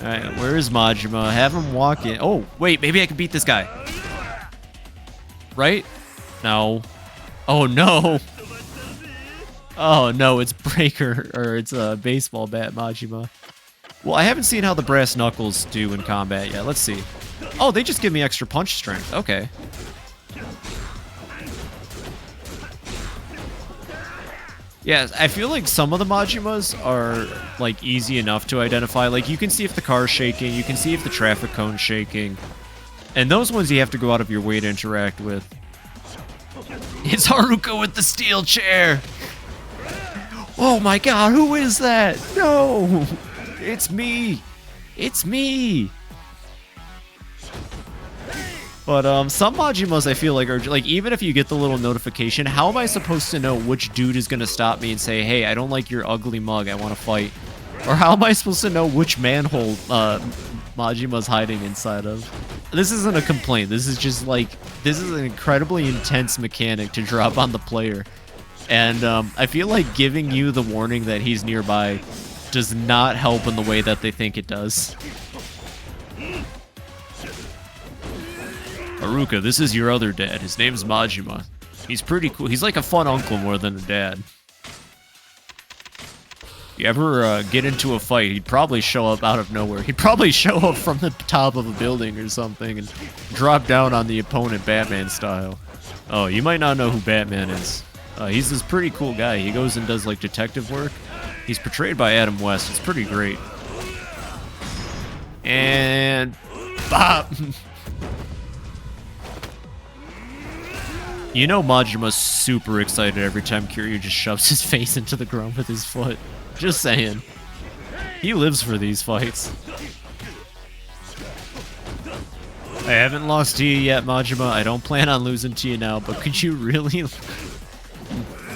Alright, where is Majima? Have him walk in. Oh, wait, maybe I can beat this guy. Right? No. Oh, no. Oh, no, it's Breaker, or it's a baseball bat Majima. Well, I haven't seen how the brass knuckles do in combat yet. Let's see. Oh, they just give me extra punch strength. Okay. Yeah, I feel like some of the Majimas are, like, easy enough to identify. Like, you can see if the car's shaking, you can see if the traffic cone's shaking. And those ones you have to go out of your way to interact with. It's Haruka with the steel chair! Oh my god, who is that? No! It's me! It's me! But, some Majimas I feel like are, like, even if you get the little notification, how am I supposed to know which dude is gonna stop me and say, hey, I don't like your ugly mug, I wanna fight? Or how am I supposed to know which manhole, Majima's hiding inside of? This isn't a complaint, this is just, like, this is an incredibly intense mechanic to drop on the player. And, I feel like giving you the warning that he's nearby does not help in the way that they think it does. Haruka, this is your other dad. His name's Majima. He's pretty cool. He's like a fun uncle more than a dad. If you ever get into a fight, he'd probably show up out of nowhere. He'd probably show up from the top of a building or something and drop down on the opponent Batman style. Oh, you might not know who Batman is. He's this pretty cool guy. He goes and does like detective work. He's portrayed by Adam West. It's pretty great. And... bop! You know Majima's super excited every time Kiryu just shoves his face into the ground with his foot. Just saying. He lives for these fights. I haven't lost to you yet, Majima. I don't plan on losing to you now, but could you really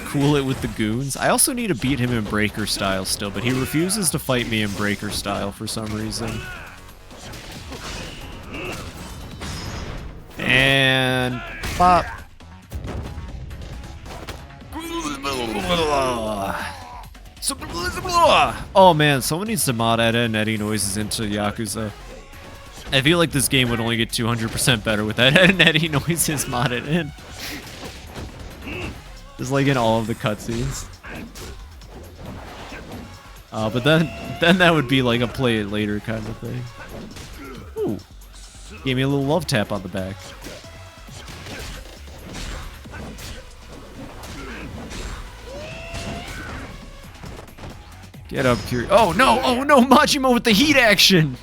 cool it with the goons? I also need to beat him in Breaker style still, but he refuses to fight me in Breaker style for some reason. And... pop. Oh man, someone needs to mod Eda and Eddie noises into Yakuza. I feel like this game would only get 200% better with Eda and Eddie noises modded in. Just like in all of the cutscenes. But then that would be like a play it later kind of thing. Ooh. Gave me a little love tap on the back. Get up, Kiryu. Oh no! Oh no! Majima with the heat action!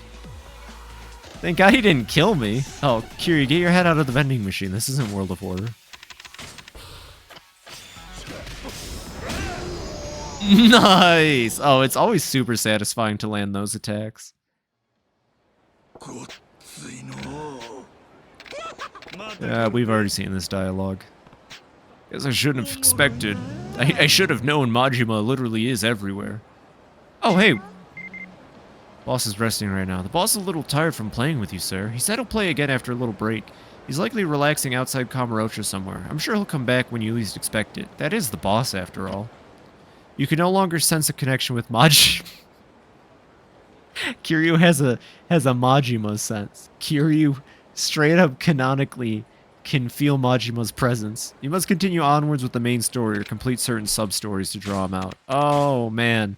Thank God he didn't kill me. Oh, Kiryu, get your head out of the vending machine. This isn't World of Order. Nice! Oh, it's always super satisfying to land those attacks. Yeah, we've already seen this dialogue. Guess I shouldn't have expected. I should have known Majima literally is everywhere. Oh, hey. Boss is resting right now. The boss is a little tired from playing with you, sir. He said he'll play again after a little break. He's likely relaxing outside Kamurocho somewhere. I'm sure he'll come back when you least expect it. That is the boss, after all. You can no longer sense a connection with Majima. Kiryu has a Majima sense. Kiryu straight up canonically can feel Majima's presence. You must continue onwards with the main story or complete certain sub-stories to draw him out. Oh, man.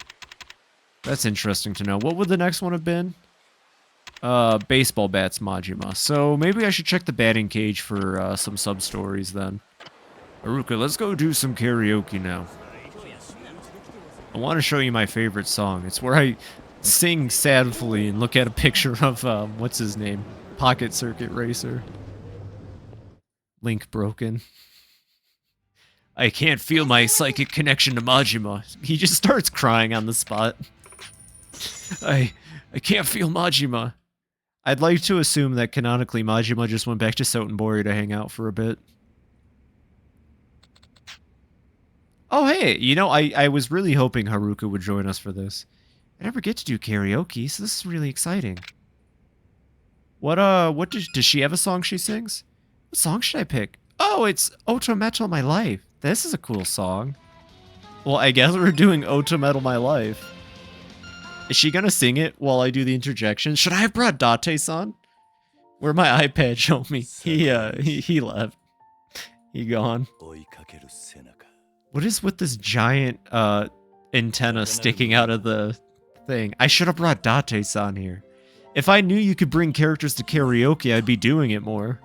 That's interesting to know. What would the next one have been? Baseball bats Majima. So maybe I should check the batting cage for some sub-stories then. Haruka, let's go do some karaoke now. I want to show you my favorite song. It's where I sing sadly and look at a picture of, what's his name? Pocket Circuit Racer. Link broken. I can't feel my psychic connection to Majima. He just starts crying on the spot. I can't feel Majima. I'd like to assume that canonically Majima just went back to Sotenbori to hang out for a bit. Oh hey, you know, I was really hoping Haruka would join us for this. I never get to do karaoke, so this is really exciting. What does she have a song she sings? What song should I pick? Oh, it's Oto Metal My Life. This is a cool song. Well, I guess we're doing Oto Metal My Life. Is she gonna sing it while I do the interjection? Should I have brought Date-san? Where'd my iPad show me? He left. He gone. What is with this giant antenna sticking out of the thing? I should have brought Date-san here. If I knew you could bring characters to karaoke, I'd be doing it more.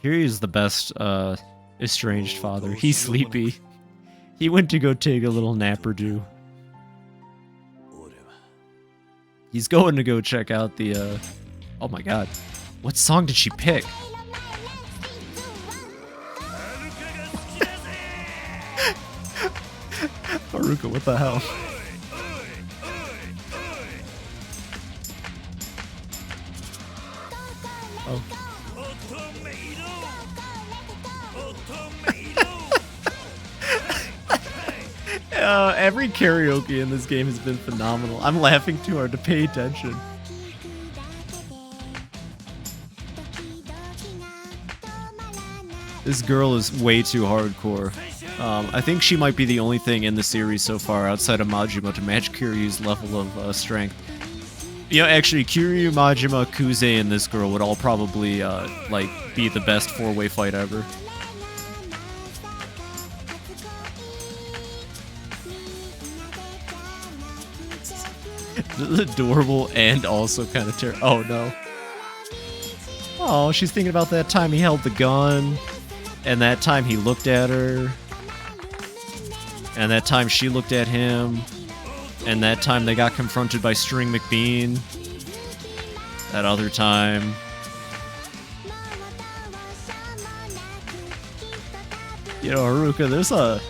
Kiryu is the best estranged father. He's sleepy. He went to go take a little nap or do. He's going to go check out the, oh my god. What song did she pick? Haruka, what the hell? Oh. Every karaoke in this game has been phenomenal. I'm laughing too hard to pay attention. This girl is way too hardcore. I think she might be the only thing in the series so far outside of Majima to match Kiryu's level of strength. You know, actually, Kiryu, Majima, Kuze, and this girl would all probably, like, be the best four-way fight ever. This is adorable and also kind of terrible. Oh, no. Oh, she's thinking about that time he held the gun, and that time he looked at her, and that time she looked at him, and that time they got confronted by String McBean. That other time. You know, Haruka, there's a...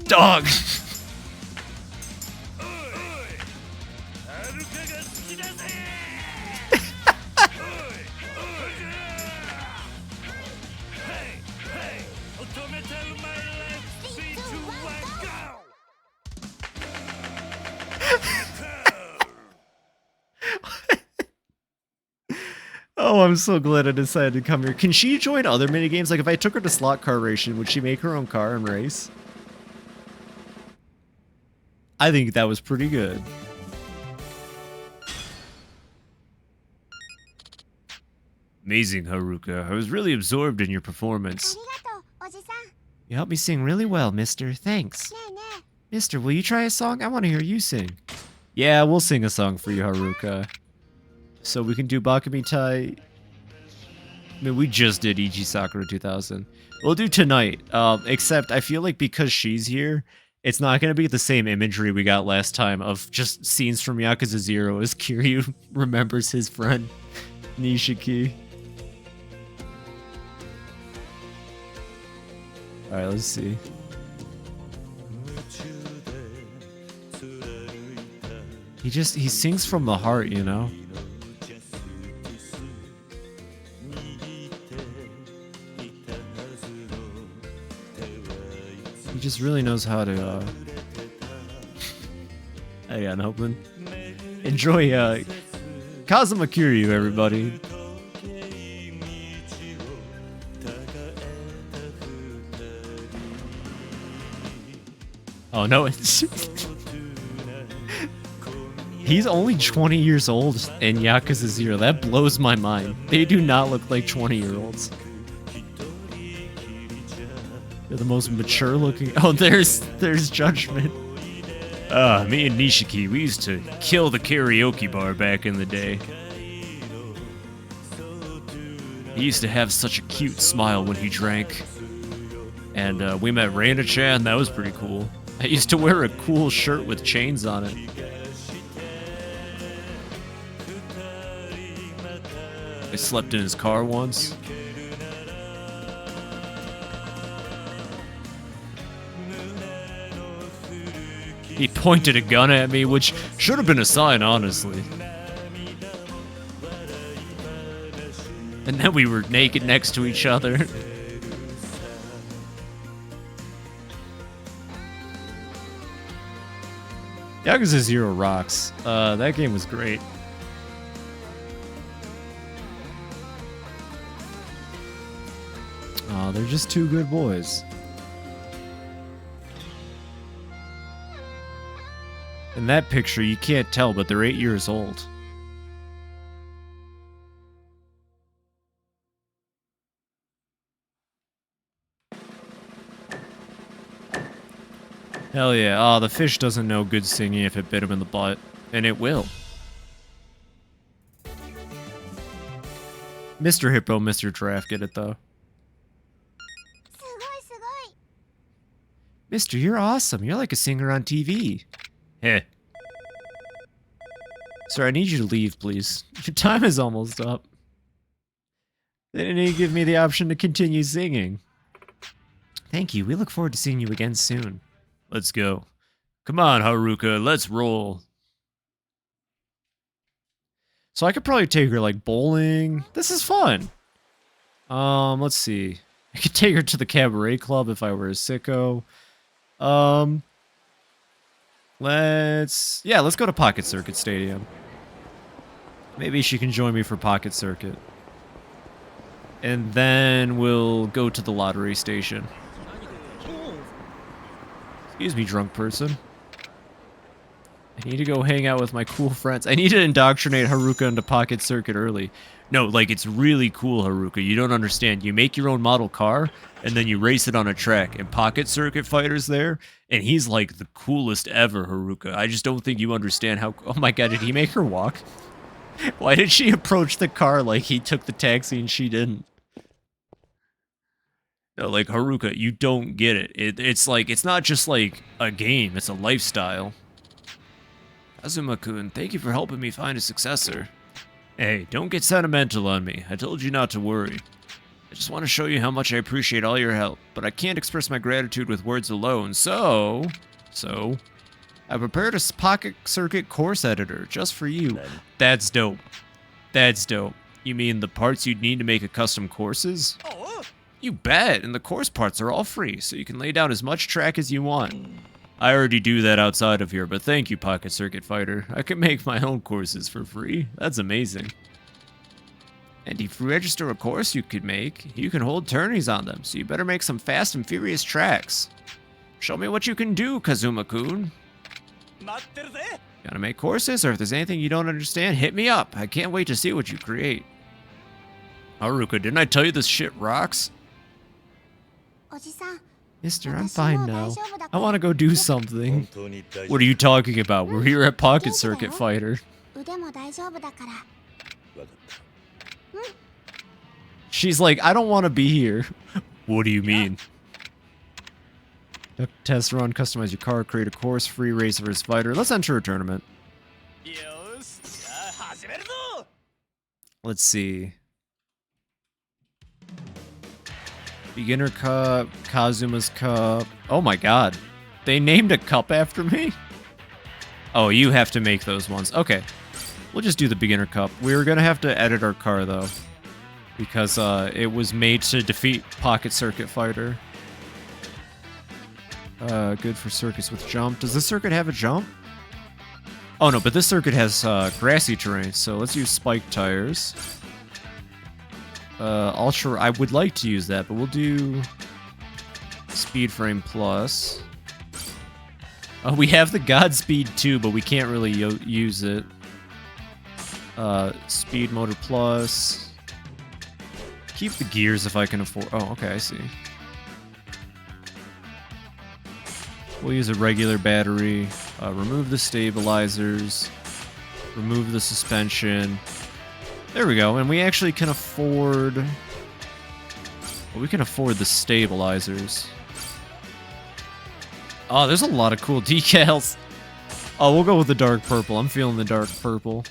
Dog! Oh, I'm so glad I decided to come here. Can she join other minigames? Like, if I took her to Slot Car Racing, would she make her own car and race? I think that was pretty good. Amazing, Haruka. I was really absorbed in your performance. You helped me sing really well, mister. Thanks. Mister, will you try a song? I want to hear you sing. Yeah, we'll sing a song for you, Haruka. So we can do Bakamitai. I mean, we just did Ichi Sakura 2000. We'll do tonight, except I feel like because she's here, it's not going to be the same imagery we got last time of just scenes from Yakuza 0 as Kiryu remembers his friend, Nishiki. Alright, let's see. He sings from the heart, you know? He just really knows how to, Hey, I'm hoping. Enjoy, Kazuma Kiryu, everybody. Oh, no, it's... He's only 20 years old in Yakuza 0. That blows my mind. They do not look like 20-year-olds. They're the most mature looking... Oh, there's Judgment. Me and Nishiki, we used to kill the karaoke bar back in the day. He used to have such a cute smile when he drank. And we met Reina-chan, that was pretty cool. I used to wear a cool shirt with chains on it. I slept in his car once. He pointed a gun at me, which should have been a sign, honestly. And then we were naked next to each other. Yakuza 0 rocks. That game was great. Oh, they're just two good boys. In that picture, you can't tell, but they're 8 years old. Hell yeah. Oh, the fish doesn't know good singing if it bit him in the butt. And it will. Mr. Hippo, Mr. Giraffe, get it though. Mister, you're awesome. You're like a singer on TV. Heh. Sir, I need you to leave, please. Your time is almost up. They didn't even give me the option to continue singing. Thank you. We look forward to seeing you again soon. Let's go. Come on, Haruka. Let's roll. So I could probably take her, like, bowling. This is fun. Let's see. I could take her to the cabaret club if I were a sicko. Let's go to Pocket Circuit Stadium. Maybe she can join me for Pocket Circuit. And then we'll go to the lottery station. Excuse me, drunk person. I need to go hang out with my cool friends. I need to indoctrinate Haruka into Pocket Circuit early. No, like, it's really cool, Haruka. You don't understand. You make your own model car, and then you race it on a track, and Pocket Circuit Fighter's there, and he's, like, the coolest ever, Haruka. I just don't think you understand how... Oh my god, did he make her walk? Why did she approach the car like he took the taxi and she didn't? No, like, Haruka, you don't get it. It's like, it's not just, like, a game. It's a lifestyle. Kazuma-kun, thank you for helping me find a successor. Hey, don't get sentimental on me. I told you not to worry. I just want to show you how much I appreciate all your help, but I can't express my gratitude with words alone, so... I prepared a Pocket Circuit course editor just for you. That's dope. That's dope. You mean the parts you'd need to make a custom courses? You bet, and the course parts are all free, so you can lay down as much track as you want. I already do that outside of here, but thank you, Pocket Circuit Fighter. I can make my own courses for free. That's amazing. And if you register a course you could make, you can hold tourneys on them, so you better make some fast and furious tracks. Show me what you can do, Kazuma-kun. Gotta make courses, or if there's anything you don't understand, hit me up. I can't wait to see what you create. Haruka, didn't I tell you this shit rocks? Mister, I'm fine now. I want to go do something. What are you talking about? We're here at Pocket Circuit Fighter. 腕も大丈夫だから。 She's like, I don't want to be here. What do you mean? Test run, customize your car, create a course, free race versus fighter. Let's enter a tournament. Let's see. Beginner Cup, Kazuma's Cup. Oh my god. They named a cup after me? Oh, you have to make those ones. Okay. We'll just do the Beginner Cup. We're gonna have to edit our car though, because it was made to defeat Pocket Circuit Fighter. Good for circuits with jump. Does this circuit have a jump? Oh no, but this circuit has grassy terrain, so let's use spike tires. Ultra, I would like to use that, but we'll do Speed Frame Plus. We have the Godspeed too, but we can't really use it. Speed Motor Plus. Keep the gears if I can afford. Oh, okay, I see. We'll use a regular battery. Remove the stabilizers. Remove the suspension. There we go, and we actually can afford... Well, we can afford the stabilizers. Oh, there's a lot of cool decals. Oh, we'll go with the dark purple. I'm feeling the dark purple.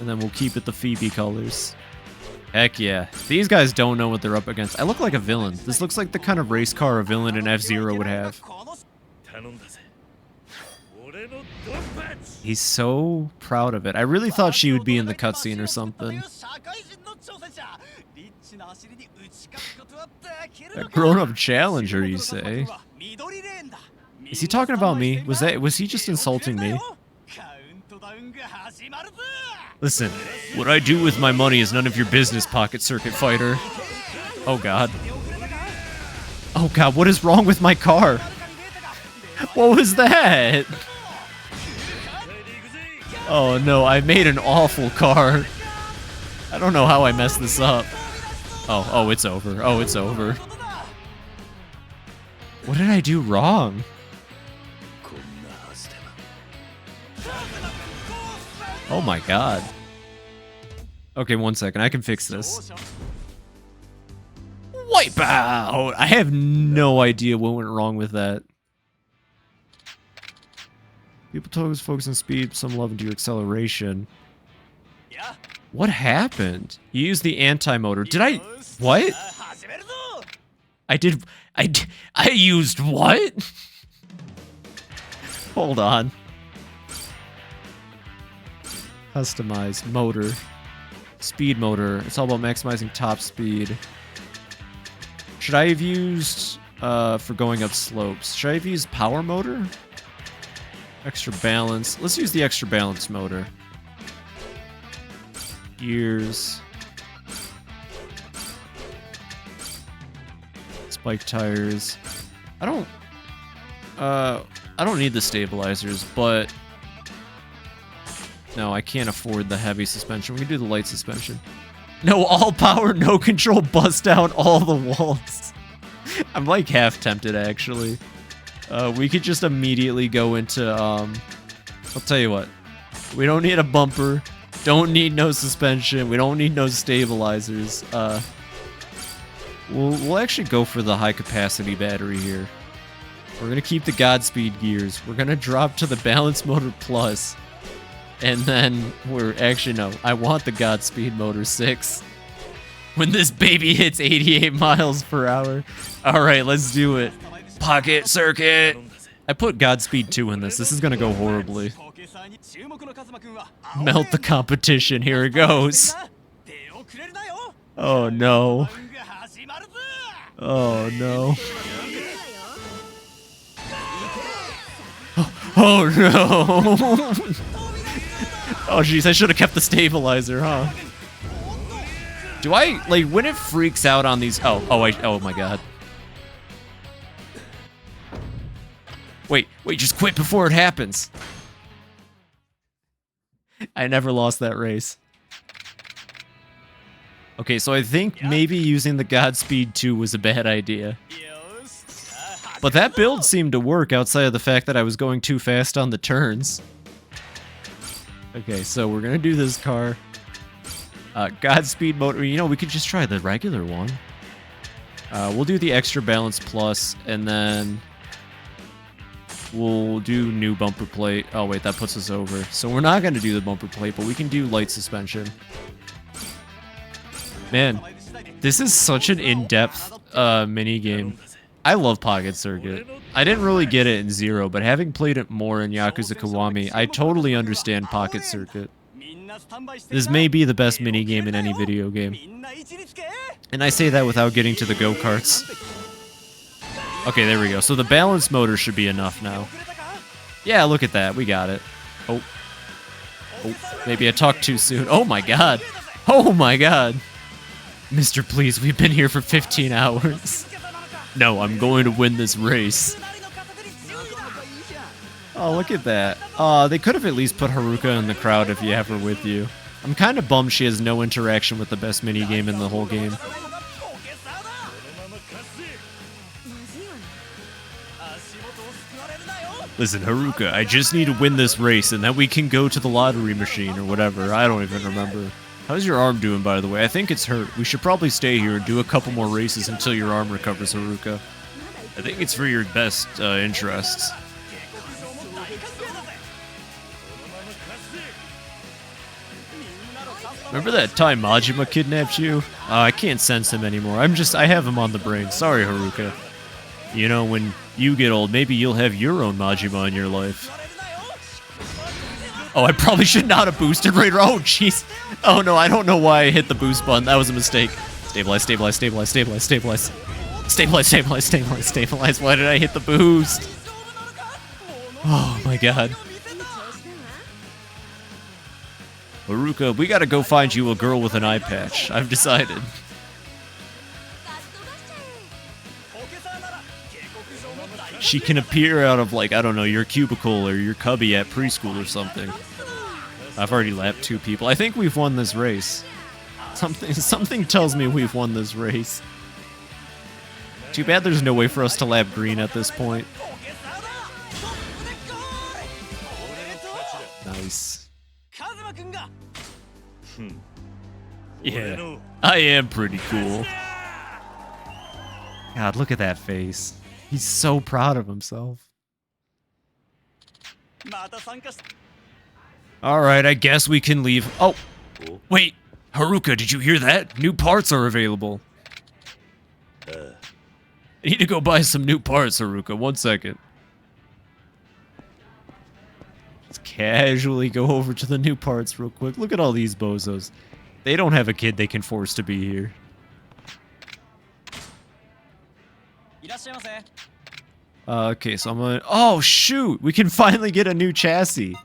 And then we'll keep it the Phoebe colors. Heck yeah. These guys don't know what they're up against. I look like a villain. This looks like the kind of race car a villain in F-Zero would have. He's so proud of it. I really thought she would be in the cutscene or something. A grown-up challenger, you say? Is he talking about me? Was he just insulting me? Listen, what I do with my money is none of your business, Pocket Circuit Fighter. Oh god. Oh god, what is wrong with my car? What was that? Oh no, I made an awful car. I don't know how I messed this up. Oh, it's over. Oh, it's over. What did I do wrong? Oh my god. Okay, 1 second. I can fix this. Wipe out! I have no idea what went wrong with that. People told us focus on speed, some love into your acceleration. What happened? You used the anti-motor. Did I... What? I used what? Hold on. Customize motor. Speed motor. It's all about maximizing top speed. Should I have used for going up slopes? Should I have used power motor? Extra balance. Let's use the extra balance motor. Gears. Spike tires. I don't need the stabilizers, but no, I can't afford the heavy suspension. We can do the light suspension. No all power, no control, bust down all the walls. I'm like half tempted actually. We could just immediately go into I'll tell you what. We don't need a bumper. Don't need no suspension. We don't need no stabilizers. We'll actually go for the high capacity battery here. We're gonna keep the Godspeed gears. We're gonna drop to the balance motor plus. And then we're actually no, I want the Godspeed motor 6. When this baby hits 88 miles per hour. Alright, let's do it. Pocket Circuit! I put Godspeed 2 in this. This is gonna go horribly. Melt the competition. Here it goes. Oh no. Oh no. Oh no. Oh jeez, I should have kept the stabilizer, huh? Do I, like, when it freaks out on these... Oh my god. Wait, just quit before it happens. I never lost that race. Okay, so I think maybe using the Godspeed 2 was a bad idea. But that build seemed to work outside of the fact that I was going too fast on the turns. Okay, so we're gonna do this car. Godspeed motor. You know, we could just try the regular one. We'll do the extra balance plus, and then we'll do new bumper plate. Oh wait, that puts us over. So we're not gonna do the bumper plate, but we can do light suspension. Man, this is such an in-depth mini game. I love Pocket Circuit. I didn't really get it in Zero, but having played it more in Yakuza Kiwami, I totally understand Pocket Circuit. This may be the best mini game in any video game. And I say that without getting to the go-karts. Okay, there we go. So the balance motor should be enough now. Yeah, look at that. We got it. Oh. Oh, maybe I talked too soon. Oh my god. Oh my god. Mister, please, we've been here for 15 hours. No, I'm going to win this race. Oh, look at that. They could have at least put Haruka in the crowd if you have her with you. I'm kind of bummed she has no interaction with the best minigame in the whole game. Listen, Haruka, I just need to win this race, and then we can go to the lottery machine or whatever. I don't even remember. How's your arm doing, by the way? I think it's hurt. We should probably stay here and do a couple more races until your arm recovers, Haruka. I think it's for your best interests. Remember that time Majima kidnapped you? I can't sense him anymore. I have him on the brain. Sorry, Haruka. You know, when you get old, maybe you'll have your own Majima in your life. Oh, I probably should not have boosted right. Oh, jeez. Oh, no, I don't know why I hit the boost button. That was a mistake. Stabilize, stabilize, stabilize, stabilize, stabilize. Stabilize, stabilize, stabilize, stabilize. Why did I hit the boost? Oh, my God. Haruka, we gotta go find you a girl with an eye patch. I've decided. She can appear out of, like, I don't know, your cubicle or your cubby at preschool or something. I've already lapped 2 people. I think we've won this race. Something tells me we've won this race. Too bad there's no way for us to lap green at this point. Nice. Yeah, I am pretty cool. God, look at that face. He's so proud of himself. Alright, I guess we can leave. Oh, wait. Haruka, did you hear that? New parts are available. I need to go buy some new parts, Haruka. 1 second. Let's casually go over to the new parts real quick. Look at all these bozos. They don't have a kid they can force to be here. Okay, so I'm gonna... Oh, shoot! We can finally get a new chassis.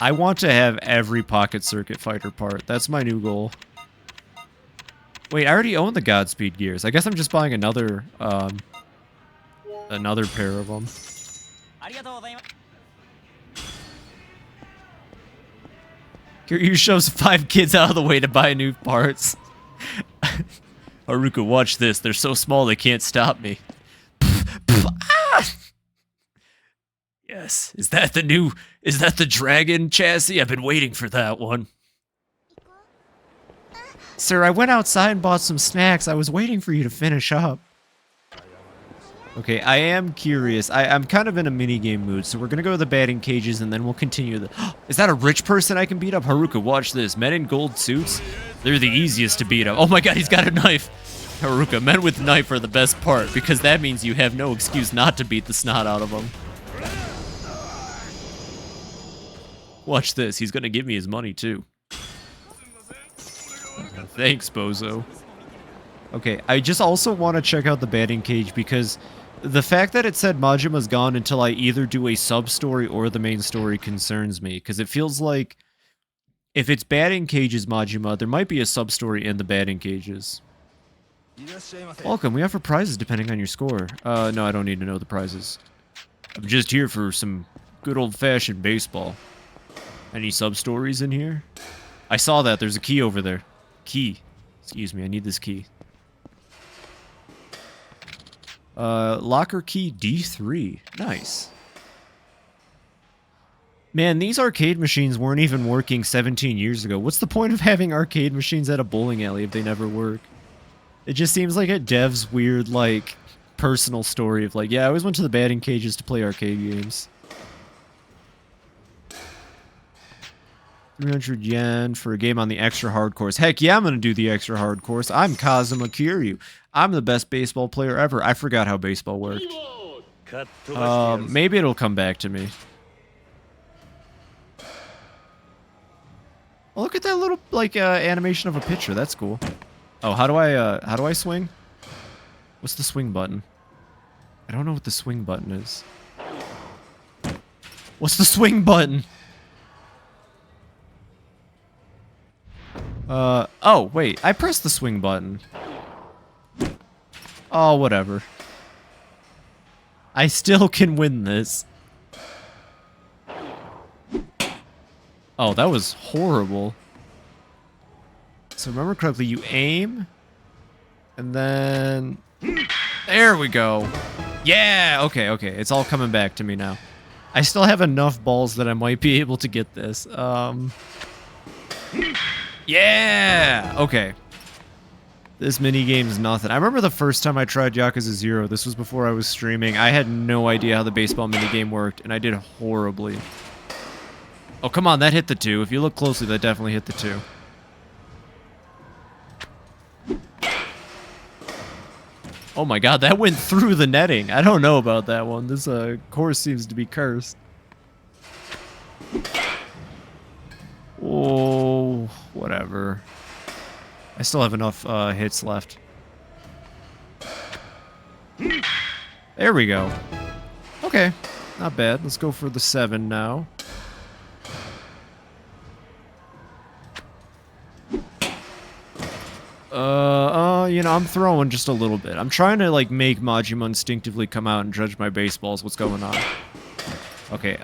I want to have every Pocket Circuit Fighter part. That's my new goal. Wait, I already own the Godspeed gears. I guess I'm just buying another pair of them. Kiryu shoves 5 kids out of the way to buy new parts. Haruka, watch this. They're so small they can't stop me. Yes. Is that the dragon chassis? I've been waiting for that one. Sir, I went outside and bought some snacks. I was waiting for you to finish up. Okay, I am curious. I'm kind of in a minigame mood, so we're gonna go to the batting cages and then we'll continue the... Is that a rich person I can beat up? Haruka, watch this. Men in gold suits? They're the easiest to beat up. Oh my god, he's got a knife! Haruka, men with knife are the best part, because that means you have no excuse not to beat the snot out of them. Watch this. He's gonna give me his money, too. Thanks, bozo. Okay, I just also want to check out the batting cage, because the fact that it said Majima's gone until I either do a sub-story or the main story concerns me, because it feels like if it's batting cages Majima, there might be a sub-story in the batting cages. Welcome, we offer prizes depending on your score. No, I don't need to know the prizes. I'm just here for some good old-fashioned baseball. Any sub-stories in here? I saw that, there's a key over there. Key. Excuse me, I need this key. Locker key D3. Nice. Man, these arcade machines weren't even working 17 years ago. What's the point of having arcade machines at a bowling alley if they never work? It just seems like a dev's weird, like, personal story of like, yeah, I always went to the batting cages to play arcade games. 300 yen for a game on the extra hard course. Heck yeah, I'm gonna do the extra hard course. I'm Kazuma Kiryu. I'm the best baseball player ever. I forgot how baseball worked. Maybe it'll come back to me. Oh, look at that little, like, animation of a pitcher. That's cool. Oh, how do I swing? What's the swing button? I don't know what the swing button is. What's the swing button? Oh, wait. I pressed the swing button. Oh, whatever. I still can win this. Oh, that was horrible. So remember correctly, you aim, and then... There we go. Yeah, okay. It's all coming back to me now. I still have enough balls that I might be able to get this. Yeah! Okay. This minigame's nothing. I remember the first time I tried Yakuza 0. This was before I was streaming. I had no idea how the baseball minigame worked, and I did horribly. Oh, come on, that hit the 2. If you look closely, that definitely hit the 2. Oh my god, that went through the netting. I don't know about that one. This course seems to be cursed. Oh, whatever. I still have enough hits left. There we go. Okay, not bad. Let's go for the 7 now. You know, I'm throwing just a little bit. I'm trying to, like, make Majima instinctively come out and judge my baseballs. What's going on? Okay,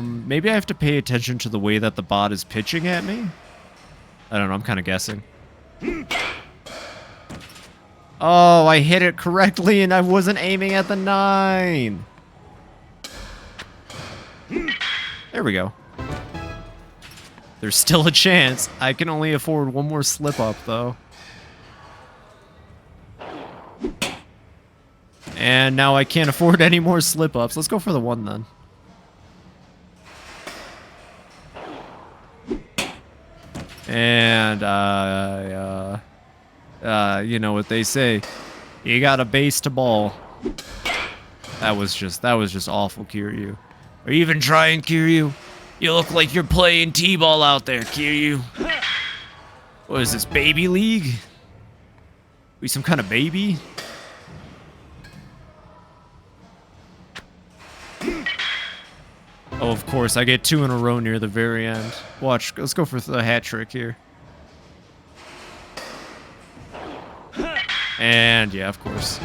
maybe I have to pay attention to the way that the bot is pitching at me? I don't know, I'm kind of guessing. Oh, I hit it correctly and I wasn't aiming at the 9! There we go. There's still a chance. I can only afford one more slip-up, though. And now I can't afford any more slip-ups. Let's go for the 1, then. And, you know what they say. You got a base to ball. That was just awful, Kiryu. Are you even trying, Kiryu? You look like you're playing T-ball out there, Kiryu. What is this, baby league? We some kind of baby? Oh, of course, I get 2 in a row near the very end. Watch, let's go for the hat trick here. And, yeah, of course.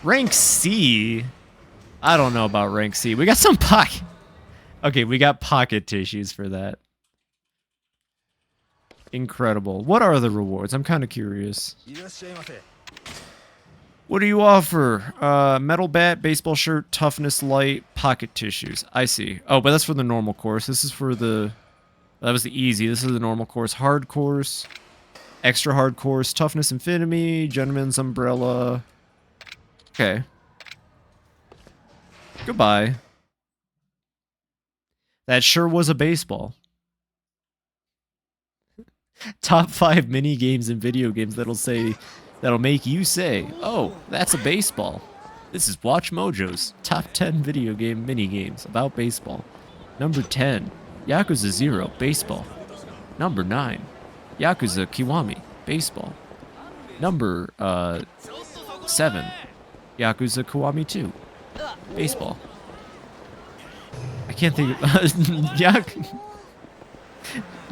Rank C? I don't know about rank C. We got some pocket... Okay, we got pocket tissues for that. Incredible. What are the rewards? I'm kind of curious. What do you offer? Metal bat, baseball shirt, toughness light, pocket tissues. I see. Oh, but that's for the normal course. This is for the... That was the easy. This is the normal course. Hard course. Extra hard course. Toughness infinity. Gentleman's umbrella. Okay. Goodbye. That sure was a baseball. Top 5 mini games in video games that'll make you say, oh, that's a baseball. This is Watch Mojo's top 10 video game mini games about baseball. Number 10, Yakuza 0, baseball. Number 9, Yakuza Kiwami, baseball. Number 7, Yakuza Kiwami 2, baseball. I can't think of...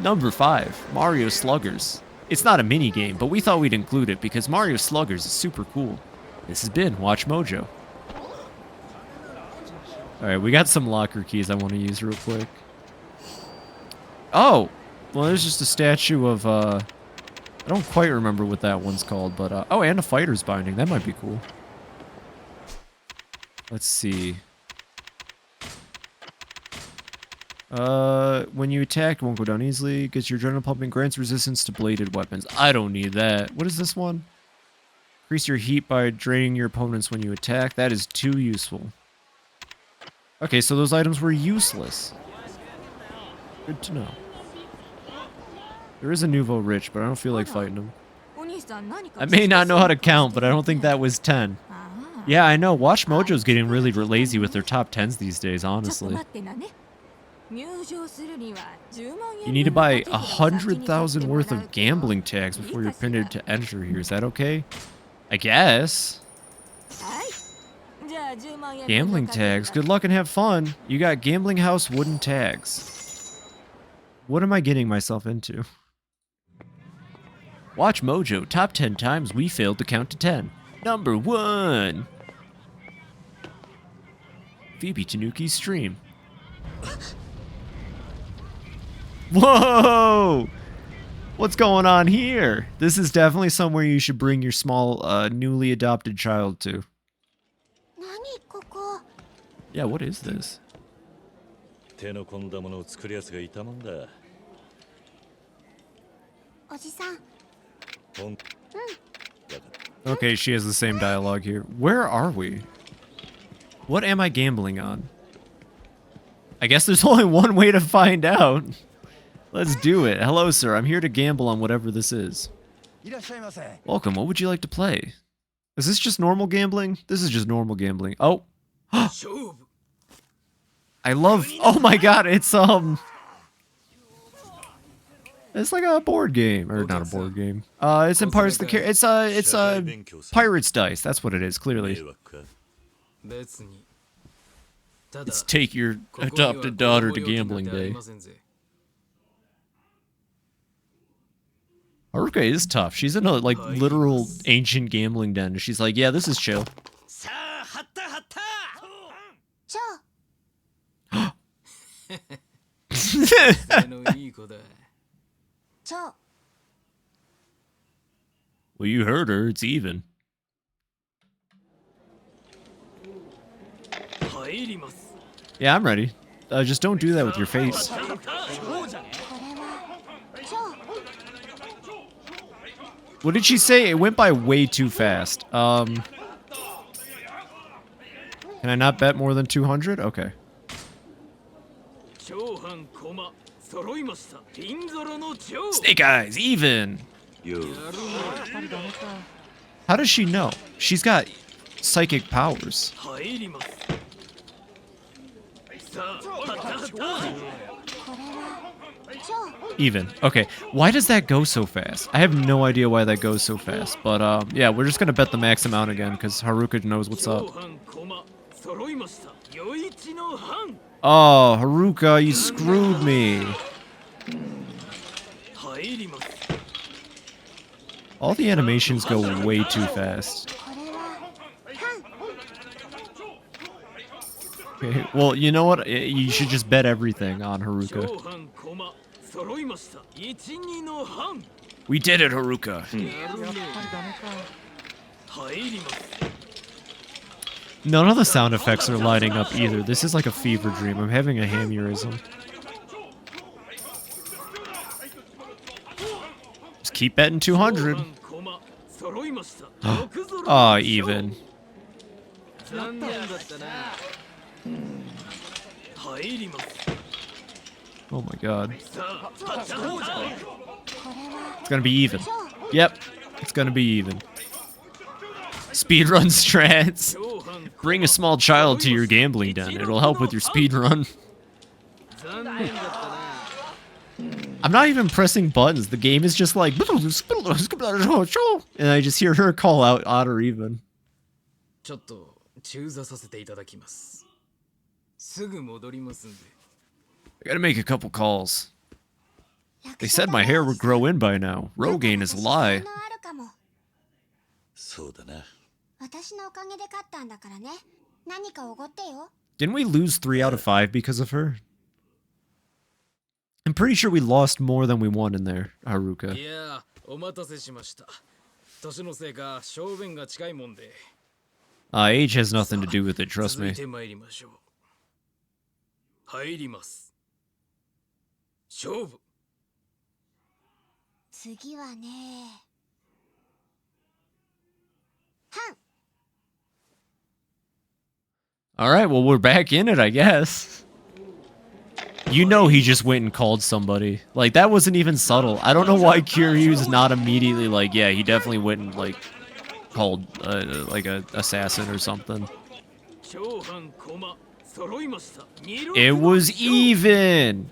Number 5, Mario Sluggers. It's not a mini game, but we thought we'd include it because Mario Sluggers is super cool. This has been Watch Mojo. Alright, we got some locker keys I want to use real quick. Oh! Well, there's just a statue of I don't quite remember what that one's called, but oh, and a fighter's binding. That might be cool. Let's see. When you attack, it won't go down easily. Gets your adrenaline pumping, grants resistance to bladed weapons. I don't need that. What is this one? Increase your heat by draining your opponents when you attack. That is too useful. Okay, so those items were useless. Good to know. There is a Nouveau Rich, but I don't feel like fighting him. I may not know how to count, but I don't think that was 10. Yeah, I know. Watch Mojo's getting really lazy with their top 10s these days, honestly. You need to buy 100,000 worth of gambling tags before you're permitted to enter here. Is that okay? I guess. Gambling tags. Good luck and have fun. You got Gambling House wooden tags. What am I getting myself into? Watch Mojo. Top 10 times we failed to count to 10. Number 1. FibiTanuki stream. Whoa! What's going on here? This is definitely somewhere you should bring your small, newly adopted child to. Yeah, what is this? Okay, she has the same dialogue here. Where are we? What am I gambling on? I guess there's only one way to find out. Let's do it. Hello, sir. I'm here to gamble on whatever this is. Welcome. What would you like to play? Is this just normal gambling? This is just normal gambling. Oh. I love... Oh my god, it's It's like a board game. Or not a board game. It's in parts of the... It's Pirate's Dice. That's what it is, clearly. Let's take your adopted daughter to gambling day. Haruka is tough. She's in a, like, literal ancient gambling den. She's like, yeah, this is chill. Well, you heard her. It's even. Yeah, I'm ready. Just don't do that with your face. What did she say? It went by way too fast. Can I not bet more than 200? Okay. Snake Eyes, even! How does she know? She's got psychic powers. Even. Okay. Why does that go so fast? I have no idea why that goes so fast. But, yeah, we're just gonna bet the max amount again, because Haruka knows what's up. Oh, Haruka, you screwed me. All the animations go way too fast. Okay, well, you know what? You should just bet everything on Haruka. We did it, Haruka. None of the sound effects are lining up either. This is like a fever dream. I'm having a aneurysm. Just keep betting 200. Ah, even. Oh my god. It's gonna be even. Yep, it's gonna be even. Speedrun strats. Bring a small child to your gambling den. It'll help with your speedrun. I'm not even pressing buttons. The game is just like... And I just hear her call out odd or even. I gotta make a couple calls. They said my hair would grow in by now. Rogaine is a lie. Didn't we lose 3 out of 5 because of her? I'm pretty sure we lost more than we won in there, Haruka. お待たせしました。年のせいか小便が近いもんで。Age has nothing to do with it, trust 続 me. いて参りましょう。入ります。勝負。次はね。Alright, well, we're back in it, I guess. You know he just went and called somebody. Like, that wasn't even subtle. I don't know why Kiryu's not immediately like, yeah, he definitely went and, like, called, like, a assassin or something. It was even!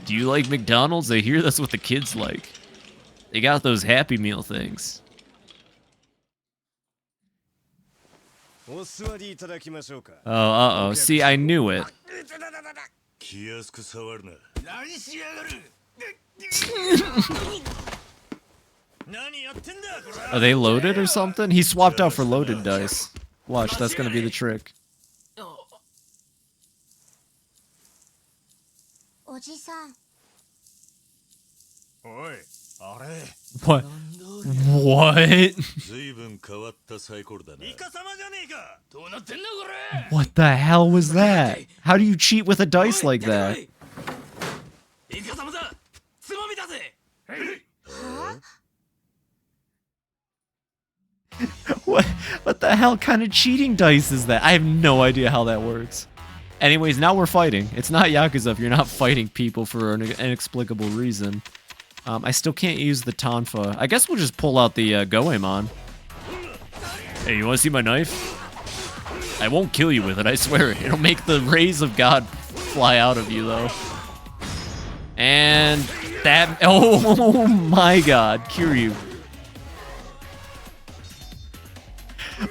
Do you like McDonald's? I hear that's what the kids like. They got those Happy Meal things. Oh, uh-oh. See, I knew it. Are they loaded or something? He swapped out for loaded dice. Watch, that's gonna be the trick. What? What? What the hell was that? How do you cheat with a dice like that? What the hell kind of cheating dice is that? I have no idea how that works. Anyways, now we're fighting. It's not Yakuza if you're not fighting people for an inexplicable reason. I still can't use the Tonfa. I guess we'll just pull out the Goemon. Hey, you want to see my knife? I won't kill you with it, I swear. It'll make the rays of God fly out of you, though. And that... Oh my god, Kiryu.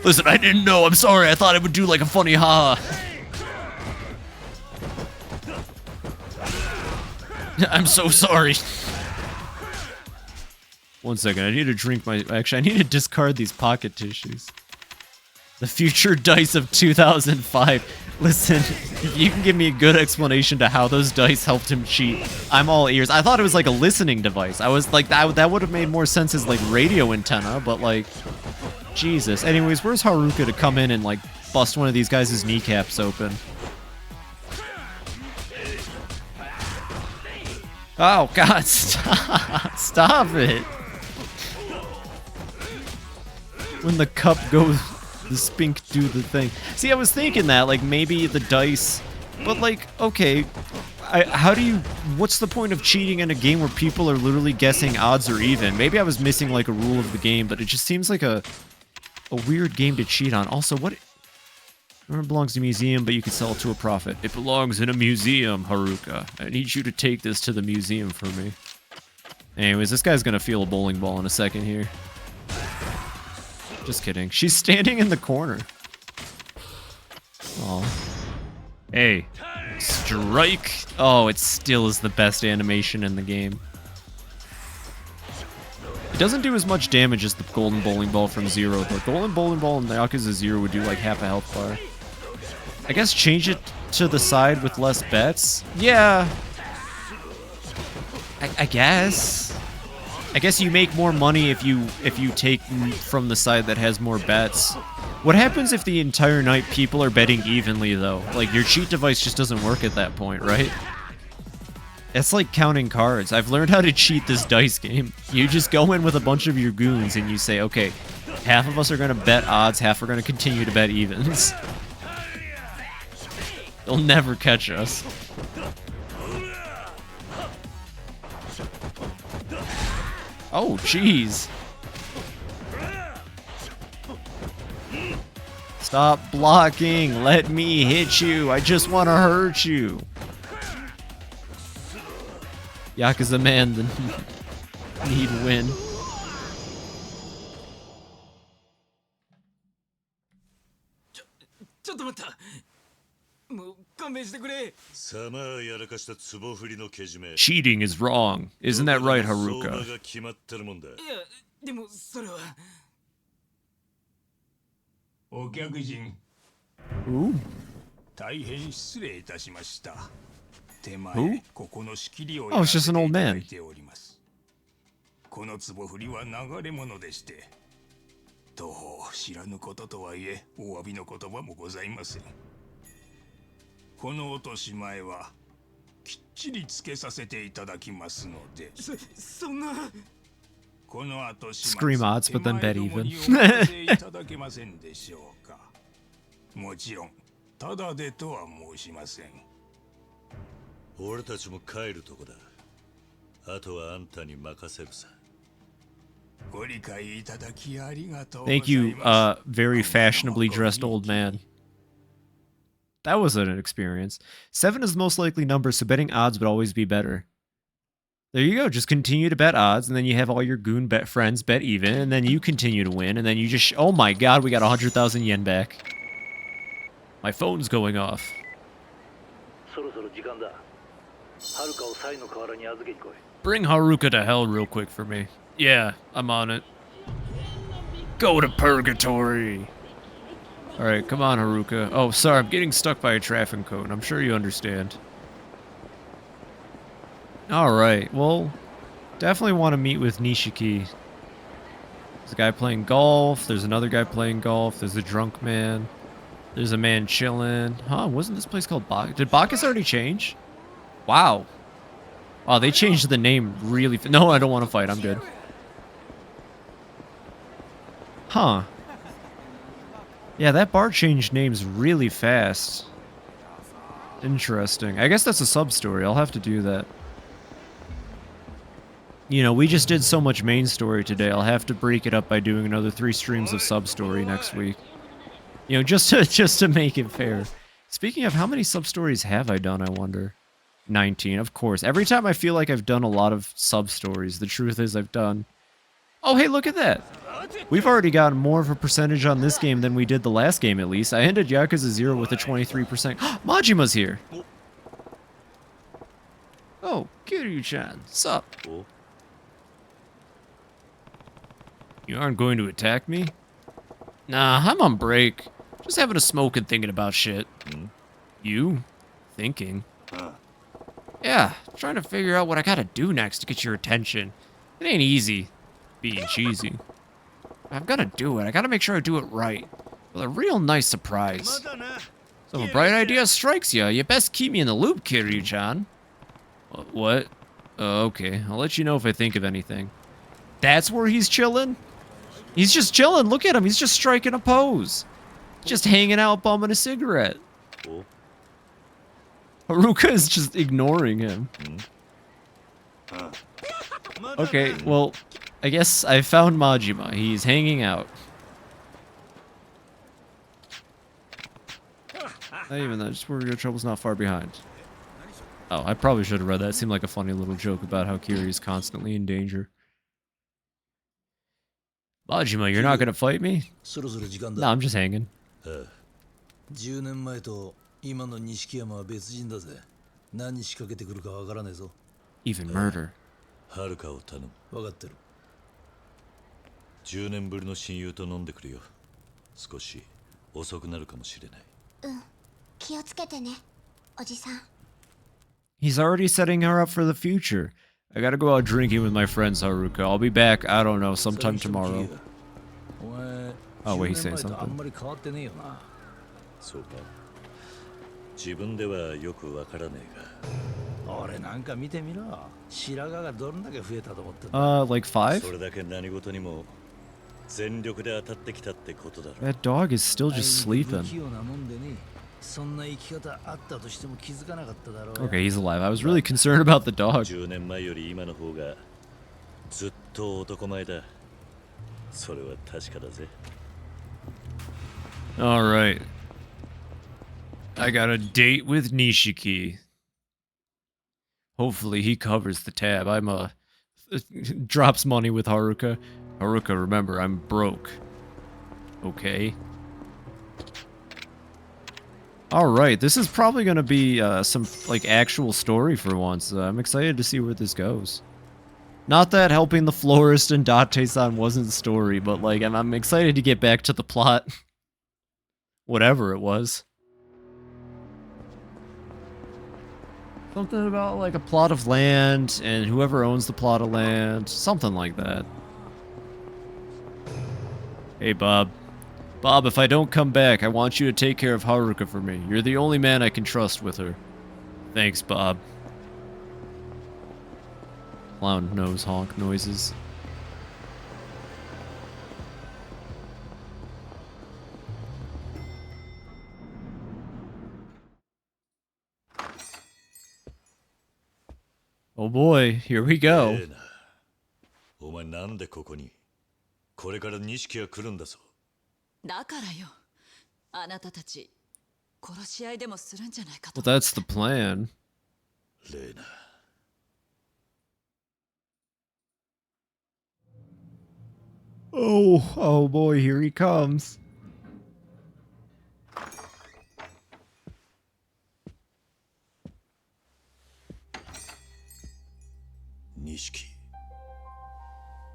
Listen, I didn't know. I'm sorry. I thought it would do like a funny ha. I'm so sorry. One second, I need to drink my... Actually, I need to discard these pocket tissues. The future dice of 2005. Listen, you can give me a good explanation to how those dice helped him cheat. I'm all ears. I thought it was like a listening device. I was like, that would have made more sense as like radio antenna, but like... Jesus. Anyways, where's Haruka to come in and like bust one of these guys' kneecaps open? Oh god, stop. Stop it. When the cup goes, the spink do the thing. See, I was thinking that, like, maybe the dice, but like, okay, how do you, what's the point of cheating in a game where people are literally guessing odds or even? Maybe I was missing like a rule of the game, but it just seems like a weird game to cheat on. Also, what, it belongs to a museum, but you can sell it to a profit. It belongs in a museum, Haruka. I need you to take this to the museum for me. Anyways, this guy's gonna feel a bowling ball in a second here. Just kidding. She's standing in the corner. Aw. Hey. Strike! Oh, it still is the best animation in the game. It doesn't do as much damage as the golden bowling ball from Zero. The golden bowling ball in Yakuza 0 would do like half a health bar. I guess change it to the side with less bets? Yeah. I guess. I guess you make more money if you take from the side that has more bets. What happens if the entire night people are betting evenly, though? Like, your cheat device just doesn't work at that point, right? It's like counting cards. I've learned how to cheat this dice game. You just go in with a bunch of your goons and you say, okay, half of us are going to bet odds, half are going to continue to bet evens. They'll never catch us. Oh, jeez. Stop blocking. Let me hit you. I just want to hurt you. Yakuza man, the need win. Cheating is wrong. Isn't that right, Haruka? Ooh. Who? Oh, it's just an old man. この壺振りは流れ物でして、どう知らぬこととはいえ、お詫びの言葉もございません。この落とし前はきっちりつけさせていただきますので。そんな。この後始末 Scream odds, but then bet even. いただけませんでしょうか。もちろん、ただでとは申しません。俺たちも帰るとこだ。あとはあんたに任せるさ。Thank you, very fashionably dressed old man. That was an experience. 7 is the most likely number, so betting odds would always be better. There you go. Just continue to bet odds, and then you have all your goon bet friends bet even, and then you continue to win, and then you just... Oh my god, we got 100,000 yen back. My phone's going off. Bring Haruka to hell real quick for me. Yeah, I'm on it. Go to purgatory. Alright, come on, Haruka. Oh, sorry, I'm getting stuck by a traffic cone. I'm sure you understand. Alright, well, definitely want to meet with Nishiki. There's a guy playing golf. There's another guy playing golf. There's a drunk man. There's a man chilling. Huh, wasn't this place called Bacchus? Did Bacchus already change? Wow. Oh, they changed the name really... No, I don't want to fight. I'm good. Huh. Yeah, that bar changed names really fast. Interesting. I guess that's a sub-story. I'll have to do that. You know, we just did so much main story today. I'll have to break it up by doing another 3 streams of sub-story next week. You know, just to make it fair. Speaking of, how many sub-stories have I done, I wonder? 19, of course. Every time I feel like I've done a lot of sub-stories, the truth is I've done... Oh, hey, look at that! We've already gotten more of a percentage on this game than we did the last game, at least. I ended Yakuza 0 with a 23%. Majima's here! Oh, Kiryu-chan, sup? You aren't going to attack me? Nah, I'm on break. Just having a smoke and thinking about shit. You? Thinking? Yeah, trying to figure out what I gotta do next to get your attention. It ain't easy, being cheesy. I've gotta do it. I gotta make sure I do it right. With a real nice surprise. So if a bright idea strikes you, you best keep me in the loop, Kiryu-chan. What? Okay, I'll let you know if I think of anything. That's where he's chilling? He's just chilling. Look at him. He's just striking a pose. Just hanging out, bumming a cigarette. Haruka is just ignoring him. Okay, well, I guess I found Majima. He's hanging out. Not even that. Just where your trouble's not far behind. Oh, I probably should have read that. It seemed like a funny little joke about how Kiryu's constantly in danger. Majima, you're not gonna fight me? No, I'm just hanging. 10年前と今の錦山は別人だぜ。何仕掛けてくるかわからねえぞ。Even murder. はるかを頼む。わかってる。10年ぶりの親友と飲んでくるよ。少し遅くなるかもしれない。うん。気をつけてね、おじさん。He's already setting her up for the future. I gotta go out drinking with my friends, Haruka. I'll be back, I don't know, sometime tomorrow. Oh, wait, he's saying something. そうか。自分ではよくわからねえが。俺なんか見てみろ。白髪がどんだけ増えたと思ってんだ。Like 5? それだけ何事にも全力で当たってきたってことだろ。That dog is still just sleeping. Okay, he's alive. I was really concerned about the dog. 10年前より今の方がずっと男前だ。それは確かだぜ。Alright. I got a date with Nishiki. Hopefully he covers the tab. Drops money with Haruka. Haruka, remember, I'm broke. Okay. Alright, this is probably gonna be some, like, actual story for once. I'm excited to see where this goes. Not that helping the florist and Date-san wasn't the story, but, like, I'm excited to get back to the plot. Whatever it was. Something about like a plot of land and whoever owns the plot of land. Something like that. Hey, Bob. Bob, if I don't come back, I want you to take care of Haruka for me. You're the only man I can trust with her. Thanks, Bob. Clown nose honk noises. Oh boy, here we go. お前なんでここに？これから錦が来るんだぞ。だからよ。あなたたち殺し合いでもするんじゃないかと。Well, that's the plan. レーナ。Oh boy, here he comes. Nishiki.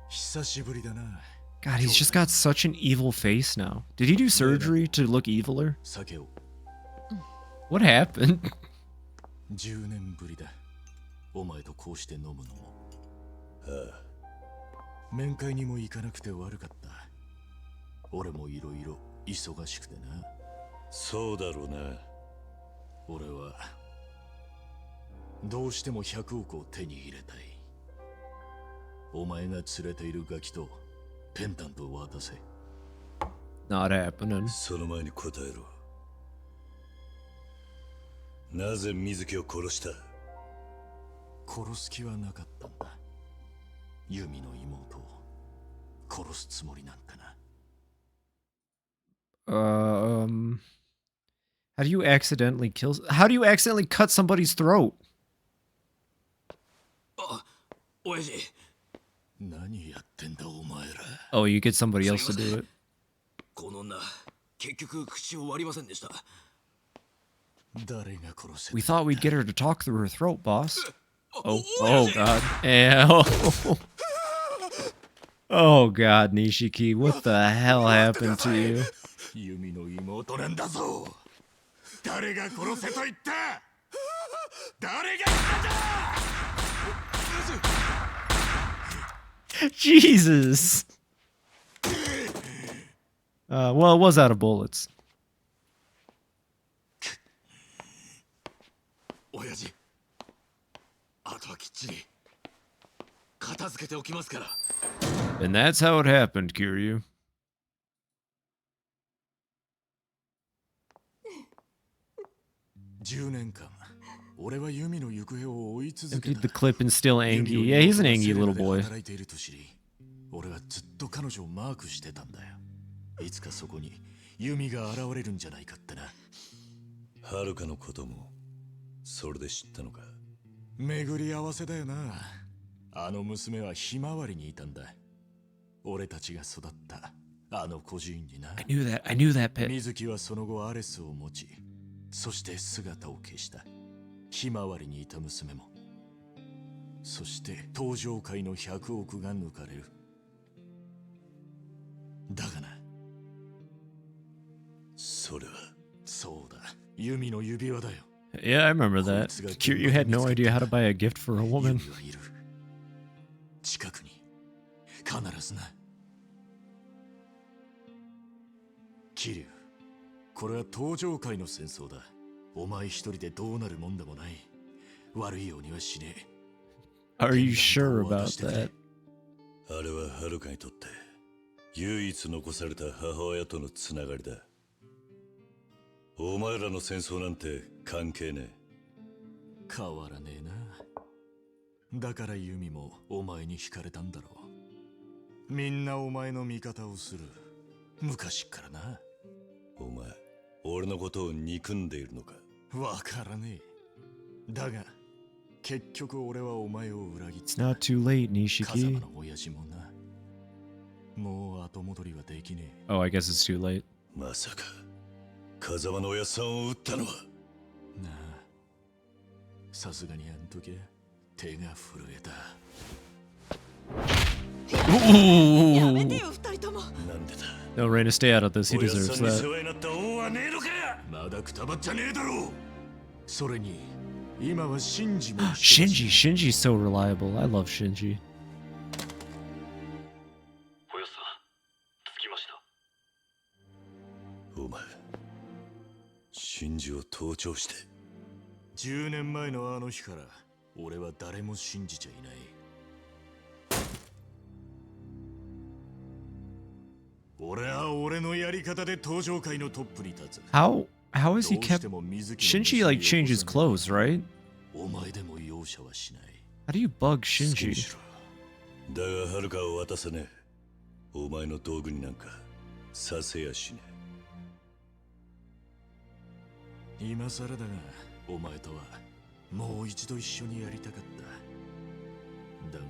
久しぶりだな。 God, he's just got such an evil face now. Did he do surgery to look eviler? 酒を。What happened? 10年ぶりだ。お前とこうして飲むのも。ああ。面会にも行かなくて悪かった。俺もいろいろ忙しくてな。そうだろうな。俺はどうしても100億を手に入れたい。お前が連れているガキとペンダントを渡せ。Not happening. その前に答えろ。なぜ水木を殺した？殺す気はなかったんだ。ユミの妹を殺すつもりなんてな。How do you accidentally cut somebody's throat? あ、親父。何やってんだお前ら。Oh, you get somebody else to do it. この女、結局口を割りませんでした。誰が殺せた？ We thought we'd get her to talk through her throat, boss. Oh God. Ew. Oh God, Nishiki, what the hell happened to you? ユミの妹なんだぞ。誰が殺せと言った？誰が言ったんだ？Jesus. Well, it was out of bullets. 親父、あとはきっちり片付けておきますから。And that's how it happened, Kiryu. 10年間、俺はユミの行方を追い続け Emptied た。 the clip and still angry. Yeah, he's an angry little boy. 働いていると知り、俺はずっと彼女をマークしてたんだよ。いつかそこにユミが現れるんじゃないかってな。はるかのこともそれで知ったのか？巡り合わせだよな。あの娘はひまわりにいたんだ。俺たちが育ったあの孤児院にな。I knew that pit. 水木はその後アレスを持ち、そして姿を消した。ひまわりにいた娘も。そして登場界の100億が抜かれる。だがな。それは。そうだ。ユミの指輪だよ。Yeah, I remember that. Kiryu had no idea how to buy a gift for a woman. 近くに必ずな。キリュウ、これは登場界の戦争だ。お前一人でどうなるもんでもない。悪いようにはしねえ。Are you sure about that? あれははるかにとって唯一残された母親とのつながりだ。お前らの戦争なんて関係ねえ。変わらねえな。だからユミもお前に惹かれたんだろう。みんなお前の味方をする。昔っからな。お前、俺のことを憎んでいるのか？わからねえ。だが、結局俺はお前を裏切った。It's not too late, Nishiki. 風間の親父もな。もう後戻りはできねえ。Oh, I guess it's too late. まさか、風間の親さんを撃ったのは？なあ、さすがにあん時は手が震えた。やめてよ、二人とも。なんでだ。No, Reina, stay out of this. He deserves 親さんに世 that. 話になった恩はねえのか？まだくたばっちゃねえだろう。それに Shinji's so reliable. I love Shinji. おやさん、着きました。お前、真珠を盗聴して。10年前のあの日から、俺は誰も信じちゃいない。俺は俺のやり方で登場界のトップに立つ。How has he kept Shinji like changes clothes, right? お前でも容赦はしない。 How do you bug Shinji? だがはるかを渡さねえ。お前の道具になんかさせやしねえ。今更だが、お前とはもう一度一緒にやりたかった。だが、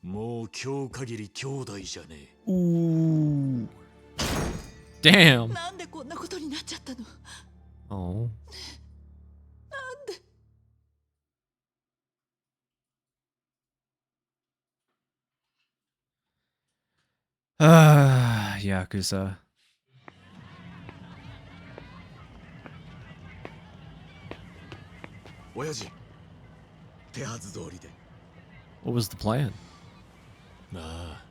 もう今日限り兄弟じゃねえ。Ooh. Damn. なんでこんなことになっちゃったの？ Oh. なんで？ Yakuza. 親父、手はず通りで。 What was the plan? ああ、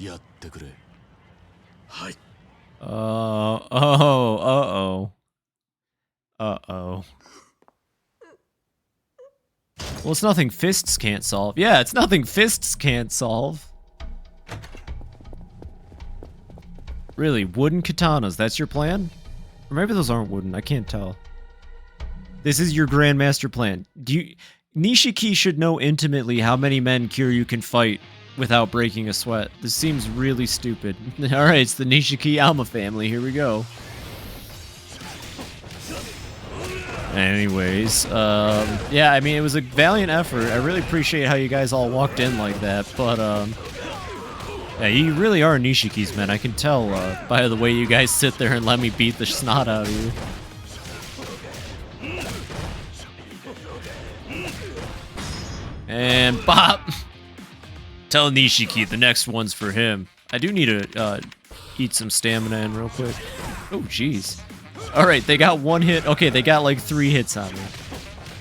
やってくれ。はい。Uh-oh. Well, it's nothing fists can't solve. Yeah, it's nothing fists can't solve. Really, wooden katanas, that's your plan? Or maybe those aren't wooden, I can't tell. This is your grandmaster plan. Nishiki should know intimately how many men Kiryu can fight without breaking a sweat. This seems really stupid. Alright, it's the Nishiki Alma family, here we go. Anyways, yeah, I mean, it was a valiant effort. I really appreciate how you guys all walked in like that, but, yeah, you really are Nishiki's men. I can tell, by the way you guys sit there and let me beat the snot out of you. And bop! Tell Nishiki the next one's for him. I do need to, eat some stamina in real quick. Oh, jeez. Alright, they got one hit. Okay, they got like 3 hits on me.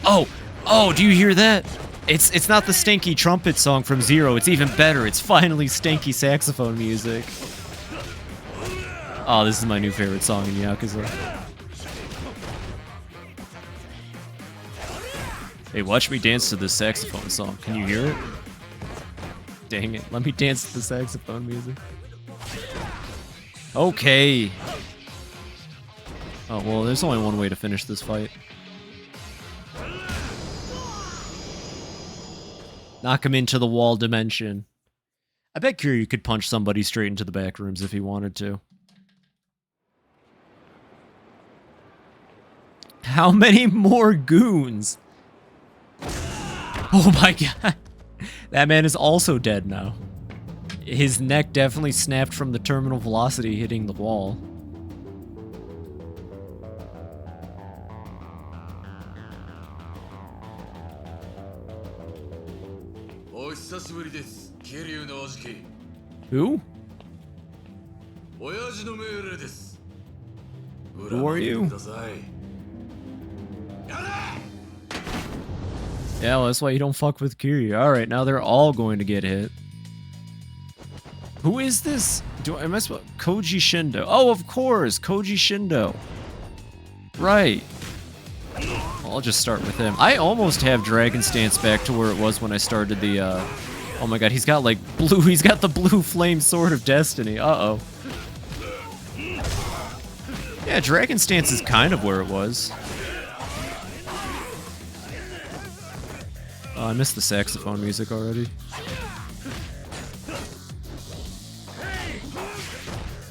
Oh! Oh, do you hear that? It's not the stinky trumpet song from Zero. It's even better. It's finally stinky saxophone music. Oh, this is my new favorite song in Yakuza. Hey, watch me dance to this saxophone song. Can you hear it? Dang it. Let me dance to the saxophone music. Okay. Oh, well, there's only one way to finish this fight. Knock him into the wall dimension. I bet Kiryu could punch somebody straight into the back rooms if he wanted to. How many more goons? Oh my god. That man is also dead now. His neck definitely snapped from the terminal velocity hitting the wall. Who? Who are you? Yeah, well, that's why you don't fuck with Kiryu. Alright, now they're all going to get hit. Who is this? Am I supposed... Koji Shindo. Oh, of course! Koji Shindo. Right. Well, I'll just start with him. I almost have Dragon Stance back to where it was when I started the, Oh my god, he's got, like, blue... He's got the blue flame sword of destiny. Uh-oh. Yeah, Dragon Stance is kind of where it was. Oh, I missed the saxophone music already.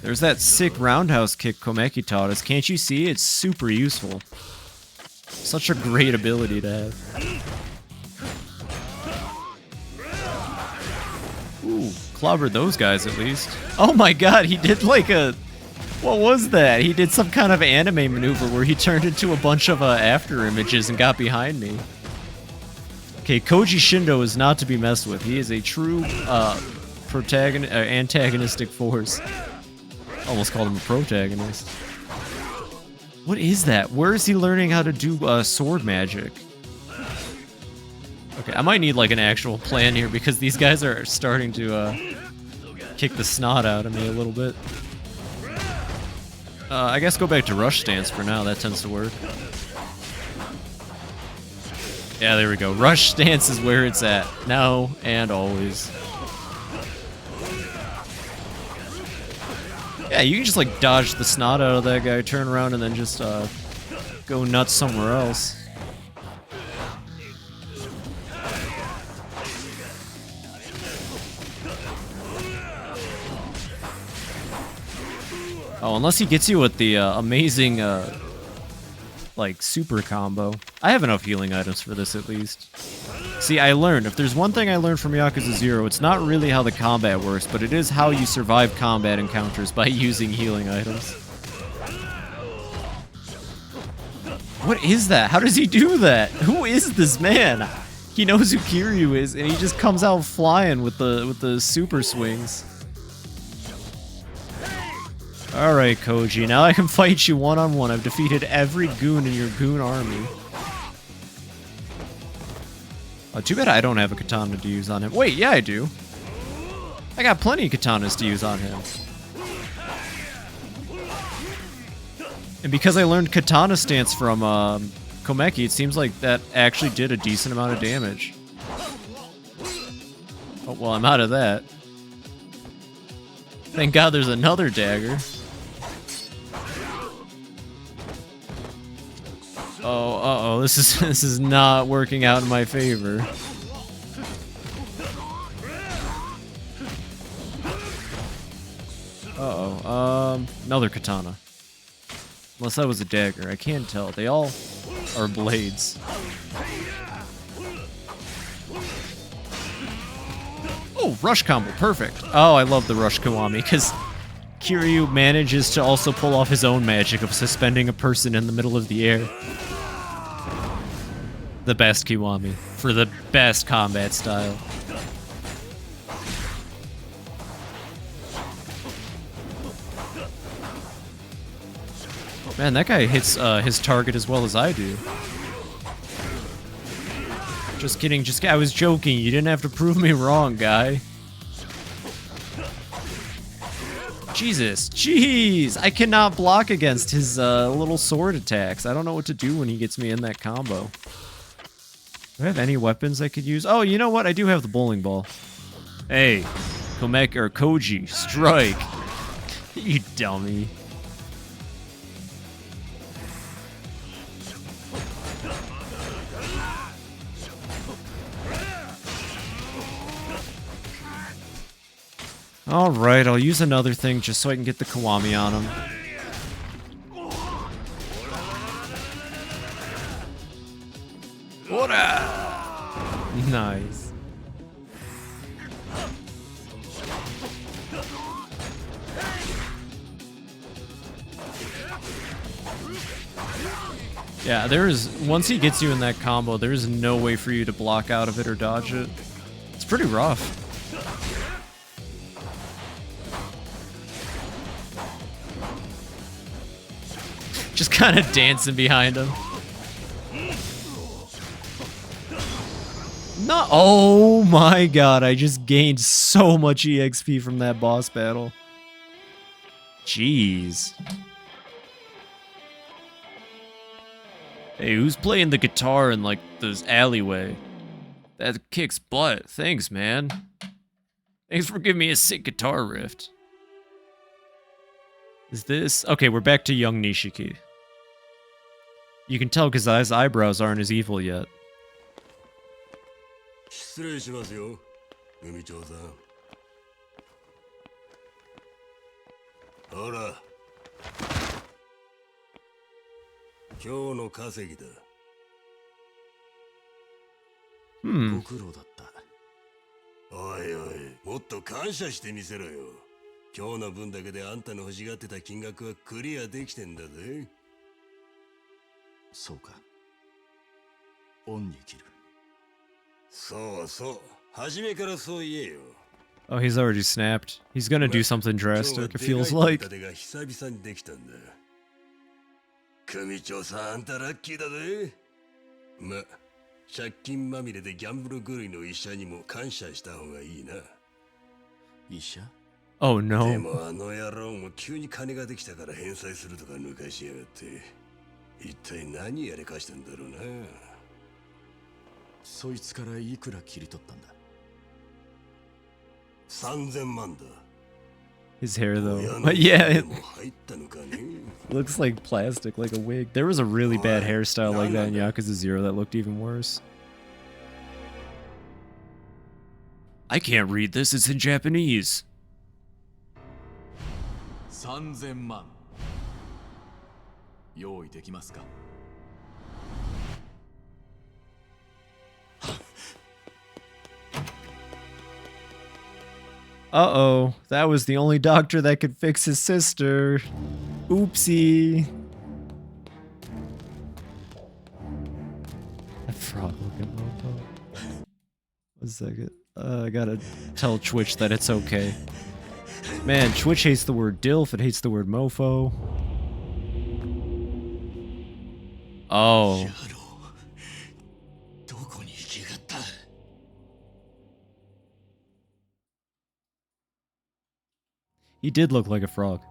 There's that sick roundhouse kick Komeki taught us. Can't you see? It's super useful. Such a great ability to have. Ooh, clobbered those guys at least. Oh my god, he did like a... What was that? He did some kind of anime maneuver where he turned into a bunch of after images and got behind me. Okay, Koji Shindo is not to be messed with. He is a true antagonistic force. Almost called him a protagonist. What is that? Where is he learning how to do sword magic? Okay, I might need like an actual plan here because these guys are starting to kick the snot out of me a little bit. I guess go back to rush stance for now. That tends to work. Yeah, there we go. Rush stance is where it's at. Now and always. Yeah, you can just like dodge the snot out of that guy, turn around, and then just go nuts somewhere else. Oh, unless he gets you with the amazing, like, super combo. I have enough healing items for this, at least. See, I learned, if there's one thing I learned from Yakuza 0, it's not really how the combat works, but it is how you survive combat encounters by using healing items. What is that? How does he do that? Who is this man? He knows who Kiryu is, and he just comes out flying with the super swings. Alright, Koji, now I can fight you one-on-one. I've defeated every goon in your goon army. Oh, too bad I don't have a katana to use on him. Wait, yeah, I do. I got plenty of katanas to use on him. And because I learned katana stance from Komeki, it seems like that actually did a decent amount of damage. Oh, well, I'm out of that. Thank God there's another dagger. Oh, uh-oh, this is not working out in my favor. Uh-oh, another katana. Unless that was a dagger, I can't tell. They all are blades. Oh, rush combo, perfect. Oh, I love the rush Kiwami, because Kiryu manages to also pull off his own magic of suspending a person in the middle of the air. The best Kiwami, for the best combat style. Man, that guy hits his target as well as I do. Just kidding, I was joking. You didn't have to prove me wrong, guy. Jesus, jeez! I cannot block against his little sword attacks. I don't know what to do when he gets me in that combo. Do I have any weapons I could use? Oh, you know what? I do have the bowling ball. Hey, Komeki or Koji, strike! You dummy. Alright, I'll use another thing just so I can get the Kiwami on him. Nice. Yeah, once he gets you in that combo, there is no way for you to block out of it or dodge it. It's pretty rough. Just kind of dancing behind him. No, oh my god, I just gained so much EXP from that boss battle. Jeez. Hey, who's playing the guitar in, like, this alleyway? That kicks butt. Thanks, man. Thanks for giving me a sick guitar riff. Is this... Okay, we're back to young Nishiki. You can tell because his eyebrows aren't as evil yet. 失礼しますよ、組長さん。ほら、今日の稼ぎだ。ご苦労だった。おいおい、もっと感謝してみせろよ。今日の分だけであんたの欲しがってた金額はクリアできてんだぜ。そうか。恩に着る。そうそう。初めからそう言えよ。Oh, he's already snapped. He's gonna do something drastic, it feels like. 組長さん、あんたラッキーだぜ。ま、借金まみれでギャンブル狂いの医者にも感謝した方がいいな。医者 Oh で no. もあの野郎も急に金ができたから返済するとか抜かしやがって。一体何やれかしたんだろうな。そいつからいくら切り取ったんだ ?3000 万だ。 His hair though. But yeah, it 入ったのかね。 looks like plastic, like a wig. There was a really bad hairstyle like that in Yakuza 0 that looked even worse. I can't read this, it's in Japanese. 3000万用意できますか Uh-oh, that was the only doctor that could fix his sister. Oopsie. That frog-looking mofo. 1 second. I gotta tell Twitch that it's okay. Man, Twitch hates the word dilf, it hates the word mofo. Oh. He did look like a frog.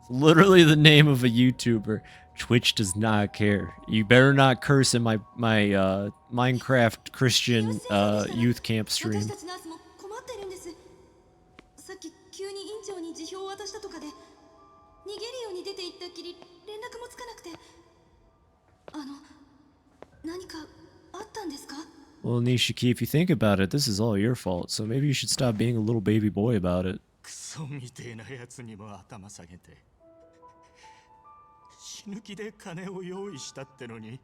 It's literally the name of a YouTuber. Twitch does not care. You better not curse in my Minecraft Christian youth camp stream. さっき急に院長に辞表を渡したとかで逃げるように出て行ったっきり連絡もつかなくて何かあったんですか Well, Nishiki, if you think about it, this is all your fault, so maybe you should stop being a little baby boy about it. クソみてえなやつにも頭下げて死ぬ気で金を用意したってのに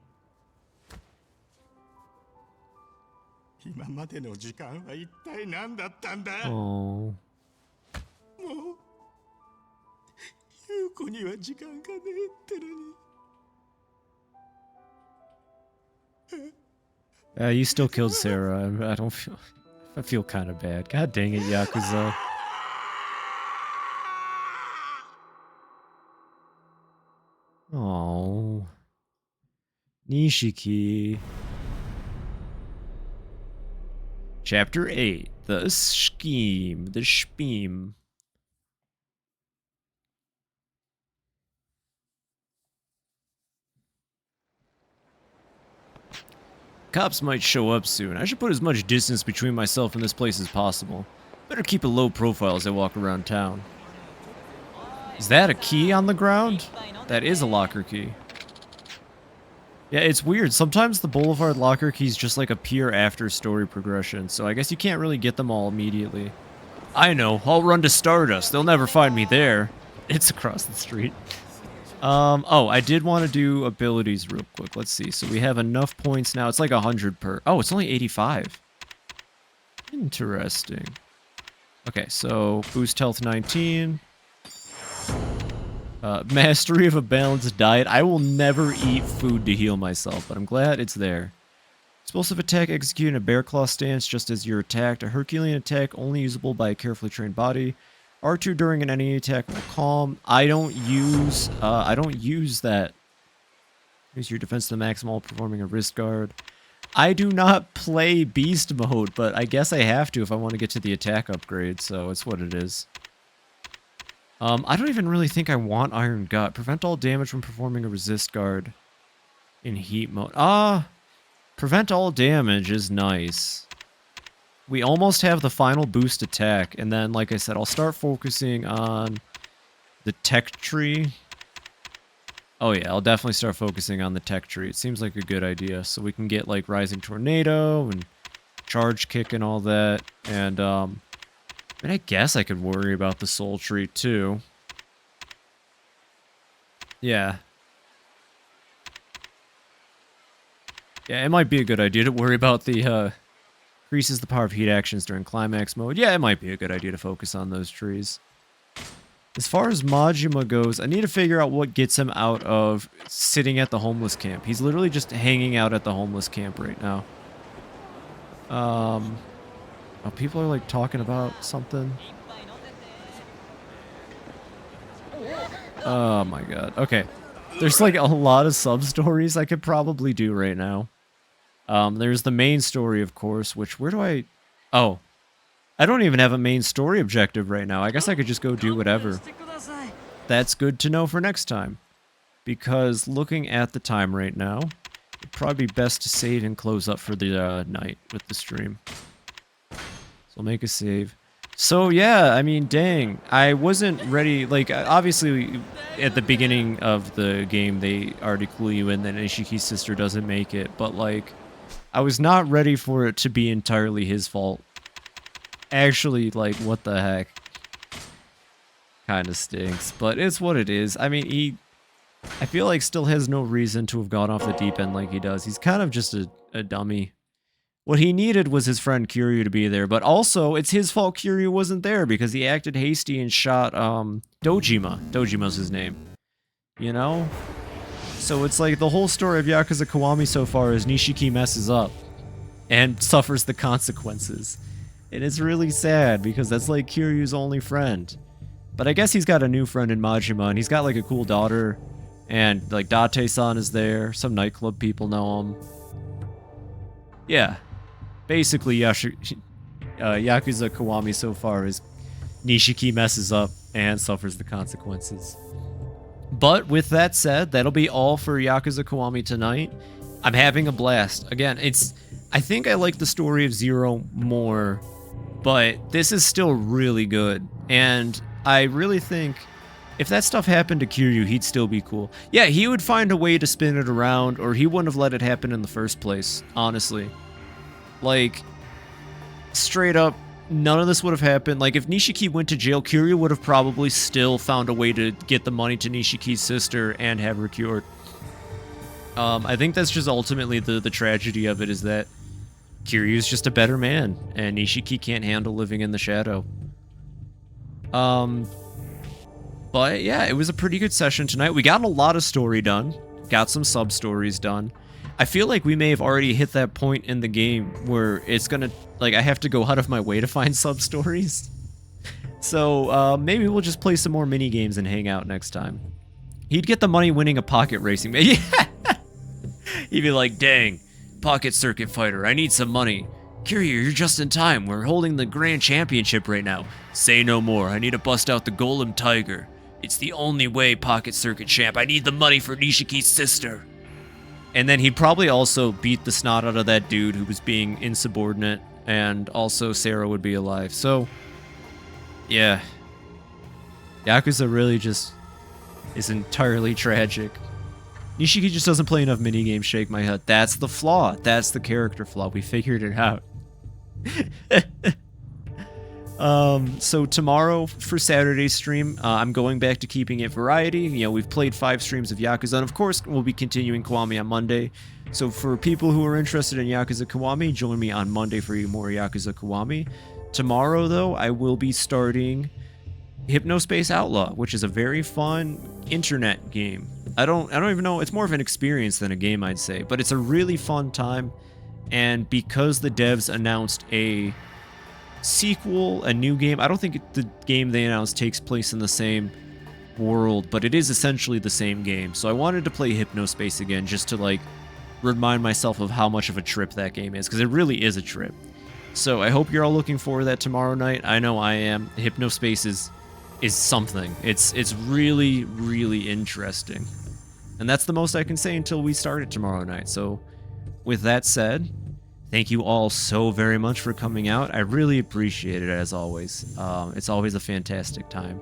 今までの時間は一体何だったんだ Oh. もう優子には時間がねえってのに You still killed Sarah. I don't feel... I feel kind of bad. God dang it, Yakuza. Oh, Nishiki. Chapter 8. The scheme. The scheme. Cops might show up soon. I should put as much distance between myself and this place as possible. Better keep a low profile as I walk around town. Is that a key on the ground? That is a locker key. Yeah, it's weird. Sometimes the Boulevard locker keys just like appear after story progression, so I guess you can't really get them all immediately. I know. I'll run to Stardust. They'll never find me there. It's across the street. Oh, I did want to do abilities real quick. Let's see. So we have enough points now. It's like 100 per... Oh, it's only 85. Interesting. Okay, so boost health 19. Mastery of a balanced diet. I will never eat food to heal myself, but I'm glad it's there. Explosive attack executed in a bear claw stance just as you're attacked. A Herculean attack only usable by a carefully trained body. R2 during an enemy attack will calm. I don't use that. Use your defense to the maximal performing a wrist guard. I do not play beast mode, but I guess I have to if I want to get to the attack upgrade, so it's what it is. I don't even really think I want Iron Gut. Prevent all damage from performing a resist guard in heat mode. Prevent all damage is nice. We almost have the final boost attack, and then, like I said, I'll start focusing on the tech tree. Oh yeah, I'll definitely start focusing on the tech tree. It seems like a good idea, so we can get, like, Rising Tornado and Charge Kick and all that, and, I mean, I guess I could worry about the Soul Tree, too. Yeah. Yeah, it might be a good idea to worry about the, increases the power of heat actions during climax mode. Yeah, it might be a good idea to focus on those trees. As far as Majima goes, I need to figure out what gets him out of sitting at the homeless camp. He's literally just hanging out at the homeless camp right now. Oh, people are like talking about something. Oh my god. Okay. There's like a lot of sub-stories I could probably do right now. There's the main story, of course, which where do I... Oh. I don't even have a main story objective right now. I guess I could just go do whatever. That's good to know for next time. Because looking at the time right now, it'd probably be best to save and close up for the night with the stream. So I'll make a save. So yeah, I mean, dang, I wasn't ready, like, obviously, at the beginning of the game, they already clue you in that Nishiki's sister doesn't make it, but, like, I was not ready for it to be entirely his fault. Actually, like, what the heck? Kinda stinks, but it's what it is. I mean, I feel like still has no reason to have gone off the deep end like he does. He's kind of just a dummy. What he needed was his friend Kiryu to be there, but also it's his fault Kiryu wasn't there because he acted hasty and shot Dojima. Dojima's his name. You know? So it's like the whole story of Yakuza Kiwami so far is Nishiki messes up and suffers the consequences. And it's really sad because that's like Kiryu's only friend. But I guess he's got a new friend in Majima and he's got like a cool daughter and like Date-san is there. Some nightclub people know him. Yeah. Basically, Yakuza Kiwami so far is Nishiki messes up and suffers the consequences. But with that said, that'll be all for Yakuza Kiwami tonight. I'm having a blast. Again, I think I like the story of Zero more, but this is still really good. And I really think if that stuff happened to Kiryu, he'd still be cool. Yeah, he would find a way to spin it around, or he wouldn't have let it happen in the first place, honestly. Like, straight up, none of this would have happened. Like, if Nishiki went to jail, Kiryu would have probably still found a way to get the money to Nishiki's sister and have her cured. I think that's just ultimately the tragedy of it, is that Kiryu's just a better man, and Nishiki can't handle living in the shadow. But yeah, it was a pretty good session tonight. We got a lot of story done, got some sub-stories done. I feel like we may have already hit that point in the game where it's gonna, like, I have to go out of my way to find sub-stories. So, maybe we'll just play some more mini-games and hang out next time. He'd get the money winning a pocket racing. Yeah! He'd be like, dang, pocket circuit fighter, I need some money. Kiryu, you're just in time. We're holding the grand championship right now. Say no more. I need to bust out the golem tiger. It's the only way, pocket circuit champ. I need the money for Nishiki's sister. And then he'd probably also beat the snot out of that dude who was being insubordinate, and also Sarah would be alive. So, yeah. Yakuza really just is entirely tragic. Nishiki just doesn't play enough minigames, shake my head. That's the flaw. That's the character flaw. We figured it out. So tomorrow for Saturday's stream, I'm going back to keeping it variety. You know, we've played 5 streams of Yakuza, and of course, we'll be continuing Kiwami on Monday. So for people who are interested in Yakuza Kiwami, join me on Monday for more Yakuza Kiwami. Tomorrow, though, I will be starting Hypnospace Outlaw, which is a very fun internet game. I don't even know, it's more of an experience than a game, I'd say, but it's a really fun time. And because the devs announced a sequel, a new game, I don't think the game they announced takes place in the same world, but it is essentially the same game. So I wanted to play Hypnospace again just to, like, remind myself of how much of a trip that game is, because it really is a trip. So I hope you're all looking forward to that tomorrow night. I know I am. Hypnospace is something. It's really, really interesting. And that's the most I can say until we start it tomorrow night. So with that said, thank you all so very much for coming out. I really appreciate it, as always. It's always a fantastic time.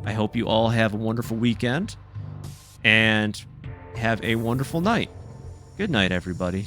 I hope you all have a wonderful weekend and have a wonderful night. Good night, everybody.